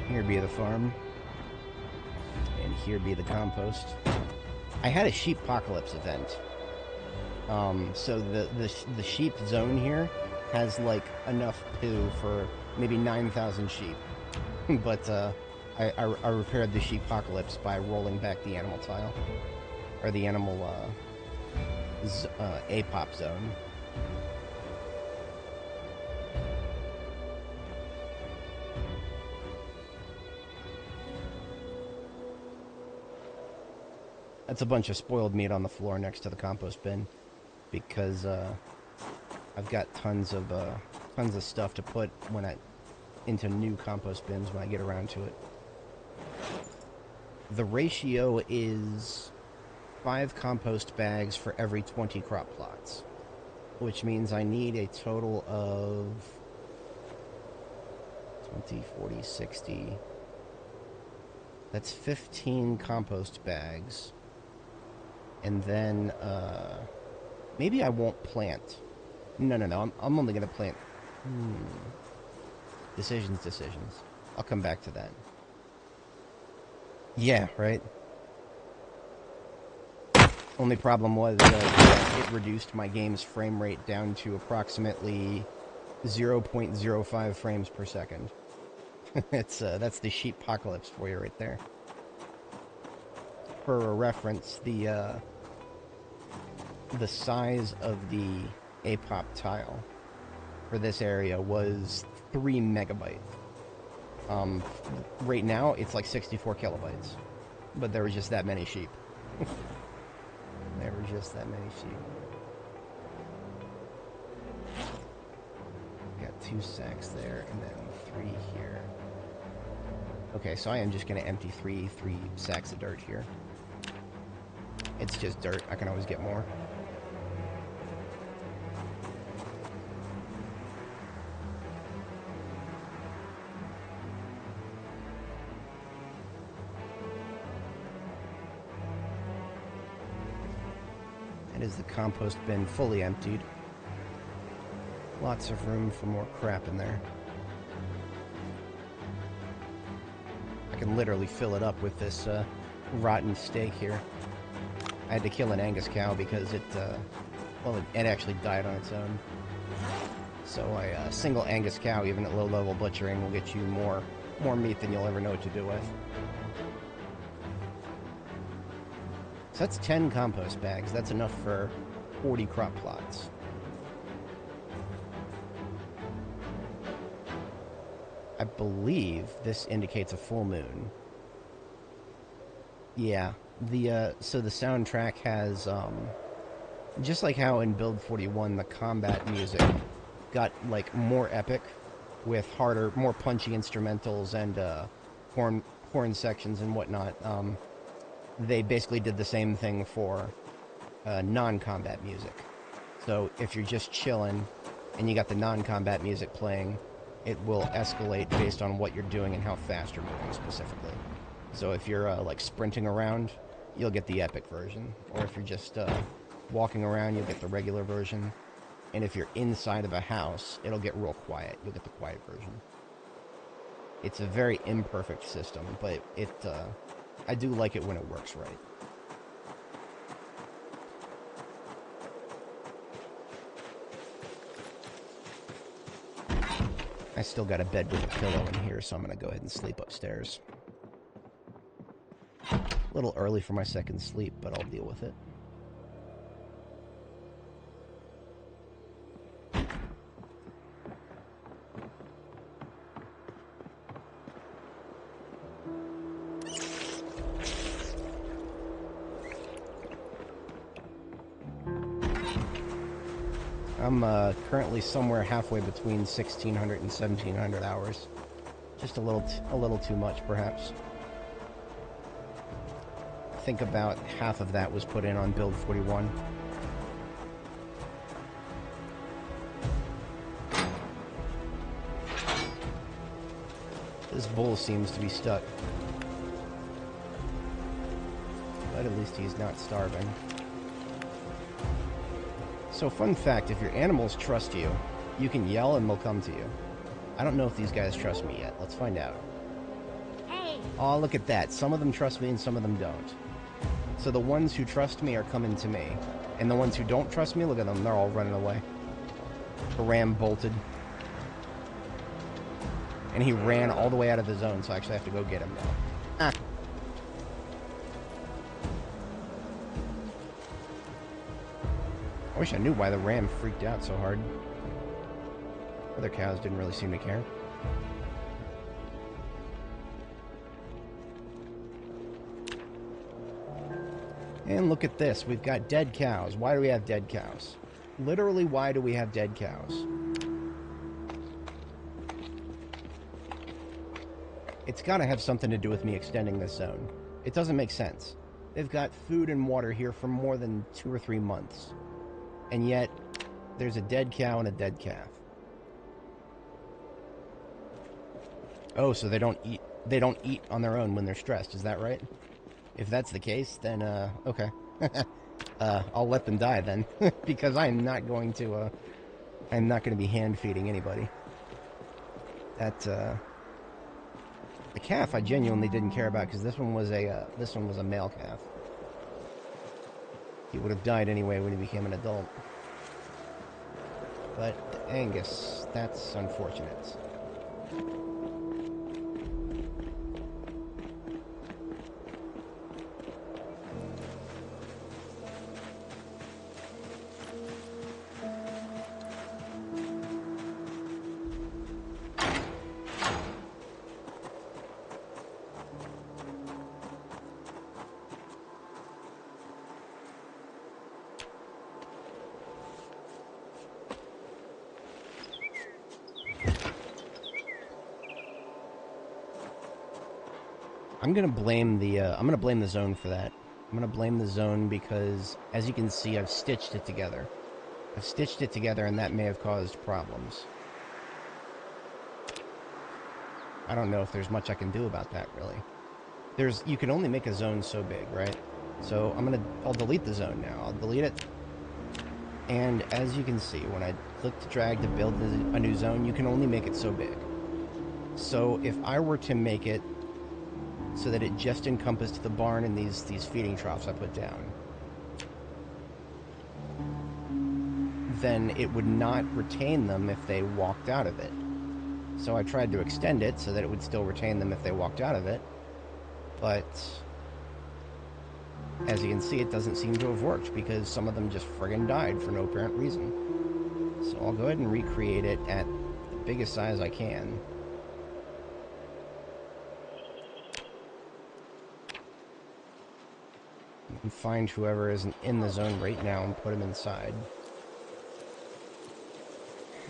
Speaker 1: Here be the farm, and here be the compost. I had a sheep-pocalypse event. So the sheep zone here has like enough poo for maybe 9,000 sheep. But I repaired the sheep-pocalypse by rolling back the animal tile. Or the animal APOP zone. That's a bunch of spoiled meat on the floor next to the compost bin. Because I've got tons of stuff to put into new compost bins when I get around to it. The ratio is 5 compost bags for every 20 crop plots, which means I need a total of 20, 40, 60. That's 15 compost bags. And then, maybe I won't plant. No. I'm only going to plant. Decisions. I'll come back to that. Yeah, right? Only problem was it reduced my game's frame rate down to approximately 0.05 frames per second. That's the sheep-pocalypse for you right there. For a reference, the size of the APOP tile for this area was 3 megabytes. Right now, it's like 64 kilobytes. But there were just that many sheep. There were just that many sheep. Got 2 sacks there, and then 3 here. Okay, so I am just going to empty three sacks of dirt here. It's just dirt. I can always get more. And is the compost bin fully emptied? Lots of room for more crap in there. I can literally fill it up with this rotten steak here. I had to kill an Angus cow because it actually died on its own. So a single Angus cow, even at low-level butchering, will get you more meat than you'll ever know what to do with. So that's 10 compost bags. That's enough for 40 crop plots. I believe this indicates a full moon. Yeah, so the soundtrack has, just like how in Build 41 the combat music got, like, more epic with harder, more punchy instrumentals and, horn sections and whatnot, they basically did the same thing for, non-combat music. So if you're just chilling and you got the non-combat music playing, it will escalate based on what you're doing and how fast you're moving specifically. So if you're, like, sprinting around, you'll get the epic version. Or if you're just, walking around, you'll get the regular version. And if you're inside of a house, it'll get real quiet. You'll get the quiet version. It's a very imperfect system, but I do like it when it works right. I still got a bed with a pillow in here, so I'm going to go ahead and sleep upstairs. A little early for my second sleep, but I'll deal with it. I'm currently somewhere halfway between 1,600 and 1,700 hours. Just a little too much, perhaps. I think about half of that was put in on Build 41. This bull seems to be stuck. But at least he's not starving. So, fun fact, if your animals trust you, you can yell and they'll come to you. I don't know if these guys trust me yet. Let's find out.
Speaker 2: Hey!
Speaker 1: Oh, look at that. Some of them trust me and some of them don't. So the ones who trust me are coming to me. And the ones who don't trust me, look at them. They're all running away. The ram bolted. And he ran all the way out of the zone, so I actually have to go get him now. Ah. I wish I knew why the ram freaked out so hard. Other cows didn't really seem to care. And look at this. We've got dead cows. Why do we have dead cows? Literally, why do we have dead cows? It's got to have something to do with me extending this zone. It doesn't make sense. They've got food and water here for more than 2 or 3 months. And yet, there's a dead cow and a dead calf. Oh, so they don't eat on their own when they're stressed, is that right? If that's the case, then, okay. I'll let them die then, because I'm not going to be hand-feeding anybody. The calf I genuinely didn't care about, because this one was a male calf. He would have died anyway when he became an adult. But the Angus, that's unfortunate. I'm gonna blame the zone for that. I'm gonna blame the zone because, as you can see, I've stitched it together. And that may have caused problems. I don't know if there's much I can do about that, really. You can only make a zone so big, right? So I'll delete the zone now. I'll delete it, And as you can see, when I click to drag to build a new zone, you can only make it so big. So if I were to make it so that it just encompassed the barn and these feeding troughs I put down, then it would not retain them if they walked out of it. So I tried to extend it so that it would still retain them if they walked out of it, but as you can see, it doesn't seem to have worked because some of them just friggin' died for no apparent reason. So I'll go ahead and recreate it at the biggest size I can. And find whoever isn't in the zone right now and put them inside.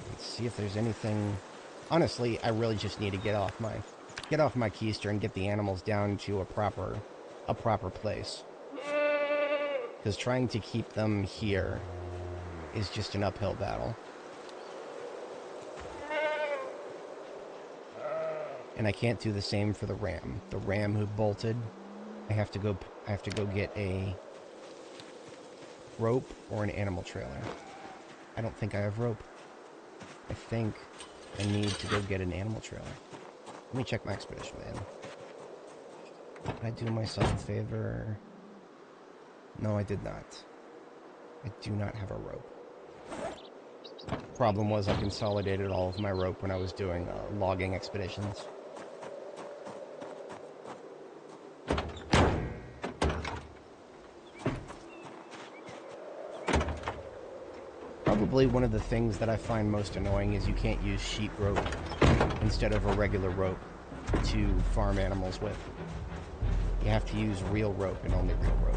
Speaker 1: Let's see if there's anything. Honestly, I really just need to get off my keister and get the animals down to a proper place. Because trying to keep them here is just an uphill battle. And I can't do the same for the ram. The ram who bolted, I have to go get a rope or an animal trailer. I don't think I have rope. I think I need to go get an animal trailer. Let me check my expedition, man. Did I do myself a favor? No, I did not. I do not have a rope. Problem was I consolidated all of my rope when I was doing logging expeditions. Probably one of the things that I find most annoying is you can't use sheet rope instead of a regular rope to farm animals with. You have to use real rope and only real rope.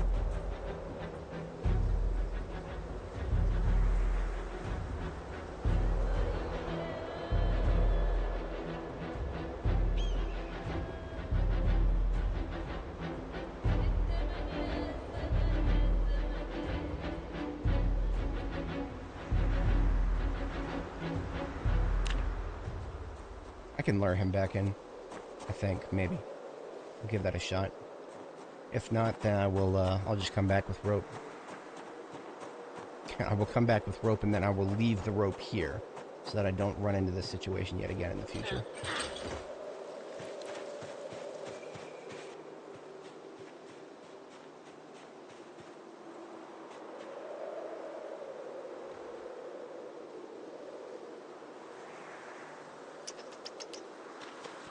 Speaker 1: I can lure him back in, I think, maybe. I'll give that a shot. If not, then I'll just come back with rope. I will come back with rope and then I will leave the rope here so that I don't run into this situation yet again in the future.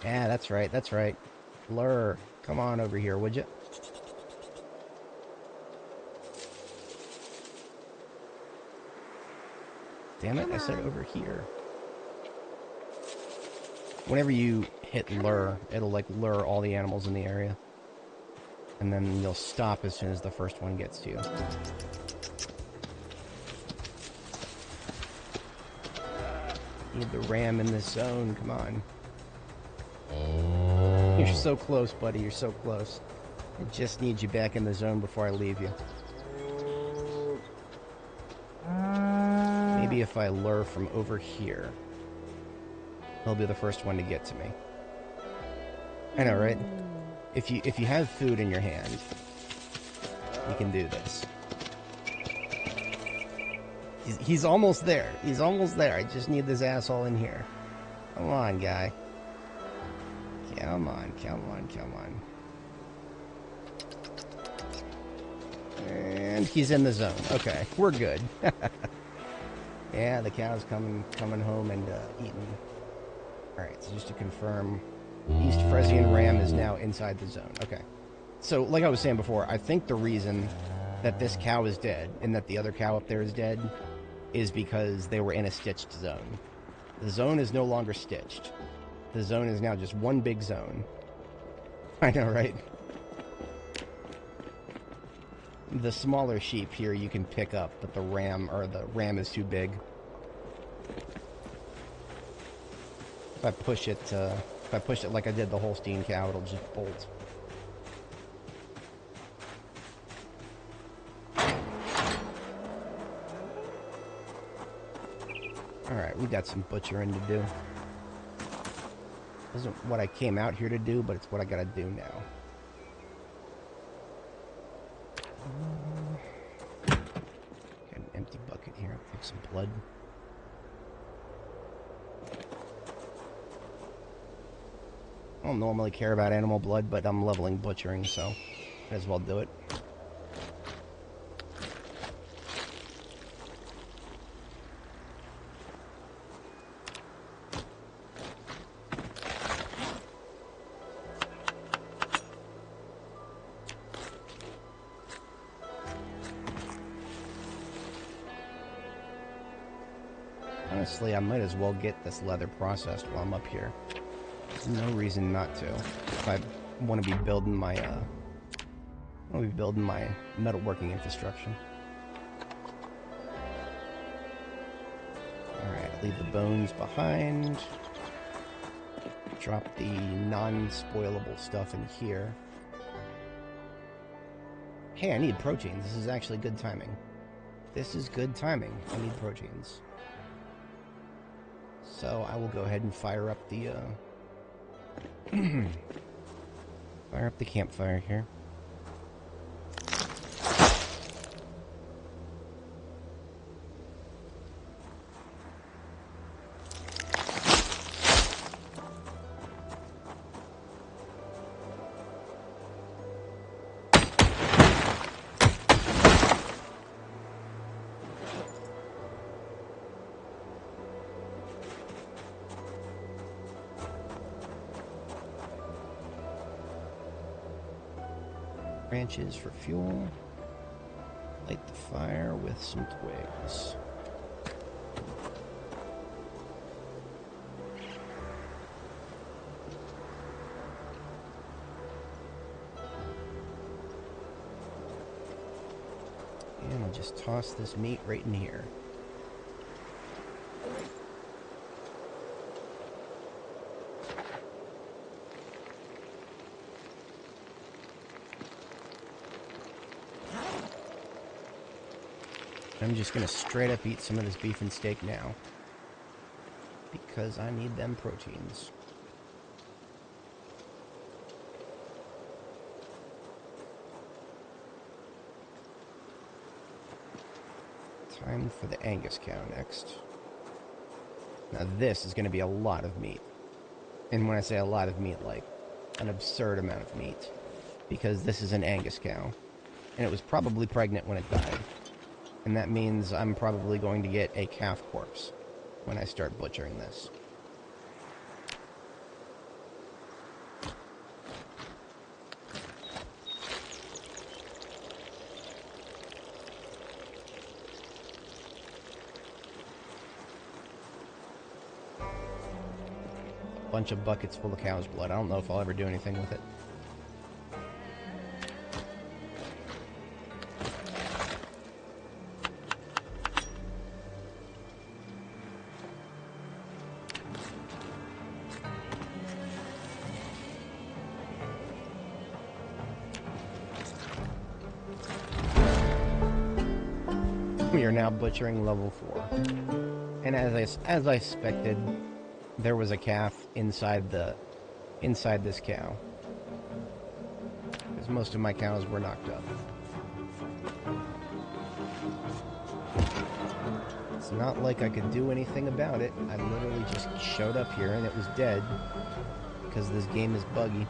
Speaker 1: Yeah, that's right, that's right. Lure, come on over here, would you? Damn it, I said over here. Whenever you hit lure, it'll like lure all the animals in the area. And then you'll stop as soon as the first one gets to you. Need the ram in this zone, come on. You're so close, buddy, you're so close. I just need you back in the zone before I leave you. Maybe if I lure from over here, he'll be the first one to get to me. I know, right? If you have food in your hand, you can do this. He's almost there. He's almost there. I just need this asshole in here. Come on, guy. Come on, come on, come on. And he's in the zone. Okay, we're good. Yeah, the cow's coming home and eating. Alright, so just to confirm, East Frisian Ram is now inside the zone. Okay. So, like I was saying before, I think the reason that this cow is dead and that the other cow up there is dead is because they were in a stitched zone. The zone is no longer stitched. The zone is now just one big zone. I know, right? The smaller sheep here you can pick up, but the ram is too big. If I push it like I did the Holstein cow, it'll just bolt. Alright, we got some butchering to do. Isn't what I came out here to do, but it's what I gotta do now. Got an empty bucket here. blood. I don't normally care about animal blood, but I'm leveling butchering, so might as well do it. Honestly, I might as well get this leather processed while I'm up here. There's no reason not to. If I want to be building my, metalworking infrastructure. Alright, leave the bones behind. Drop the non-spoilable stuff in here. Hey, I need proteins. This is actually good timing. This is good timing. I need proteins. So I will go ahead and fire up the, fire up the campfire here. Branches for fuel. Light the fire with some twigs. And I'll just toss this meat right in here. I'm just gonna straight up eat some of this beef and steak now, because I need them proteins. Time for the Angus cow next. Now this is gonna be a lot of meat. And when I say a lot of meat, like an absurd amount of meat. Because this is an Angus cow. And it was probably pregnant when it died. And that means I'm probably going to get a calf corpse when I start butchering this. A bunch of buckets full of cow's blood. I don't know if I'll ever do anything with it. We are now butchering level 4. And as I expected, there was a calf inside this cow. Because most of my cows were knocked up. It's not like I could do anything about it. I literally just showed up here and it was dead. Because this game is buggy.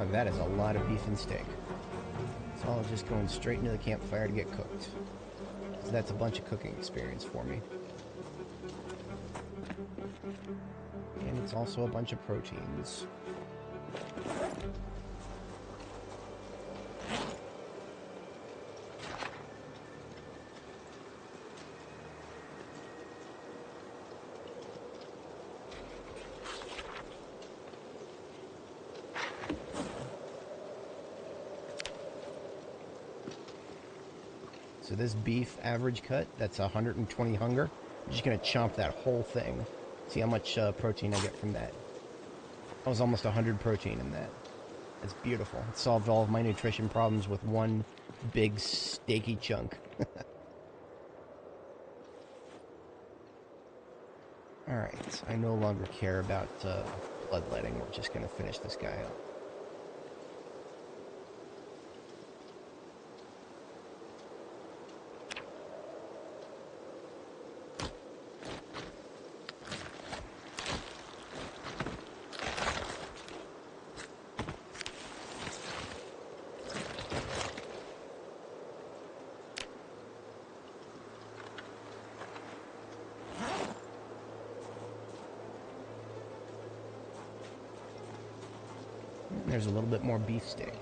Speaker 1: Oh, that is a lot of beef and steak. It's all just going straight into the campfire to get cooked. So that's a bunch of cooking experience for me. And it's also a bunch of proteins. So this beef average cut, that's 120 hunger. I'm just going to chomp that whole thing. See how much protein I get from that. That was almost 100 protein in that. That's beautiful. It solved all of my nutrition problems with one big steaky chunk. Alright, I no longer care about bloodletting. We're just gonna finish this guy up. There's a little bit more beefsteak.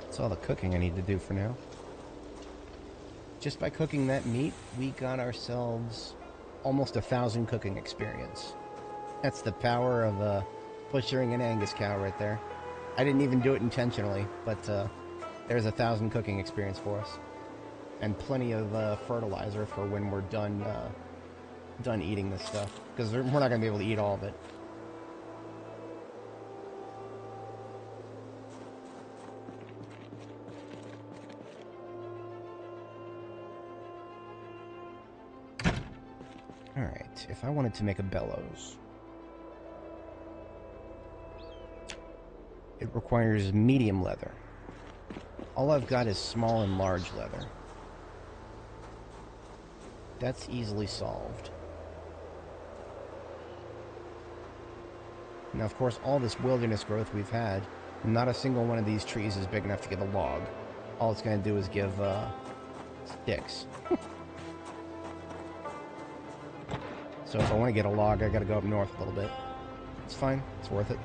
Speaker 1: That's all the cooking I need to do for now. Just by cooking that meat, we got ourselves almost 1,000 cooking experience. That's the power of butchering an Angus cow right there. I didn't even do it intentionally, but there's 1,000 cooking experience for us. And plenty of fertilizer for when we're done eating this stuff. Because we're not going to be able to eat all of it. Alright, if I wanted to make a bellows, it requires medium leather. All I've got is small and large leather. That's easily solved. Now, of course, all this wilderness growth we've had, not a single one of these trees is big enough to give a log. All it's going to do is give sticks. So if I want to get a log, I got to go up north a little bit. It's fine. It's worth it.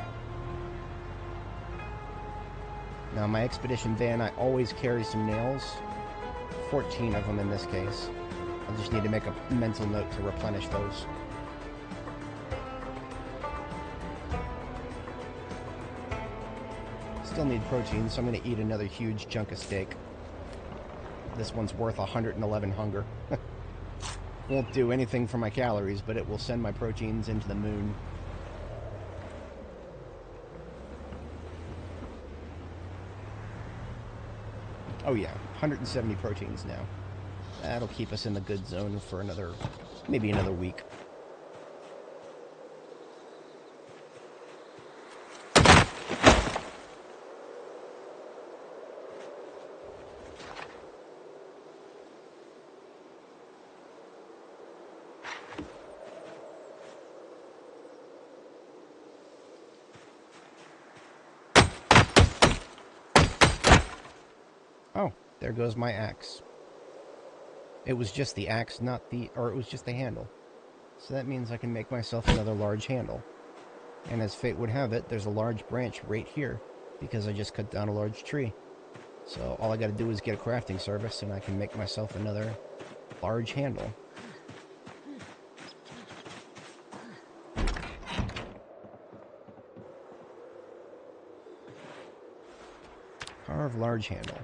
Speaker 1: Now, my expedition van, I always carry some nails. 14 of them in this case. I just need to make a mental note to replenish those. Still need protein, so I'm going to eat another huge chunk of steak. This one's worth 111 hunger. Won't do anything for my calories, but it will send my proteins into the moon. Oh yeah, 170 proteins now. That'll keep us in the good zone for maybe another week. Oh, there goes my axe. It was just the axe, it was just the handle. So that means I can make myself another large handle. And as fate would have it, there's a large branch right here, because I just cut down a large tree. So all I gotta do is get a crafting service, and I can make myself another large handle. Carve large handle.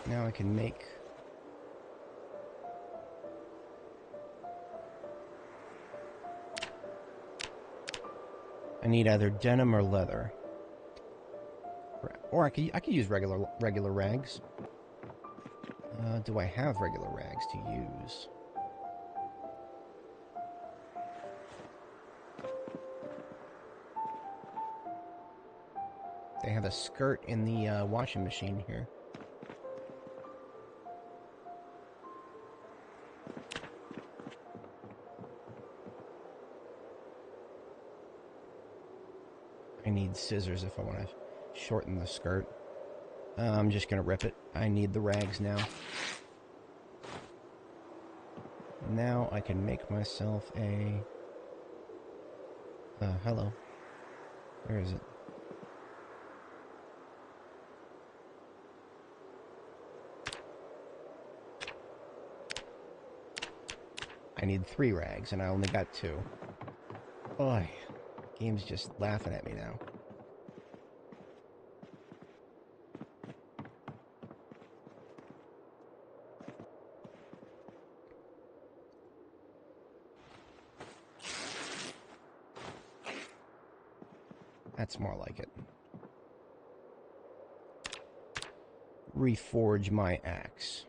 Speaker 1: Now I can make... I need either denim or leather. Or I could use regular rags. Do I have regular rags to use? They have a skirt in the washing machine here. I need scissors if I want to shorten the skirt. I'm just going to rip it. I need the rags now. Now I can make myself a... hello. Where is it? I need 3 rags, and I only got 2. Oh, game's just laughing at me now. That's more like it. Reforge my axe.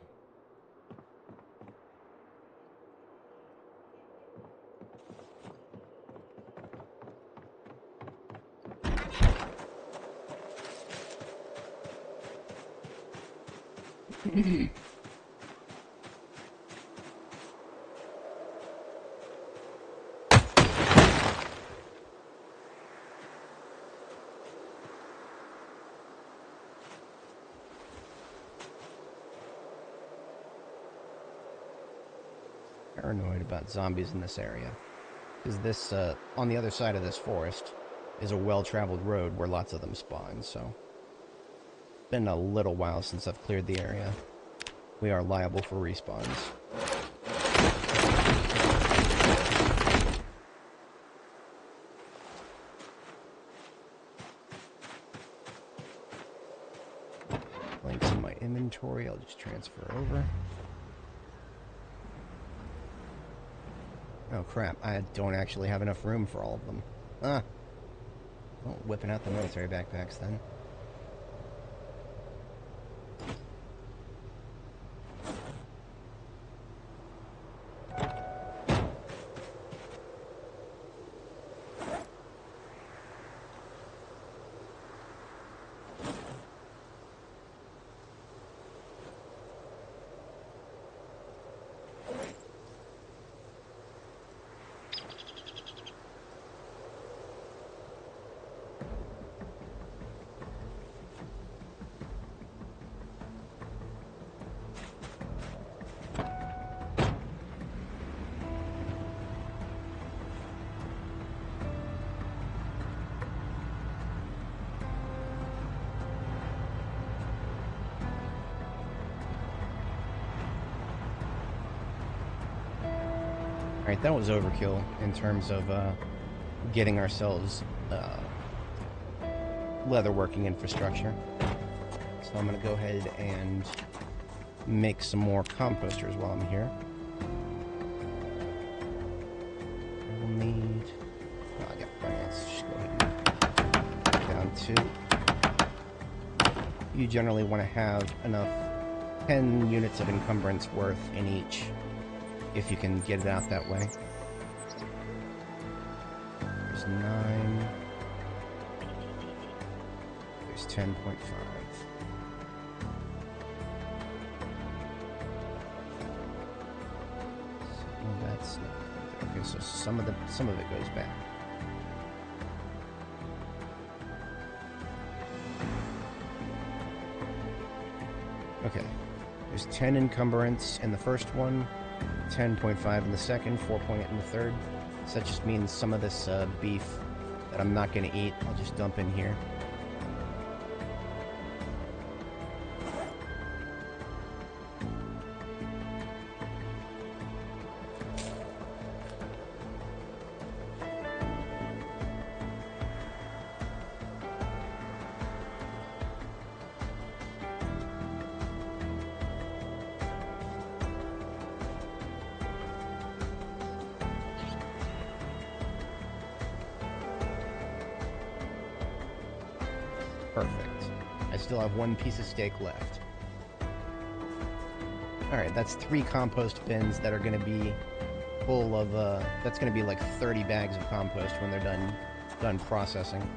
Speaker 1: Paranoid about zombies in this area. Because this, on the other side of this forest, is a well-traveled road where lots of them spawn, so... It's been a little while since I've cleared the area. We are liable for respawns. Links in my inventory, I'll just transfer over. Oh crap, I don't actually have enough room for all of them. Ah! Well, whipping out the military backpacks then. Alright, that was overkill in terms of getting ourselves leatherworking infrastructure. So I'm going to go ahead and make some more composters while I'm here. We'll need... Oh, I got finance. Just go ahead and put down 2. You generally want to have enough 10 units of encumbrance worth in each, if you can get it out that way. There's 9. There's 10.5. So that's not, okay, so some of it goes back. Okay. There's 10 encumbrance in the first one. 10.5 in the second, 4.8 in the third. So that just means some of this beef that I'm not going to eat, I'll just dump in here. Perfect. I still have 1 piece of steak left. Alright, that's 3 compost bins that are going to be full of, that's going to be like 30 bags of compost when they're done processing.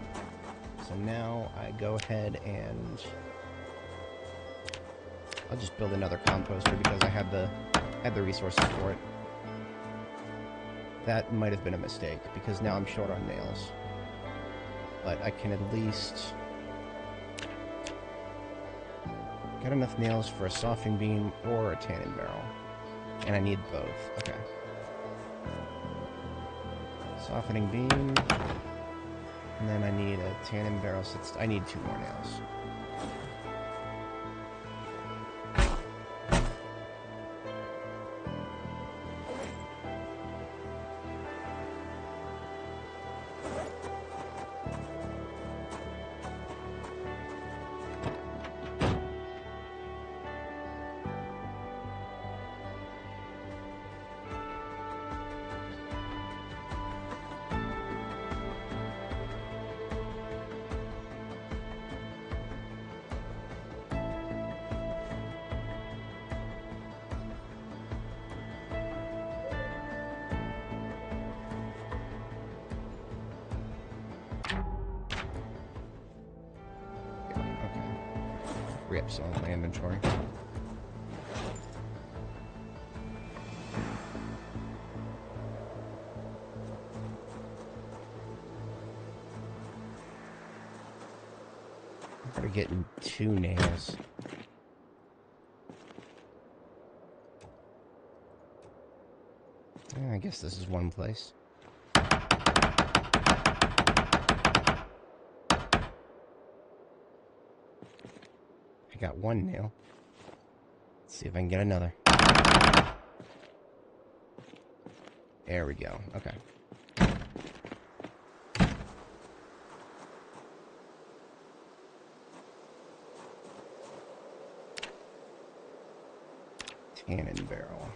Speaker 1: So now I go ahead and I'll just build another composter because I had the resources for it. That might have been a mistake because now I'm short on nails. But I can at least get enough nails for a softening beam or a tanning barrel. And I need both. Okay. Softening beam. And then I need a tanning barrel. So I need 2 more nails. free up some of my inventory. We're getting 2 nails. I guess this is one place. I got 1 nail. Let's see if I can get another. There we go. Okay. Cannon barrel.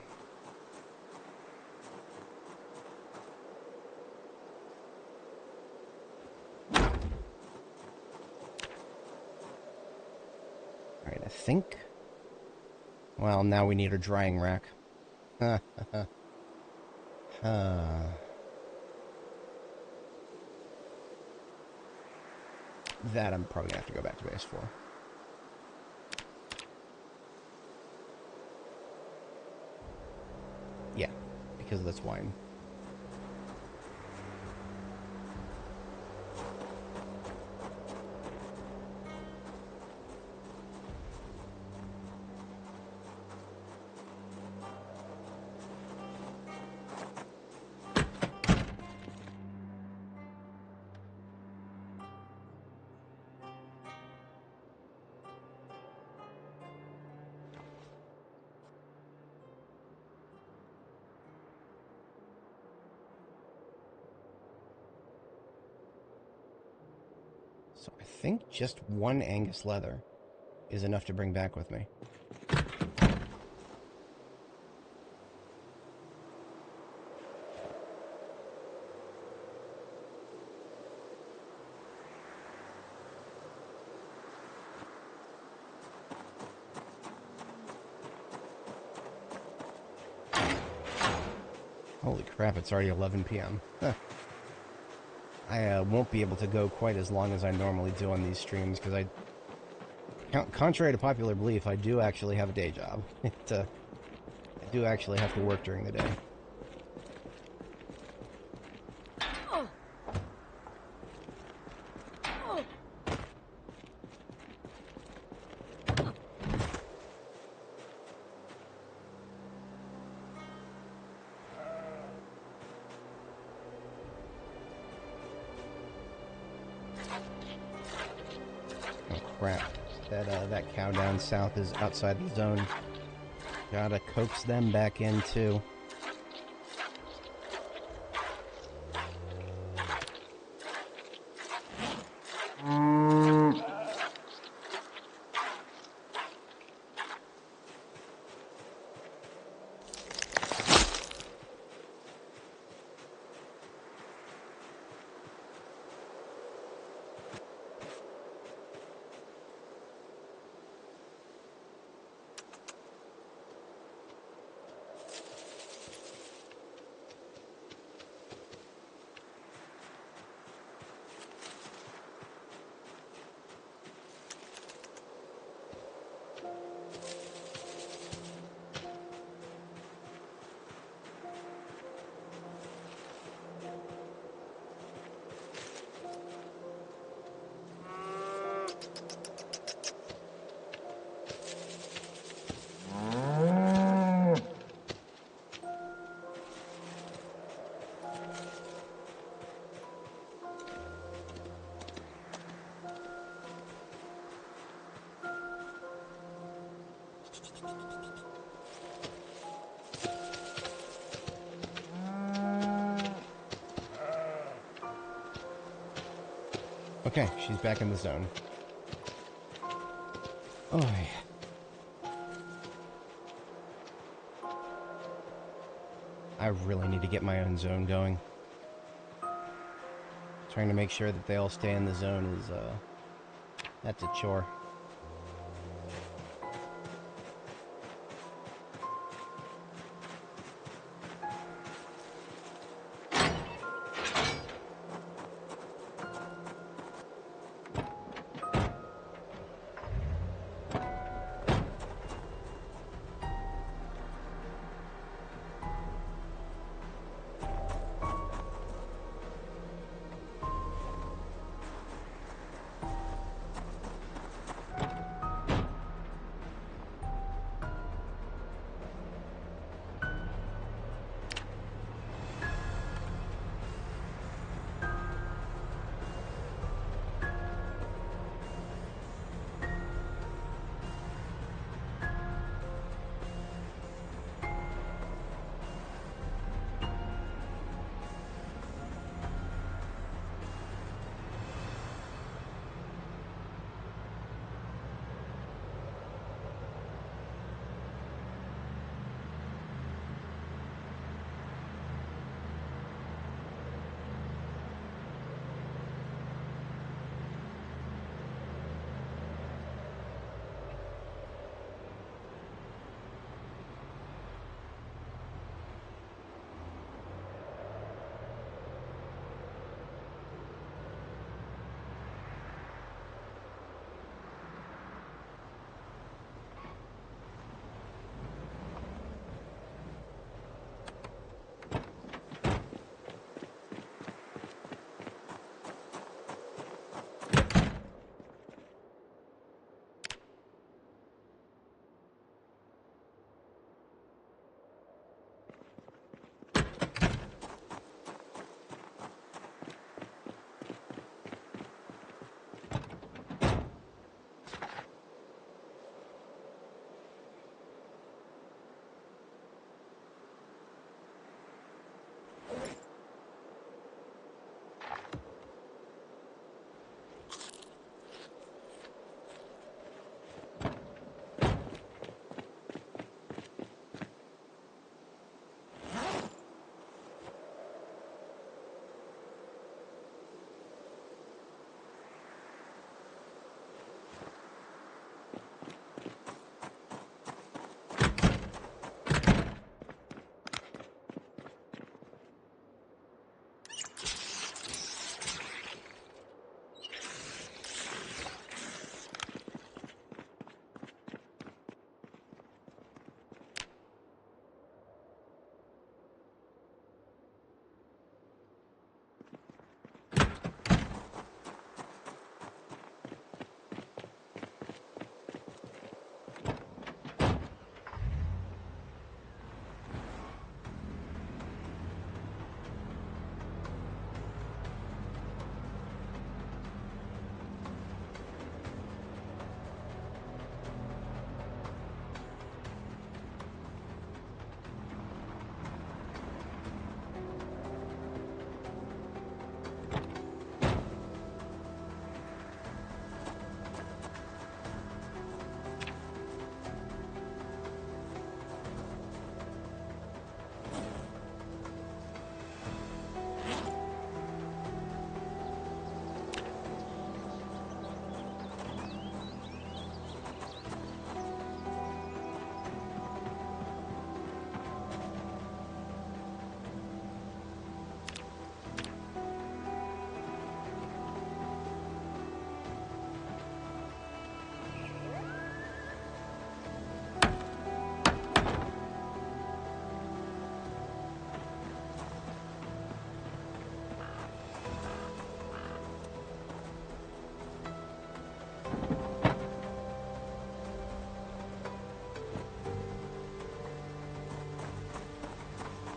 Speaker 1: Alright, I think... Well, now we need a drying rack. That I'm probably gonna have to go back to base for. Yeah, because that's wine. So I think just 1 Angus leather is enough to bring back with me. Holy crap, it's already 11 p.m. Huh. I won't be able to go quite as long as I normally do on these streams, because contrary to popular belief, I do actually have a day job. I do actually have to work during the day. Crap. That cow down south is outside the zone. Gotta coax them back in, too. Okay, she's back in the zone. Oh, yeah. I really need to get my own zone going. Trying to make sure that they all stay in the zone is, that's a chore.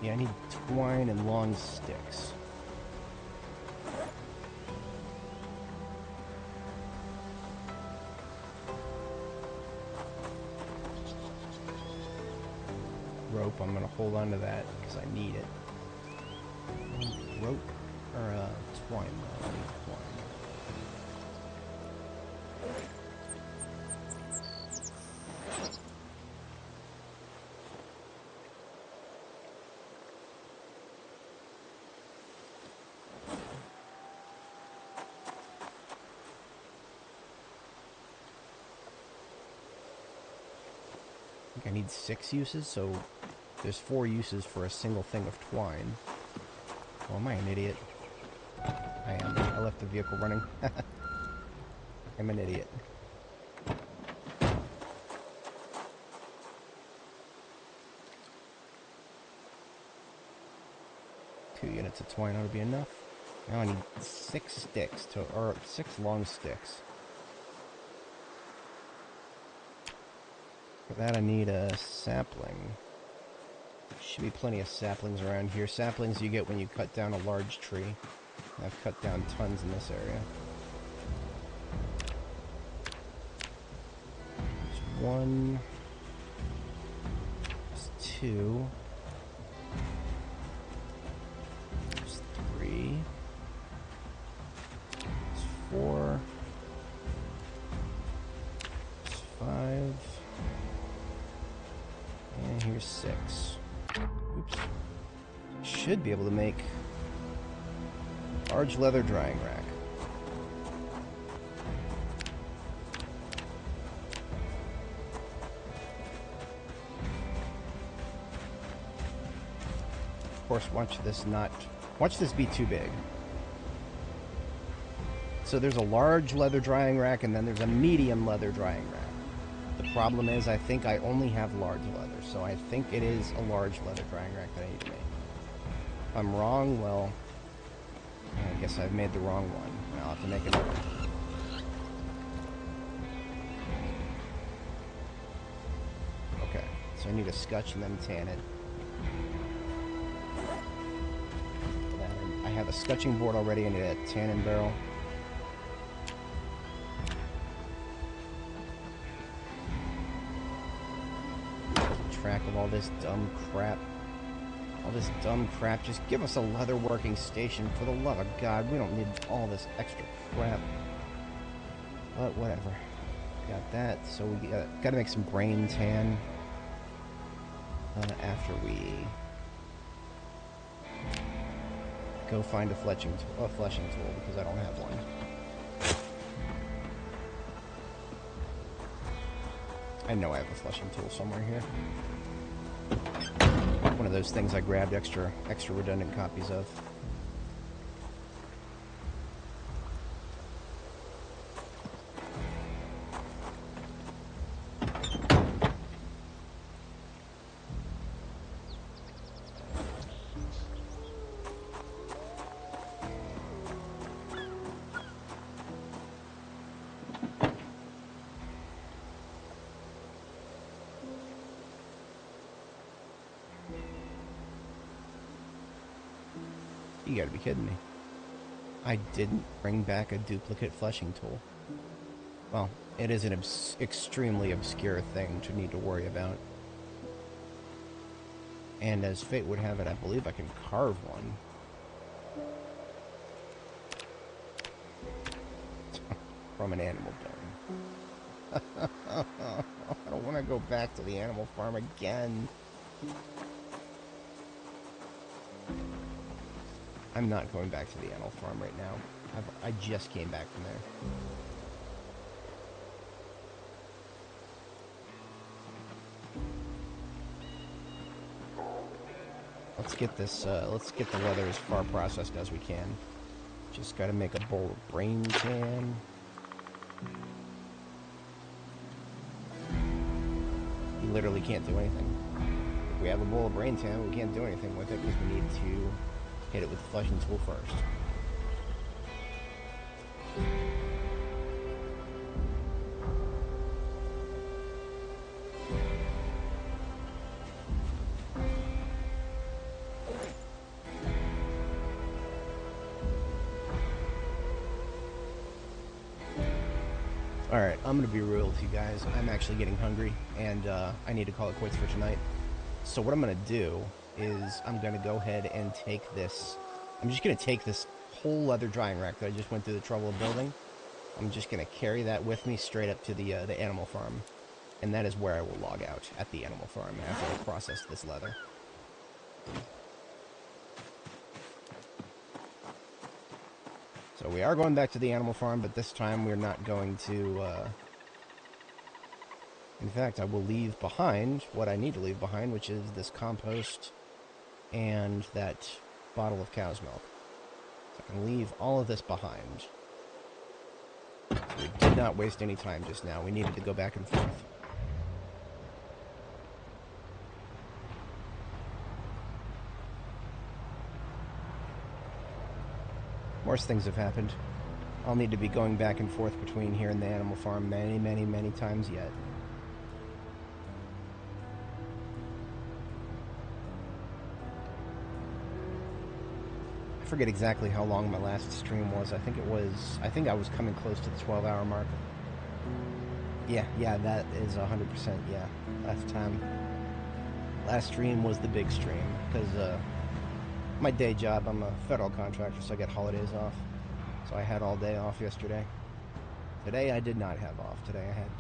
Speaker 1: Yeah, I need twine and long sticks. Rope, I'm gonna hold on to that because I need it. Rope or twine though. I need twine. I think I need 6 uses, so there's 4 uses for a single thing of twine. Oh, am I an idiot? I am. I left the vehicle running. I'm an idiot. 2 units of twine ought to be enough. Now I need 6 sticks to, or 6 long sticks. For that I need a sapling. Should be plenty of saplings around here. Saplings you get when you cut down a large tree. I've cut down tons in this area. There's 1. There's 2. There's 3. There's 4. There's 5. And here's 6. Oops. Should be able to make large leather drying rack. Of course, watch this be too big. So there's a large leather drying rack and then there's a medium leather drying rack. The problem is I think I only have large leather, so I think it is a large leather drying rack that I need to make. If I'm wrong, well, I guess I've made the wrong one. I'll have to make another one. Okay, so I need a scutch and then tan it. Then I have a scutching board already. I need a tannin barrel. Track of all this dumb crap. All this dumb crap. Just give us a leather working station, for the love of God. We don't need all this extra crap. But whatever. Got that. So we got to make some grain tan after we go find a fleshing tool because I don't have one. I know I have a fleshing tool somewhere here. One of those things I grabbed extra redundant copies of. You gotta be kidding me. I didn't bring back a duplicate fleshing tool. Well, it is an extremely obscure thing to need to worry about. And as fate would have it, I believe I can carve one. From an animal bone. I don't want to go back to the animal farm again. I'm not going back to the animal farm right now. I just came back from there. Let's get this, let's get the leather as far processed as we can. Just gotta make a bowl of brain tan. We literally can't do anything. If we have a bowl of brain tan, we can't do anything with it because we need to hit it with the fleshing tool first. Alright, I'm gonna be real with you guys. I'm actually getting hungry, and I need to call it quits for tonight. So what I'm gonna do is I'm gonna go ahead and take this. I'm just gonna take this whole leather drying rack that I just went through the trouble of building. I'm just gonna carry that with me straight up to the animal farm. And that is where I will log out, at the animal farm, after I process this leather. So we are going back to the animal farm, but this time we're not going to, in fact, I will leave behind what I need to leave behind, which is this compost and that bottle of cow's milk. So I can leave all of this behind. So we did not waste any time just now. We needed to go back and forth. Worse things have happened. I'll need to be going back and forth between here and the animal farm many, many, many times yet. I forget exactly how long my last stream was. I think I was coming close to the 12-hour mark. Yeah, that is 100%, yeah. Last time. Last stream was the big stream, because, my day job, I'm a federal contractor, so I get holidays off. So I had all day off yesterday. Today I did not have off. Today I had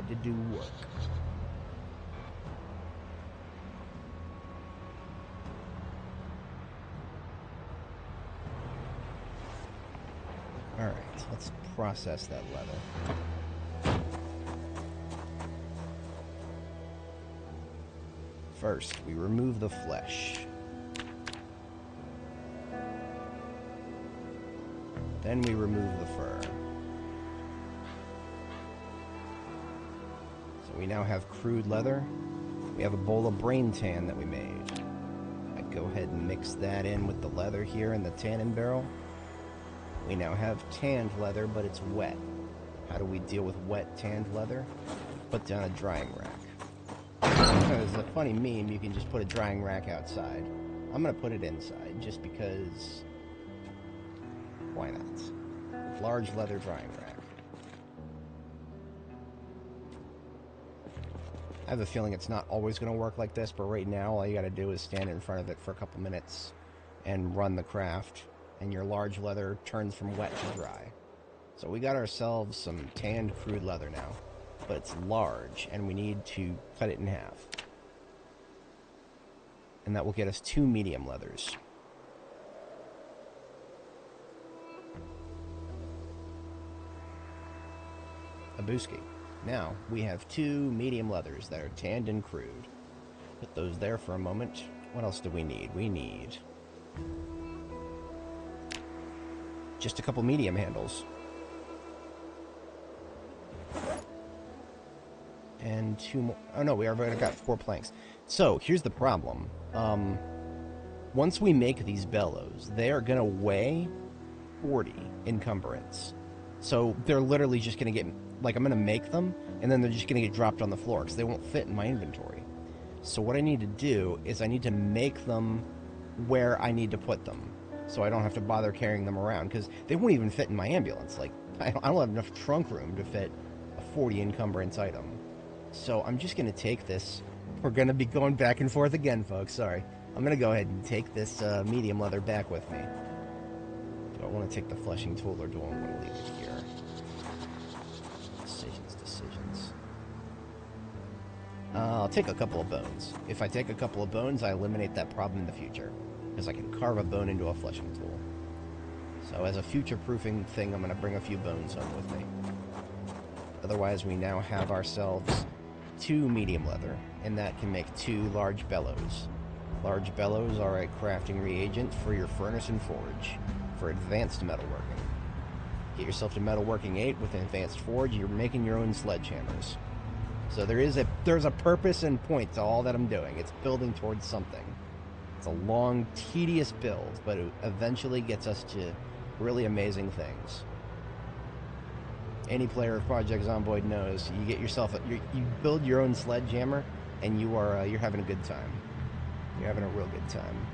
Speaker 1: to do work. Alright, let's process that leather. First, we remove the flesh. Then we remove the fur. So we now have crude leather. We have a bowl of brain tan that we made. I go ahead and mix that in with the leather here in the tannin barrel. We now have tanned leather, but it's wet. How do we deal with wet tanned leather? Put down a drying rack. There's a funny meme, you can just put a drying rack outside. I'm gonna put it inside, just because... why not? Large leather drying rack. I have a feeling it's not always going to work like this, but right now all you got to do is stand in front of it for a couple minutes and run the craft, and your large leather turns from wet to dry. So we got ourselves some tanned crude leather now, but it's large, and we need to cut it in half. And that will get us 2 medium leathers. Abuski. Now, we have 2 medium leathers that are tanned and crude. Put those there for a moment. What else do we need? We need just a couple medium handles. And 2 more. Oh no, we already got 4 planks. So, here's the problem. Once we make these bellows, they are going to weigh 40 encumbrance. So, they're literally just going to get... like, I'm going to make them, and then they're just going to get dropped on the floor, because they won't fit in my inventory. So what I need to do is I need to make them where I need to put them, so I don't have to bother carrying them around, because they won't even fit in my ambulance. Like, I don't have enough trunk room to fit a 40 encumbrance item. So I'm just going to take this. We're going to be going back and forth again, folks. Sorry. I'm going to go ahead and take this medium leather back with me. Do I want to take the fleshing tool, or do I want to leave it here? Decisions. I'll take a couple of bones. If I take a couple of bones, I eliminate that problem in the future, because I can carve a bone into a fleshing tool. So as a future-proofing thing, I'm going to bring a few bones home with me. Otherwise, we now have ourselves 2 medium leather, and that can make 2 large bellows. Large bellows are a crafting reagent for your furnace and forge, for advanced metalworking. Get yourself to metalworking 8 with an advanced forge, you're making your own sledgehammers. So there's a purpose and point to all that I'm doing. It's building towards something. It's a long, tedious build, but it eventually gets us to really amazing things. Any player of Project Zomboid knows you get yourself you build your own sledgehammer, and you're having a good time. You're having a real good time.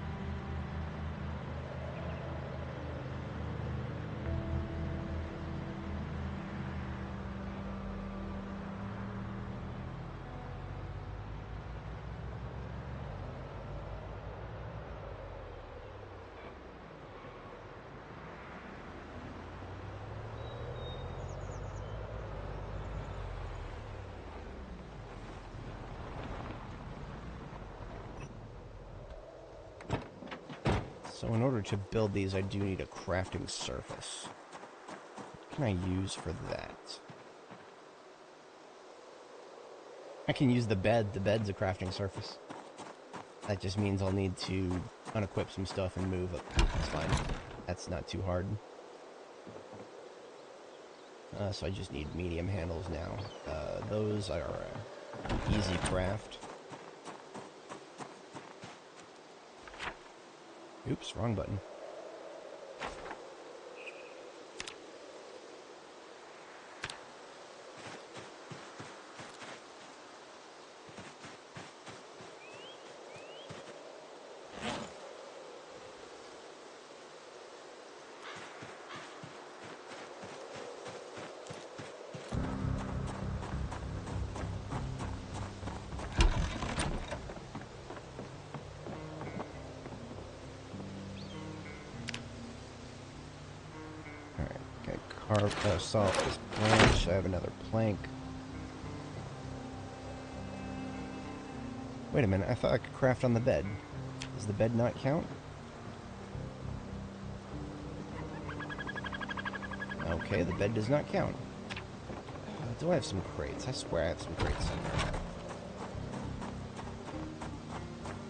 Speaker 1: So in order to build these, I do need a crafting surface. What can I use for that? I can use the bed. The bed's a crafting surface. That just means I'll need to unequip some stuff and move it. That's fine. That's not too hard. So I just need medium handles now. Those are easy craft. Oops, wrong button. Salt this branch. I have another plank. Wait a minute, I thought I could craft on the bed. Does the bed not count? Okay, the bed does not count. Do I have some crates? I swear I have some crates somewhere.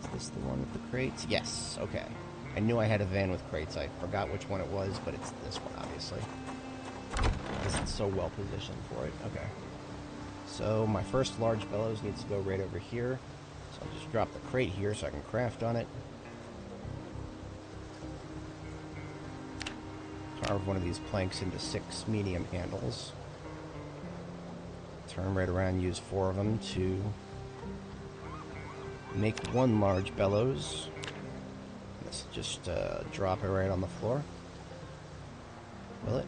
Speaker 1: Is this the one with the crates? Yes, okay. I knew I had a van with crates. I forgot which one it was, but it's this one, obviously. Because it's so well positioned for it. Okay. So my first large bellows needs to go right over here. So I'll just drop the crate here so I can craft on it. Carve one of these planks into 6 medium handles. Turn right around, use 4 of them to make 1 large bellows. Let's just drop it right on the floor. Will it?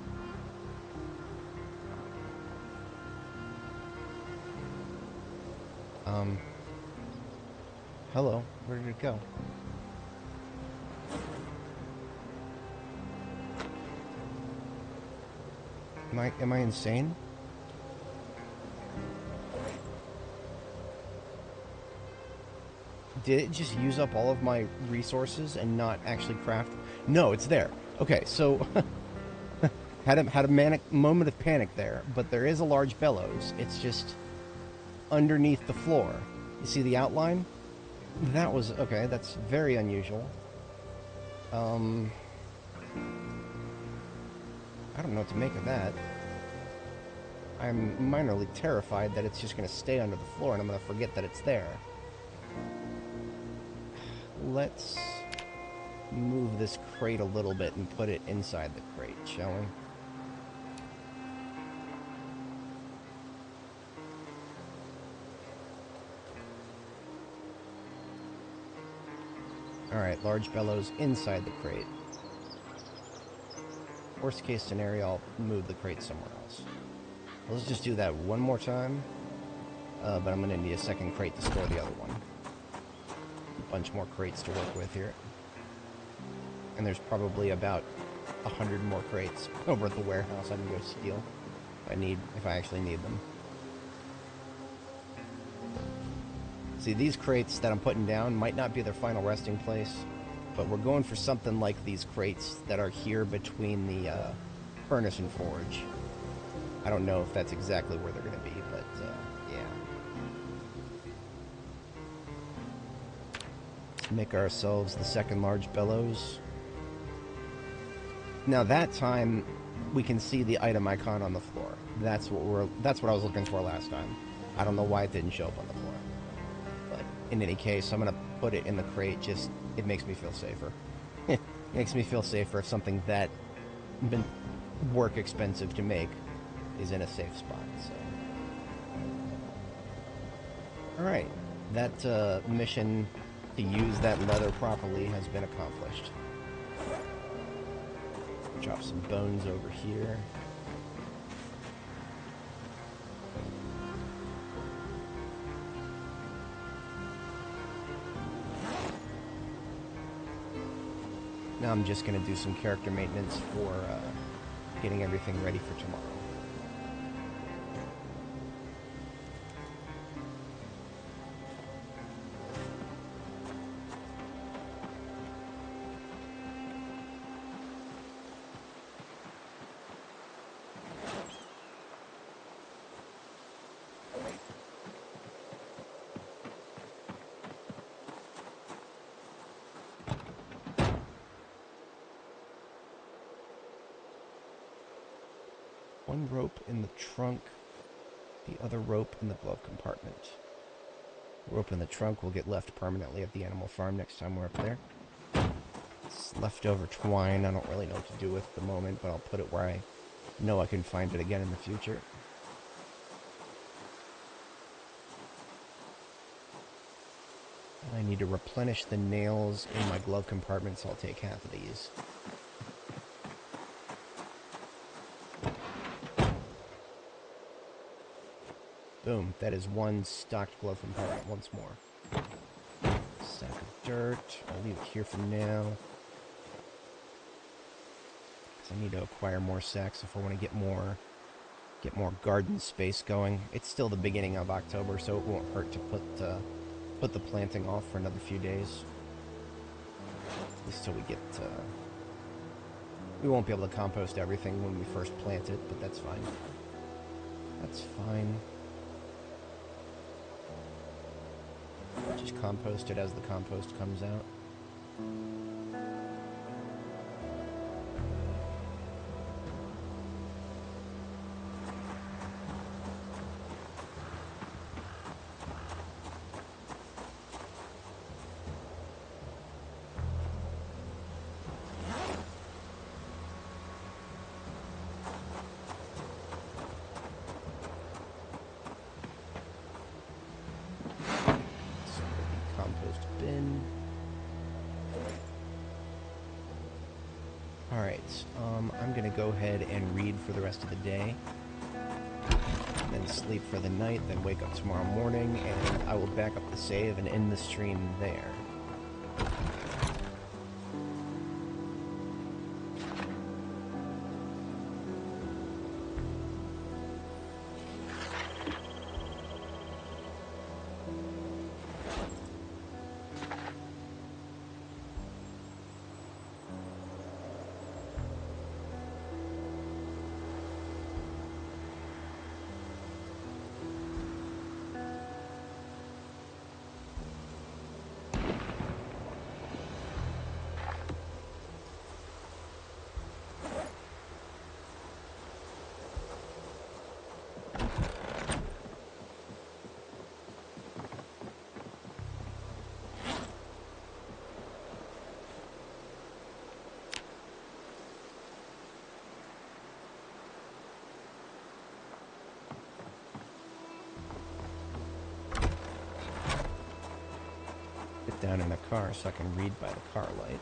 Speaker 1: Hello, where did it go? Am I insane? Did it just use up all of my resources and not actually craft? No, it's there. Okay, so had a moment of panic there, but there is a large bellows. It's just underneath the floor. You see the outline? That was okay. That's very unusual. I don't know what to make of that. I'm minorly terrified that it's just going to stay under the floor and I'm going to forget that it's there. Let's move this crate a little bit and put it inside the crate, shall we? Alright, large bellows inside the crate. Worst case scenario, I'll move the crate somewhere else. Let's just do that one more time. But I'm going to need a second crate to store the other one. A bunch more crates to work with here. And there's probably about 100 more crates over at the warehouse I can go steal if I actually need them. See, these crates that I'm putting down might not be their final resting place, but we're going for something like these crates that are here between the furnace and forge. I don't know if that's exactly where they're going to be, but yeah. Let's make ourselves the second large bellows. Now that time, we can see the item icon on the floor. That's what I was looking for last time. I don't know why it didn't show up on the floor. In any case, I'm going to put it in the crate. Just, it makes me feel safer. It makes me feel safer if something that been work expensive to make is in a safe spot. So, all right, that mission to use that leather properly has been accomplished. Drop some bones over here. Now I'm just going to do some character maintenance for getting everything ready for tomorrow. One rope in the trunk, the other rope in the glove compartment. The rope in the trunk will get left permanently at the animal farm next time we're up there. It's leftover twine I don't really know what to do with at the moment, but I'll put it where I know I can find it again in the future. And I need to replenish the nails in my glove compartment, so I'll take half of these. Boom, that is one stocked glove compartment once more. Sack of dirt, I'll leave it here for now. Because I need to acquire more sacks if I want to get more garden space going. It's still the beginning of October, so it won't hurt to put the planting off for another few days. At least till we get... we won't be able to compost everything when we first plant it, but that's fine. That's fine. Just compost it as the compost comes out. I'm going to go ahead and read for the rest of the day, then sleep for the night, then wake up tomorrow morning, and I will back up the save and end the stream there. Down in the car so I can read by the car light.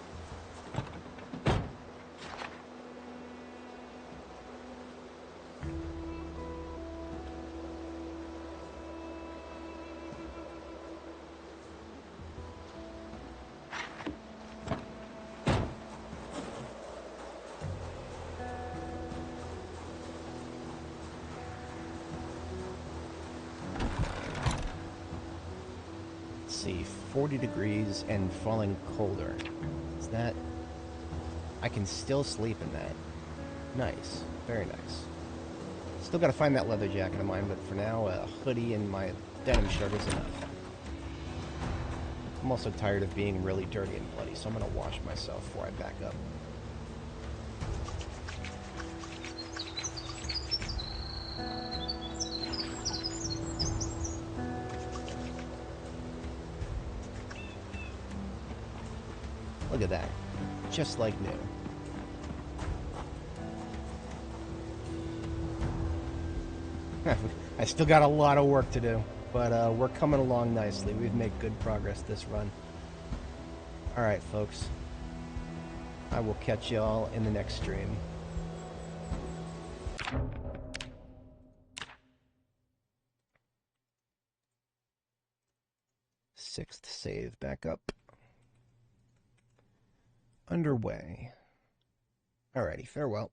Speaker 1: See, 40 degrees and falling colder. Is that... I can still sleep in that. Nice. Very nice. Still gotta find that leather jacket of mine, but for now, a hoodie and my denim shirt is enough. I'm also tired of being really dirty and bloody, so I'm gonna wash myself before I back up. Look at that. Just like new. I still got a lot of work to do, but we're coming along nicely. We've made good progress this run. Alright, folks. I will catch y'all in the next stream. Sixth save back up. Underway. Alrighty, farewell.